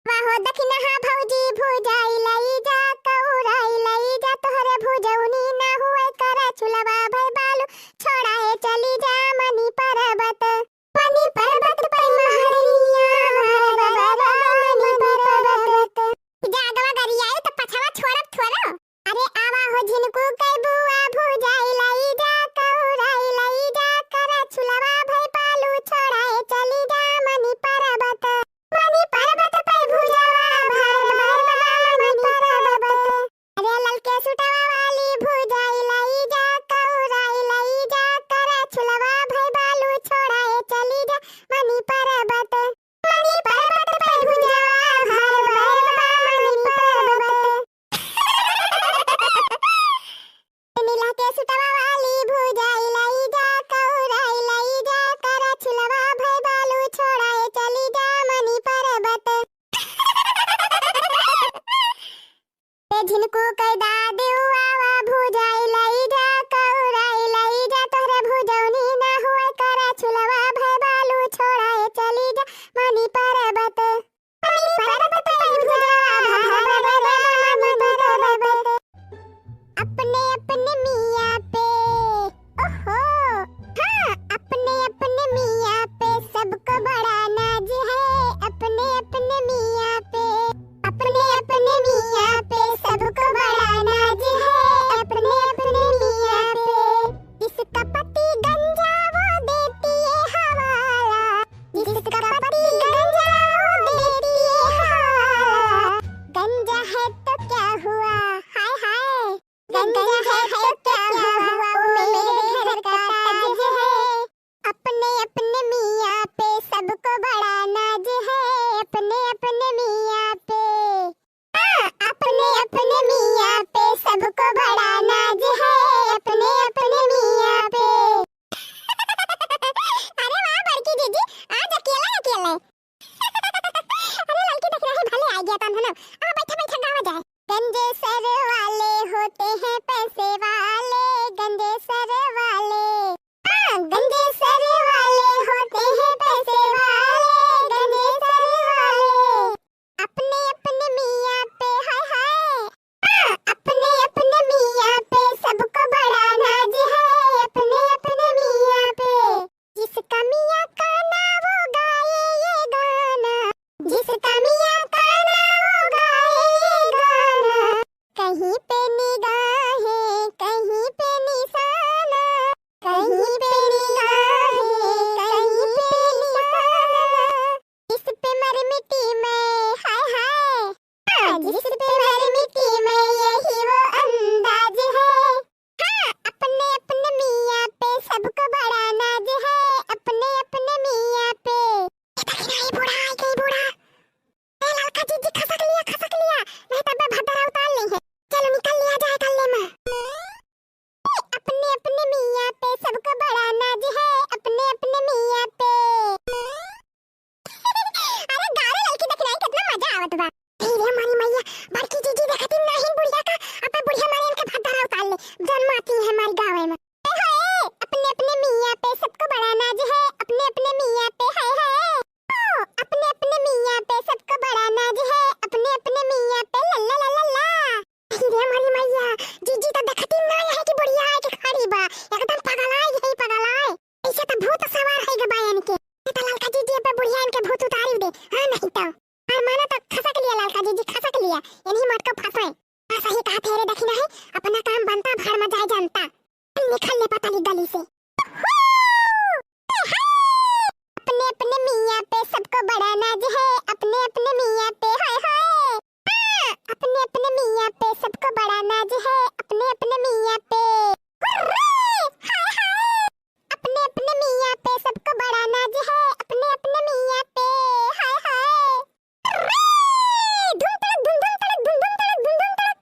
वाहो दखिनहा भौजी भूजाई लाई जा कौराई लाई जा तोहरे भूजौनी ना हुए करे छुलवा भई बालू छोड़ाए चली जा मनी पर्वत। मनी पर्वत पै महारिनिया भार बारे मनी पर्वत। जागवा गरियाई त पछवा छोड़ब थोरो। अरे आवा हो झिनको कै बुआ भूजाई लाई जा कौराई लाई जा करे छुलवा भई बालू छोड़ाए चली जा मनी पर्वत। मनी पर्वत पै भुजवा भार बार मनी पर्वत। अरे ललके सुटवा वाली भुजाई लाई जा कौराई लाई जा करे छुलवा भई बालू छोड़ाए चली जा मनी पर्वत। मनी पर्वत पै भुजवा भार बार मनी पर्वत। नीला के सुटवा वाली भुजाई लाई जा कौराई लाई जा करे छुलवा भई बालू छोड़ाए चली जा मनी पर्वत। ते झिनको कैदा देउआवा भुजाई लाई जा कौराई लाई जा तोहरे भुजौनी ना होए करे छुलवा भई बालू छोड़ाए चली जा मनी पर्वत। मनी पर्वत पै भुजवा भार बार मनी पर्वत। अपने अपने मियां पे ओहो हाँ अपने अपने मियां पे सबको बड़ा नाज है। अपने अपने मियां पे सबको बड़ा नाज है। अपने अपने मियां पे जिसका पति गंजा वो देती है हवाला। जिसका पति गंजा वो देती है हवाला। गंजा है तो क्या हुआ हाय हाय गंजा है तो क्या हुआ वो मेरे घर का ताज है। अपने अपने मियां पे सबको बड़ा नाज है। अपने अपने मियां पे अपने अपने मियां पे सबको बड़ा नाज है। अपने अपने मियां पे अरे वाह बड़की जीजी आज अकेला अकेला अरे लड़की देख रही भले आ गया तन है ना। अब बैठा बैठा गावा जाए। गंजे सर वाले होते हैं पैसे वाले गंजे सर वाले। गंजे सर वाले होते हैं पैसे वाले गंजे सर वाले। अपने अपने मियां पे हाय हाय अपने अपने मियां पे सबको बड़ा नाज है। अपने अपने मियां पे जिसका मियां का ना वो गाए ये गाना। जिसका मियां का ना वो गाए ये गाना। कहीं पे निगाहें कहीं पे निशाना। कहीं पे निगाहें कहीं पे निशाना। जिस पे मर मिट्टी में हाय हाय जिस पे मर मिट्टी में यही वो अंदाज है। हाँ अपने अपने मियां पे सबको बड़ा नाज है। अपने अपने मियां पे ये बूढ़ा है कहीं बूढ़ा। ए लड़का जीजी खसक लिया नहीं तब मैं भद्रा उतार ली है। चलो निकल लिया जाए कल्ले में। अपने अपने मियां पे सबको बड़ा नाज है। अपने अपने मियां पे अरे गारे लड़की देख रही कितना मजा आवत बा। धीरे मारी मैया बड़की जीजी देखती नहीं बुढ़िया का। अब बुढ़िया मारे इनके भद्रा उतार ले जन्माती है हमारे गाँव में। अपने अपने मियां पे सबको बड़ा नाज है। अपने अपने मियां पे हाय हाय अपने अपने मियां पे सबको बड़ा नाज है। अपने अपने मियां पे ला ला ला ला। धीरे मारी मैया जीजी तो देखती नहीं है कि बुढ़िया है कि खड़ी बा। एकदम पगलाए यही पगलाए। ऐसे तो भूत सवार है के बायन के। तो लड़का जीजी पे बुढ़िया इनके भूत उतारी दे। हां नहीं तो और माना तो खसक लिया लड़का जीजी खसक लिया। इन्हीं मत को फंसाए। सही कहा तेरे देखी नहीं अपना काम बनता भाड़ में जाए जानता। निकल ले पता नहीं गली से। अपने सबको बड़ा नाज है अपने अपने मियाँ पे, हाय हाय। हाँ, अपने अपने मियाँ पे सबको बड़ा नाज है अपने अपने मियाँ पे। हुर्रे, हाय हाय। अपने अपने मियाँ पे सबको बड़ा नाज है अपने अपने मियाँ पे, हाय हाय। हुर्रे, धूम तड़क धूम धूम तड़क धूम धूम तड़क धूम धूम तड़क।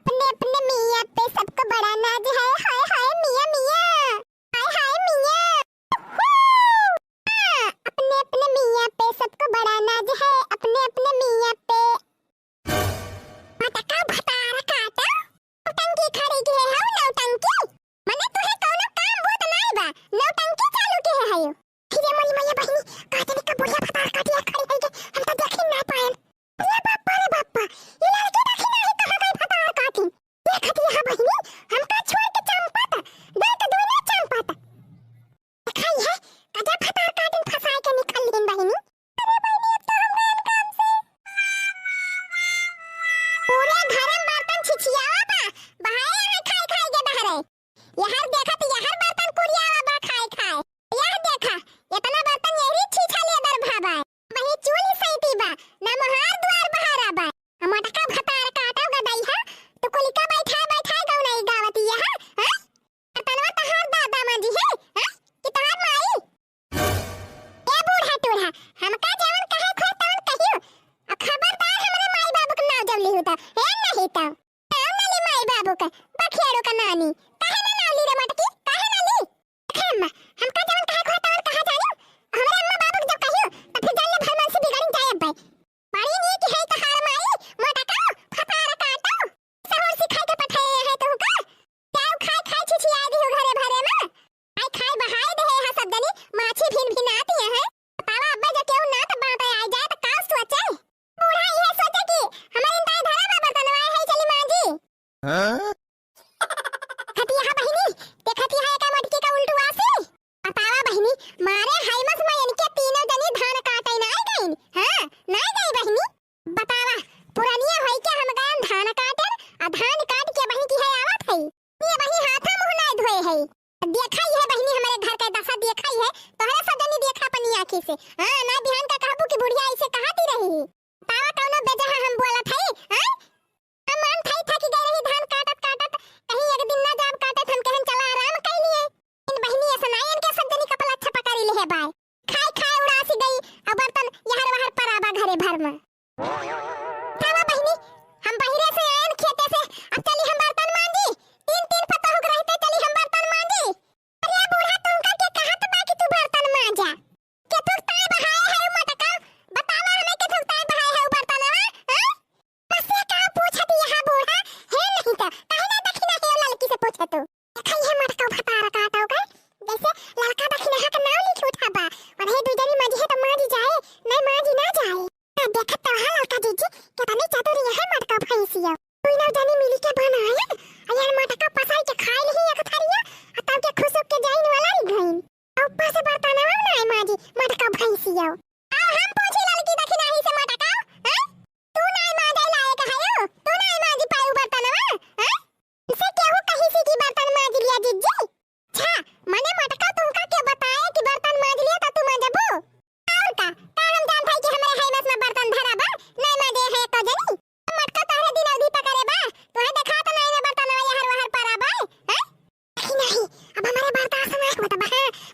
अपने अपने मियाँ पे सबको बड़ा नाज है, हाय हाय मियाँ मियाँ, हाय हाय मियाँ। हाँ, अपने अपने मियाँ पे सबको बड़ा नाज है अपने अपने मियाँ पे। मटका भतारा काटा नौटंकी खड़ी के है हो नौटंकी। मने तुहे कोनो काम बोत नाई बा, नौटंकी चालू के है हयो। फिरे मोली मैया बहिनी काटने का बुढ़िया भतार काटिया खड़ी है के हम तो देखी ना पाएन। ये बाप्पा रे बाप्पा, ये लड़के देखी ना ही कहां गई भतार काटी। देखत यहां बहिनी हमका छोड़ के चंपाता दे के दोने चंपाता खाई है कजा भतार काटिन फसाए के निकल लीन बहिनी। अरे बहिनी अब तो हम गए काम से। पूरे घर में बर्तन छिछियावा बा, बहाए में खाई खाई के बहरे। यहर देखा तो यहर बर्तन कुरियावा बा खाई खाई। यह देखा इतना बर्तन यही छीछा ले दर भाबा। वही चूल्ही सईती बा, ना मोहार द्वार बहारा बा। मटका भतार काटा गदाई है तो कोलिका बैठा बैठा गौ नहीं गावती है। हां तनवा तहार दादा मां जी है, हां कि तहार माई। ए बूढ़ा टूढ़ा हमका जवन कहे खोए तवन कहियो। अब खबरदार हमरे माई बाबू के नाम जब ली होता है नहीं तो नाम ना ली माई बाबू का बखियाड़ो का नानी। काहे ना नाम ली रे मटकी, काहे ना ली। अम्मा हमका जवन कहे खोए तवन कहा जानियो। हमरे अम्मा बाबू के जब कहियो तो फिर जान ले भरमन से बिगड़ जाए अब भाई। पाड़ी नहीं कि है तहार माई मटका फतार काटो सहर सिखा के पठाए है तो का जाओ खाई खाई छिछिया दी हो घरे भरे में। आई खाई बहाए दे है सब दनी माछी भिन भिन आती है। बतावा अब्बा जो केहू ना तो बांटे आ जाए तो का सोचे। बूढ़ा ये सोचे कि हमारे इंदा धरा बा बर्तनवा है चली मां जी। खतिया बहिनी देखती है का मटकी का उल्टू आसे। बतावा बहिनी मारे हाइमस में इनके तीनों जनी धान काटे ना गईन। हां ना गई बहिनी। बतावा पुरानिया होई के हम गए धान काटे आ धान काट के बहिनी की है आवत है। ये बहिनी हाथा मुंह ना धोए है। देखा ही है बहिनी हमारे घर का दशा देखा ही है तोहरा सदनी देखा अपनी आंखी से। हां ना बिहान का कहबू की बुढ़िया ऐसे कहाती रही। तावा कौनो बेजहा हम बोलत है। हां हम मान थाई था कि गई रही धान काटत काटत कहीं एक दिन ना जाब काटत हम कहन चला आराम कैली है। इन बहिनी ऐसा नायन के सदनी कपल अच्छा पकड़ी ले है बाय। खाई खाई उड़ासी गई अब बर्तन यहर वहर पराबा घरे भर में। तावा बहिनी हम बहिरे से आयन खेते से अब चली हम बर्तन मांजी। तीन तीन पता हो रहते चली हम बर्तन मांजी। अरे बूढ़ा तुमका के कहत बा कि तू बर्तन मांजा के थुकताए बहाए है मटका। बतावा हमें के थुकताए बहाए है बर्तनवा। हां मसे का पूछत यहां बूढ़ा है नहीं तो काहे ना दखिना है लड़की से पूछे तो। खाई है मटका भतार काटो का जैसे लड़का दखिना है का नाम लिख उठा बा और हे दुजनी मांजी है तो मांजी जाए नहीं मांजी ना जाए। देखत तो है लड़का जीजी के तने चातुरी है मटका भैंसिया। कोई ना जानी मिली के बनाया अयार मटका पसाई के खाई नहीं एक थारिया तब के खुसुक के जाइन वाला ही गईन। ऊपर से बर्तनवा ना मांजी मटका भैंसिया। आ हम पूछी लड़की दखिना ही से मटका। हां तू ना मांजे लायक है तू ना मांजी पाऊ बर्तनवा। हां इसे केहू कही सी की बर्तन मांज लिया जीजी। छा मने मटका तुमका के बताए कि बर्तन मांज लिया त तू मांजबो और का हम जान भाई कि हमरे हाइमस में बर्तन धरा बा नहीं मांजे है तो जनी मटका तोहरे दिन अवधि पकड़े बा तोहे देखा त नहीं ना बर्तनवा यहर वहर परा बा। हां नहीं अब हमारे बर्दाश्त ना होता बा।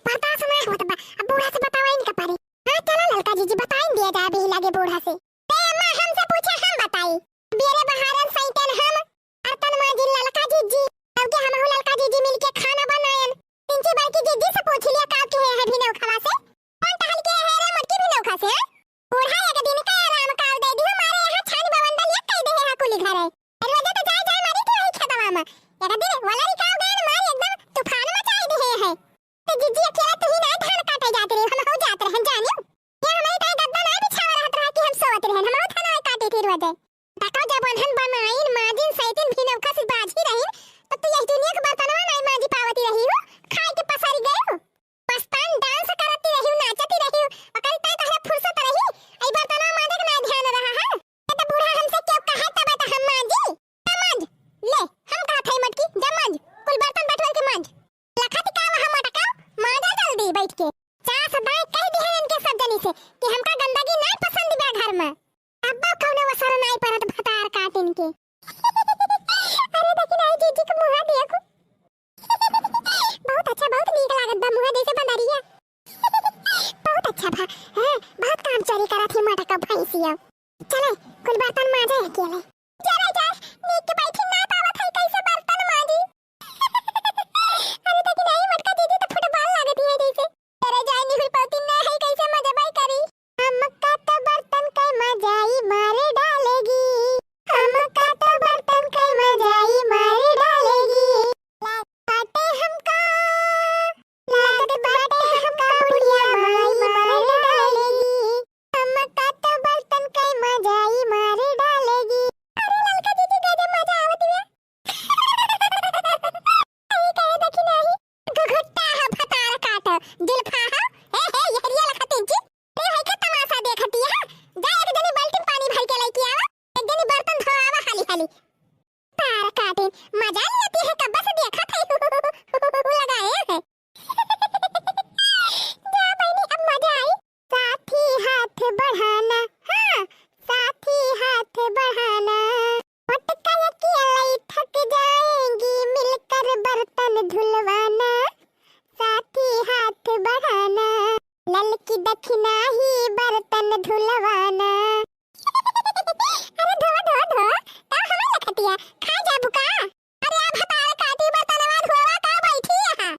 बर्दाश्त ना होता बा अब बूढ़ा से बतावा इनका पारी। हां चलो लड़का जीजी बताएं दिया जाए भी लगे बूढ़ा से। ए अम्मा हमसे पूछे हम बताई बेरे बहारन सैतन हम बर्तन मांजी लड़का जीजी अब के हम लड़का जीजी मिलके खाना बनायन। तिनची बड़की जीजी से पूछ लिया का के है भी नौ खवा से कौन टहल के है रे मटकी भी नौ खा से। बूढ़ा एक दिन का आराम काल दे दी हमारे यहां छान बवंडल एक कह दे है कुली घरे अरे तो जाए जाए मारी तो ही खेतवा में एक दिन वाला रिकाव गए मार एकदम तूफान मचाई दे है। तो जीजी अकेला तो ही ना धान काटे जाते रहे हम हो जाते रहे जानियो। ये हमारे ताई गद्दा ना बिछावा रहत रहा कि हम सोवत रहे हम थाना काटे थी रोजे तको जब बंधन बनाइन माजिन सैतिन भी नौका से बाजी रही तो तू ये दुनिया के बर्तनवा नहीं मांजी पावती रही हो खाई के पसारी गए हो मस्तान डांस करती रही हो नाचती रही हो और कल तक तहरा फुर्सत रही आई बर्तनवा मांजे के ना ध्यान रहा है। ये तो बूढ़ा हमसे क्यों कहा तब तो हम मांजी समझ ले हम कहा थे मटकी जब मांज कुल बर्तन बैठल के मांज लखत का वहां मटका मांजा जल्दी बैठ के से कि हमका गंदगी नहीं पसंद बा घर में। अब्बा कौनो वसर नहीं परत भतार काटिन के। अरे देखी नहीं जीजी के मुंह देखो। बहुत अच्छा, बहुत नीक लागत बा मुंह जैसे बनरिया। बहुत अच्छा बा। हां बहुत काम चोरी करत ही मटका भैंसिया। चले कुल बर्तन मांजे अकेले। जरा जा नीक के बैठी ना पावत है कैसे बर्तन मांजी। अरे देखी नहीं मटका दीदी तो फुटबॉल लागत है जैसे। अरे जाई नहीं हुई पौती ना है कैसे मजा बाई करी। हमका तो बर्तन के मजाई मारे डालेगी। हमका तो बर्तन के मजाई मारे डालेगी। बाटे हमका लागत बाटे हमका बुढ़िया माई मारे डालेगी। हमका तो बर्तन के मजाई मारे डालेगी। अरे ललका दीदी दे दे मजा आवत है। अरे कहे देखी नहीं घुघुट्टा है भतार काट जुल्फा है। हे यहरिया लखतिन जी रे है के तमाशा देखती है। जा एक जनी बाल्टी पानी भर के लेके आवा, एक जनी बर्तन धोआवा हाली हाली। तार काटिन मजा लेती है कब से देखा था लगाए है। जा बहनी अब मजा आई। साथी हाथ बढ़ाना, हाँ साथी हाथ बढ़ाना। मटका की लाई थक जाएंगी मिलकर बर्तन धुलवाना। साथी हाथ बढ़ाना ललकी दखना ही बर्तन धुलवाना। अरे धो धो धो ता हमें लखतिया खा जा बुका। अरे अब हतार काटी बर्तनवा धोवा का बैठी यहां।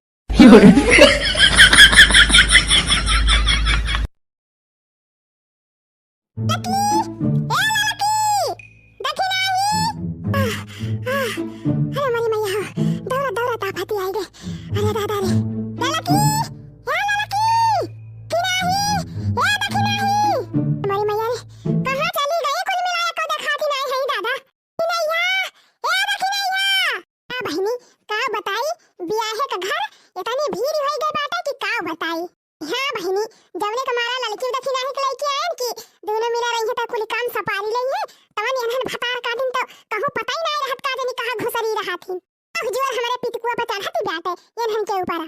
लकी ए लकी दखना ही। अरे मरी मैया दौड़ा दौड़ा तापती आई गए। अरे दादा रे लकी ए लकी किनाही ए दखनाही। मरी मैया रे कहां चली गई कुल मिलाया को दिखाती नहीं है दादा। किनैया ए दखनैया। आ बहनी का बताई बियाहे का घर इतनी भीड़ होई गई बाटे कि का बताई। हां बहनी जवने का मारा लड़की दखना ही के लेके आए कि दोनों मिला रही है तो कुल काम सपारी लई है। तवन यहन भतार का दिन तो कहूं पता ही नहीं रहत का जनी कहां घुसरी रहा थी। हुजूर हमारे पितकुआ पर चढ़ती बाटे यहन के ऊपर।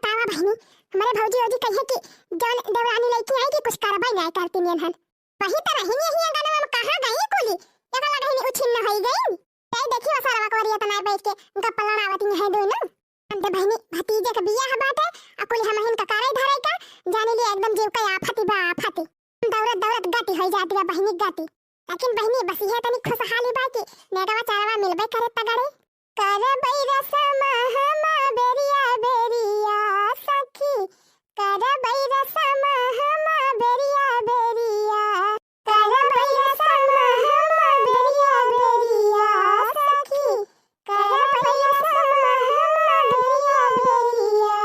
तावा बहनी हमारे भौजी ओजी कहे कि जन देवरानी लेके आई कि कुछ करबई नहीं करती यहन। वही तो रही नहीं गाना में कहां गई कुली एका लगा ही उछिन्न होई गई। ते देखी वसरवा कोरिया तना बैठ के गप्पा लड़ावती है दोनों। अंते बहनी भतीजे का बियाह बाटे अकुल हम हिन का करे धरे का जाने लिए एकदम जीव का आफती बा आफती। दौड़त दौड़त गति होई जाती है बहनी गति। लेकिन बहनी बस ये तनी खुशहाली बा कि नेगवा चारवा मिलबे करे तगड़े। करबई रसम हम बेरिया बेरिया सखी। करबई रसम हम बेरिया बेरिया। करबई रसम हम बेरिया बेरिया सखी। करबई रसम हम बेरिया बेरिया।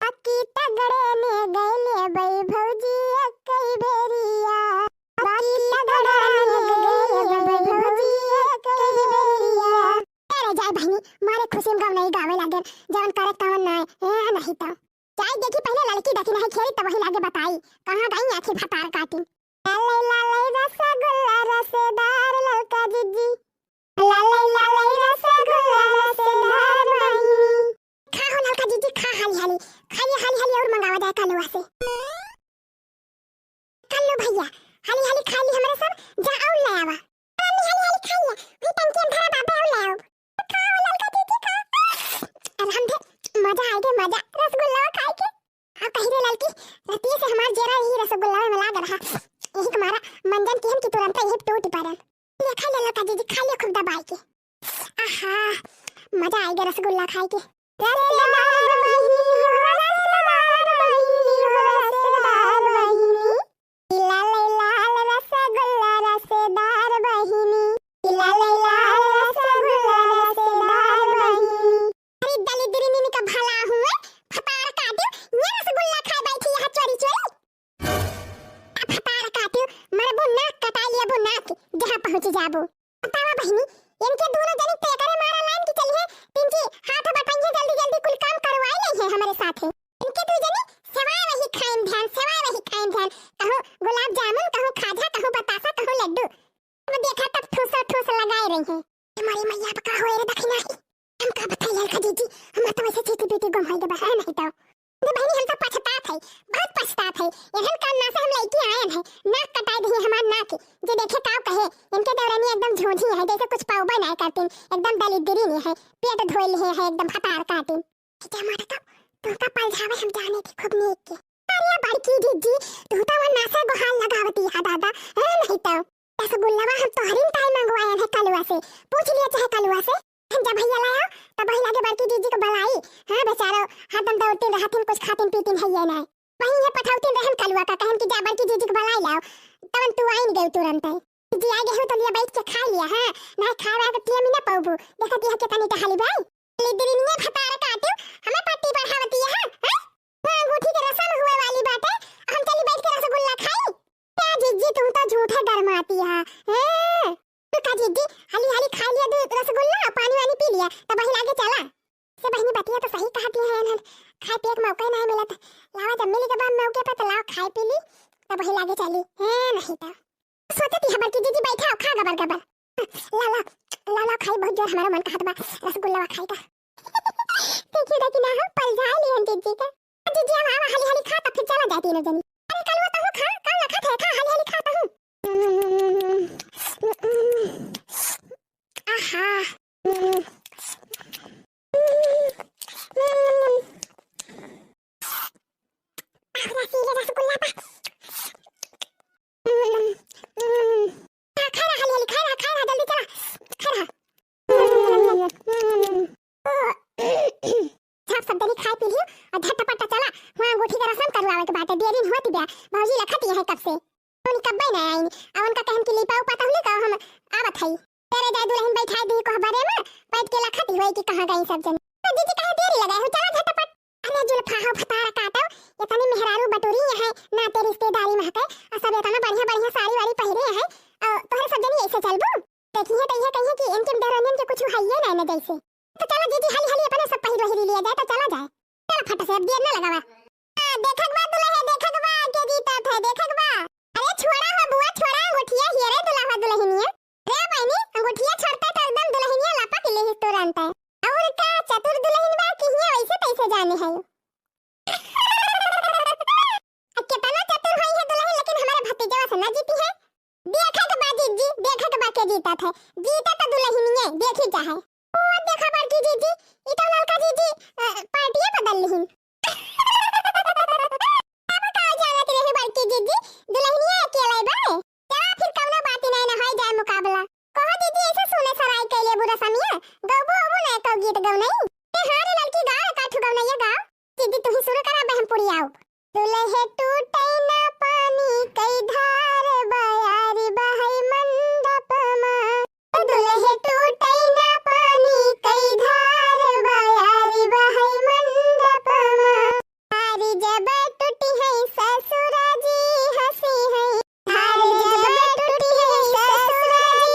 बाकी तगड़े ने गइले बई भौजी कई बेरिया। बाकी तगड़े ने गइले बई भौजी कई बेरिया। अरे जाय बहनी मारे खुशी में गाव नहीं गावे लागे जवन करे तवन नहीं ए नहीं तो जाय देखी पहले लड़की देखी नहीं खेली तब वही लागे बताई कहां गई आखिर भतार काटी। लाले लाले रसगुल्ला रसदार ललका जीजी। लाले लाले रसगुल्ला रसदार बहिनी। खा हो ललका जीजी खा हाली हाली खाली हाली हाली और मंगावा जाए कलवा से। कल्लू भैया हाली हाली खाली हमारे सब जा और ले आवा। हाली हाली खा लिया वही टंकी में भरा बाबा और ले आओ। खाओ ललका जीजी खा। अलहमदुलिल्लाह मजा आ गया मजा रसगुल्ला खाए के। आ कही रे ललकी रतिये से हमार जेरा ही रसगुल्ला में लाग रहा यही तुम्हारा मंजन की हम की तुरंत ही टूट पड़न। ले खा ले ललका जीजी खा ले खूब दबाई के। आहा मजा आ गया रसगुल्ला खाए के। रसदार बहिनी हो रसदार बहिनी हो रसदार बहिनी। लाले लाल रसगुल्ला रसदार बहिनी। लाले लाल रसगुल्ला रसदार बहिनी। अरे दली दिरिनी का भला हुए फतार काटियो ये रसगुल्ला खा बैठी है चोरी चोरी। फतार काटियो मरबो नाक कटा लिया बो नाक जहां पहुंच जाबो। बतावा बहिनी इनके दोनों जनी ते करे मारा लाइन की चली है तिनकी हाथ बटाइए जल्दी जल्दी कुल काम करवाए नहीं है हमारे साथ है। इनके दो जनी सेवाए वही खाएं ध्यान सेवाए वही खाएं ध्यान। कहो गुलाब जामुन कहो खाजा कहो बतासा कहो लड्डू। अब देखा तब ठूस ठूस लगाए रही है। हमारी मैया पका होए रे दखना ही हम का बताइए ललका जीजी हम तो वैसे चीटी पीटी गम होई के बहा नहीं तो बहनी हम तो पछतात है बहुत स्टाफ है एहन काम ना से हम लइकी आयन है नाक कटाई दही हमार नाक जे देखे काव कहे इनके देवरानी एकदम झोझी है जैसे कुछ पाउबा ना करतीन एकदम दलिद्री नहीं है पेट धोइल है एकदम फटार काटिन क्या मारा तो का पल जावे हम जाने की खूब नीक के अरे बड़की जीजी तू तो वो नासा गोहाल लगावती है दादा है नहीं तो रसगुल्ला हम तो हरिन टाइम मंगवाए हैं कलुआ से पूछ लिया चाहे कलुआ से जब भैया लाया तब भैया के बड़की जीजी को बुलाई हां बेचारो हरदम दौड़ते रहतिन कुछ खातिन पीतिन है ये ना वहीं है पठाउतिन रहन कलुआ का कहन कि जा बड़की जीजी को बुलाई लाओ तवन तू आइन गई तुरंत जी आ गए हो तो लिया बैठ के खा लिया हां ना खावा तो टिया में ना पाऊबू देखत है कितनी टहली भाई लिदरी ने फटार काटू हमें पट्टी बढ़ावती है हां हां अंगूठी के रसम हुए वाली बात है हम चली बैठ के रसगुल्ला खाई क्या जीजी तुम तो झूठे डरमाती है हैं तो का जीजी हाली हाली खा लिया दो रसगुल्ला पानी वानी पी लिया तब वही लागे चला से बहनी बतिया तो सही कहती है ना खाए पिए का मौका नहीं मिला था लावा जब मिली के बाद मौके पे तो लाओ खाए पी ली तब वही लागे चली है नहीं तो सोचती है बड़की जीजी बैठा खा गबर गबर ला ला ला ला खाई बहुत जोर हमारा मन का हाथ बा रसगुल्ला खाई का देखिए ना हम पल जा लिए जीजी का जीजी हम हाली हाली खा तब फिर चला जाती है जनी अरे कल वो तो हो खा कल ना खाता है खा हाली हाली खाता हूं आहा रसगुल्ला पा खा रहा हाली हाली खा रहा जल्दी चला खा रहा सब दली खाई पी लियो और झटपट चला वहां अंगूठी का रसम करवावे के बात है देरी होती बे भौजी लखती है कब से उन कब ना आई अब उनका कहन के लिए पाऊ पता हुई का हम आवत है तेरे जादू लहन बैठा दी को बारे में बैठ के लखती होई कि कहां गई सब जन तो दीदी कहे देरी लगाए हो चला झटपट अरे जुल्फा हो फटारा काटो ये तनी मेहरारू बटोरी है ना ते रिश्तेदारी में है और सब इतना बढ़िया बढ़िया साड़ी वाली पहरे है और तोहरे सब जनी ऐसे चलबू देखिए तो ये कहिए कि इनके डरन के कुछ है ये ना जैसे तो चलो जीजी हाली हाली अपने सब पहिर वही लिया जाए तो चला जाए चलो फट से देर ना लगावा देखक बा दुल्हे के जीता था देखक बा अरे छोड़ा हो बुआ छोड़ा अंगूठिया हिरे दुल्हा दुल्हनिया रे बहनी अंगूठिया छोड़ता तो एकदम दुल्हनिया लपक ले तुरंत और का चतुर दुल्हन बा कि ये वैसे तैसे जाने है कितना चतुर है दुल्हन लेकिन हमारे भतीजा से ना जीती है देखक बा जीजी देखक बा के जीता था जीता तो दुल्हनिया देखी चाहे ओ देखा बड़की जीजी ई तो लड़का जीजी पार्टियां बदल लिहिन अब का जानत रहे बड़की जीजी दुल्हनिया अकेले बा चला फिर कौनो बात नहीं ना होई जाए मुकाबला कहो दीदी ऐसे सुने सराय कैले बुरा समिया गबो अबो ना तो गीत गौ नहीं ते हारे लड़की गा काठू गौ नहीं गा दीदी तू ही शुरू करा बहन पुड़ी आओ दुल्हे टूटे ना पानी कई धार बयारी बहई मंडप में दुल्हे टूटे ना पानी कई धार बयारी बहई मंडप में हारी जब टूटी है ससुरा जी हंसी है हारी जब टूटी है ससुरा जी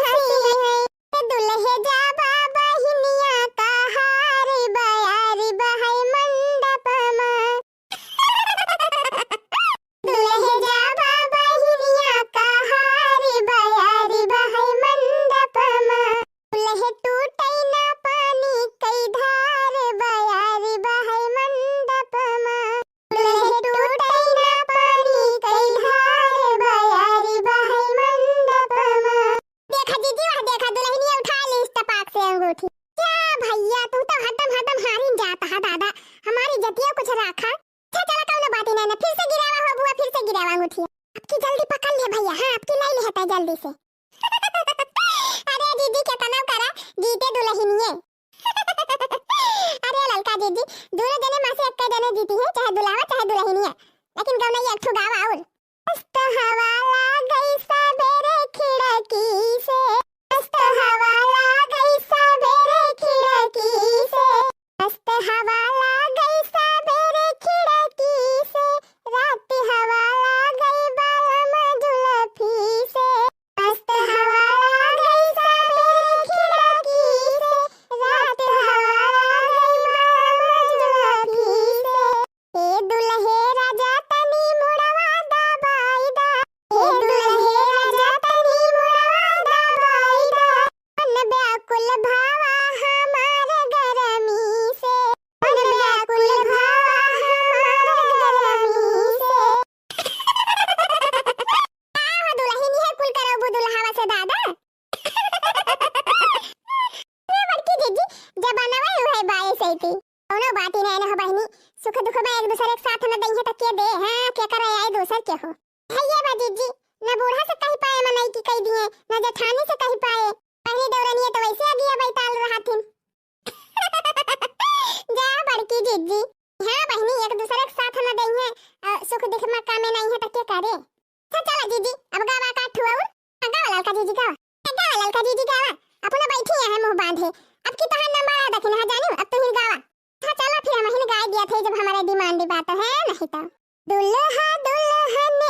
हंसी है दुल्हे जा बाबा हिनिया का हार बयारी बहई मंडप में दुल्हे जा बाबा हिनिया का हार बयारी बहई मंडप में दुल्हे टूटे ना पानी कई धार बयारी बहई मंडप में दुल्हे टूटे ना पानी कई धार बयारी बहई मंडप में देखा जीजी वहां देखा दुल्हनिया उठा ली इस टपाक से अंगूठी क्या भैया तू तो हदम हदम हारिन जाता है दादा हमारी जतिया कुछ रखा चला कौनो बात ही नहीं फिर से गिरावा हो बुआ फिर से गिरावा अंगूठी आपकी जल्दी पकड़ ले भैया हां आपकी लाई ले है जल्दी से अरे दीदी क्या तनाव करा जीते दुल्हनिए अरे ललका दीदी दोनों जने मां से एक जने जीती है चाहे दुल्हा चाहे दुल्हनिया लेकिन गौना ये एक ठो गावा और मस्त हवा ला गई सवेरे खिड़की से मस्त हवा ला गई सवेरे खिड़की से मस्त हवा ला गई सवेरे खिड़की से रात हवा ला गई बालम जुल्फी से मस्त हवा ला गई सवेरे खिड़की से रात हवा ला गई बालम जुल्फी से ए दुल्हे राजा तनी मुड़वा दबाई दा ए दुल्हे के दे हां के करे आई दूसर के हो है ये बाजी जी ना बूढ़ा से कहीं पाए मनाई की कह दिए ना जेठानी से कहीं पाए पहली देवरानी तो वैसे आ गया बैताल रहा थी जा बड़की जीजी हां बहनी एक दूसरे के साथ न दई है सुख दुख में काम नहीं है तो के करे चला जीजी अब गावा का ठुआ गावा ललका जीजी गावा अपना बैठी है मुंह बांधे अब की तहां नंबर आ दखिन हा जानी अब तो हिन गावा चलो फिर हम हिन गाय दिया थे जब हमारे डिमांड बात है नहीं तो दुल्हा दुल्हन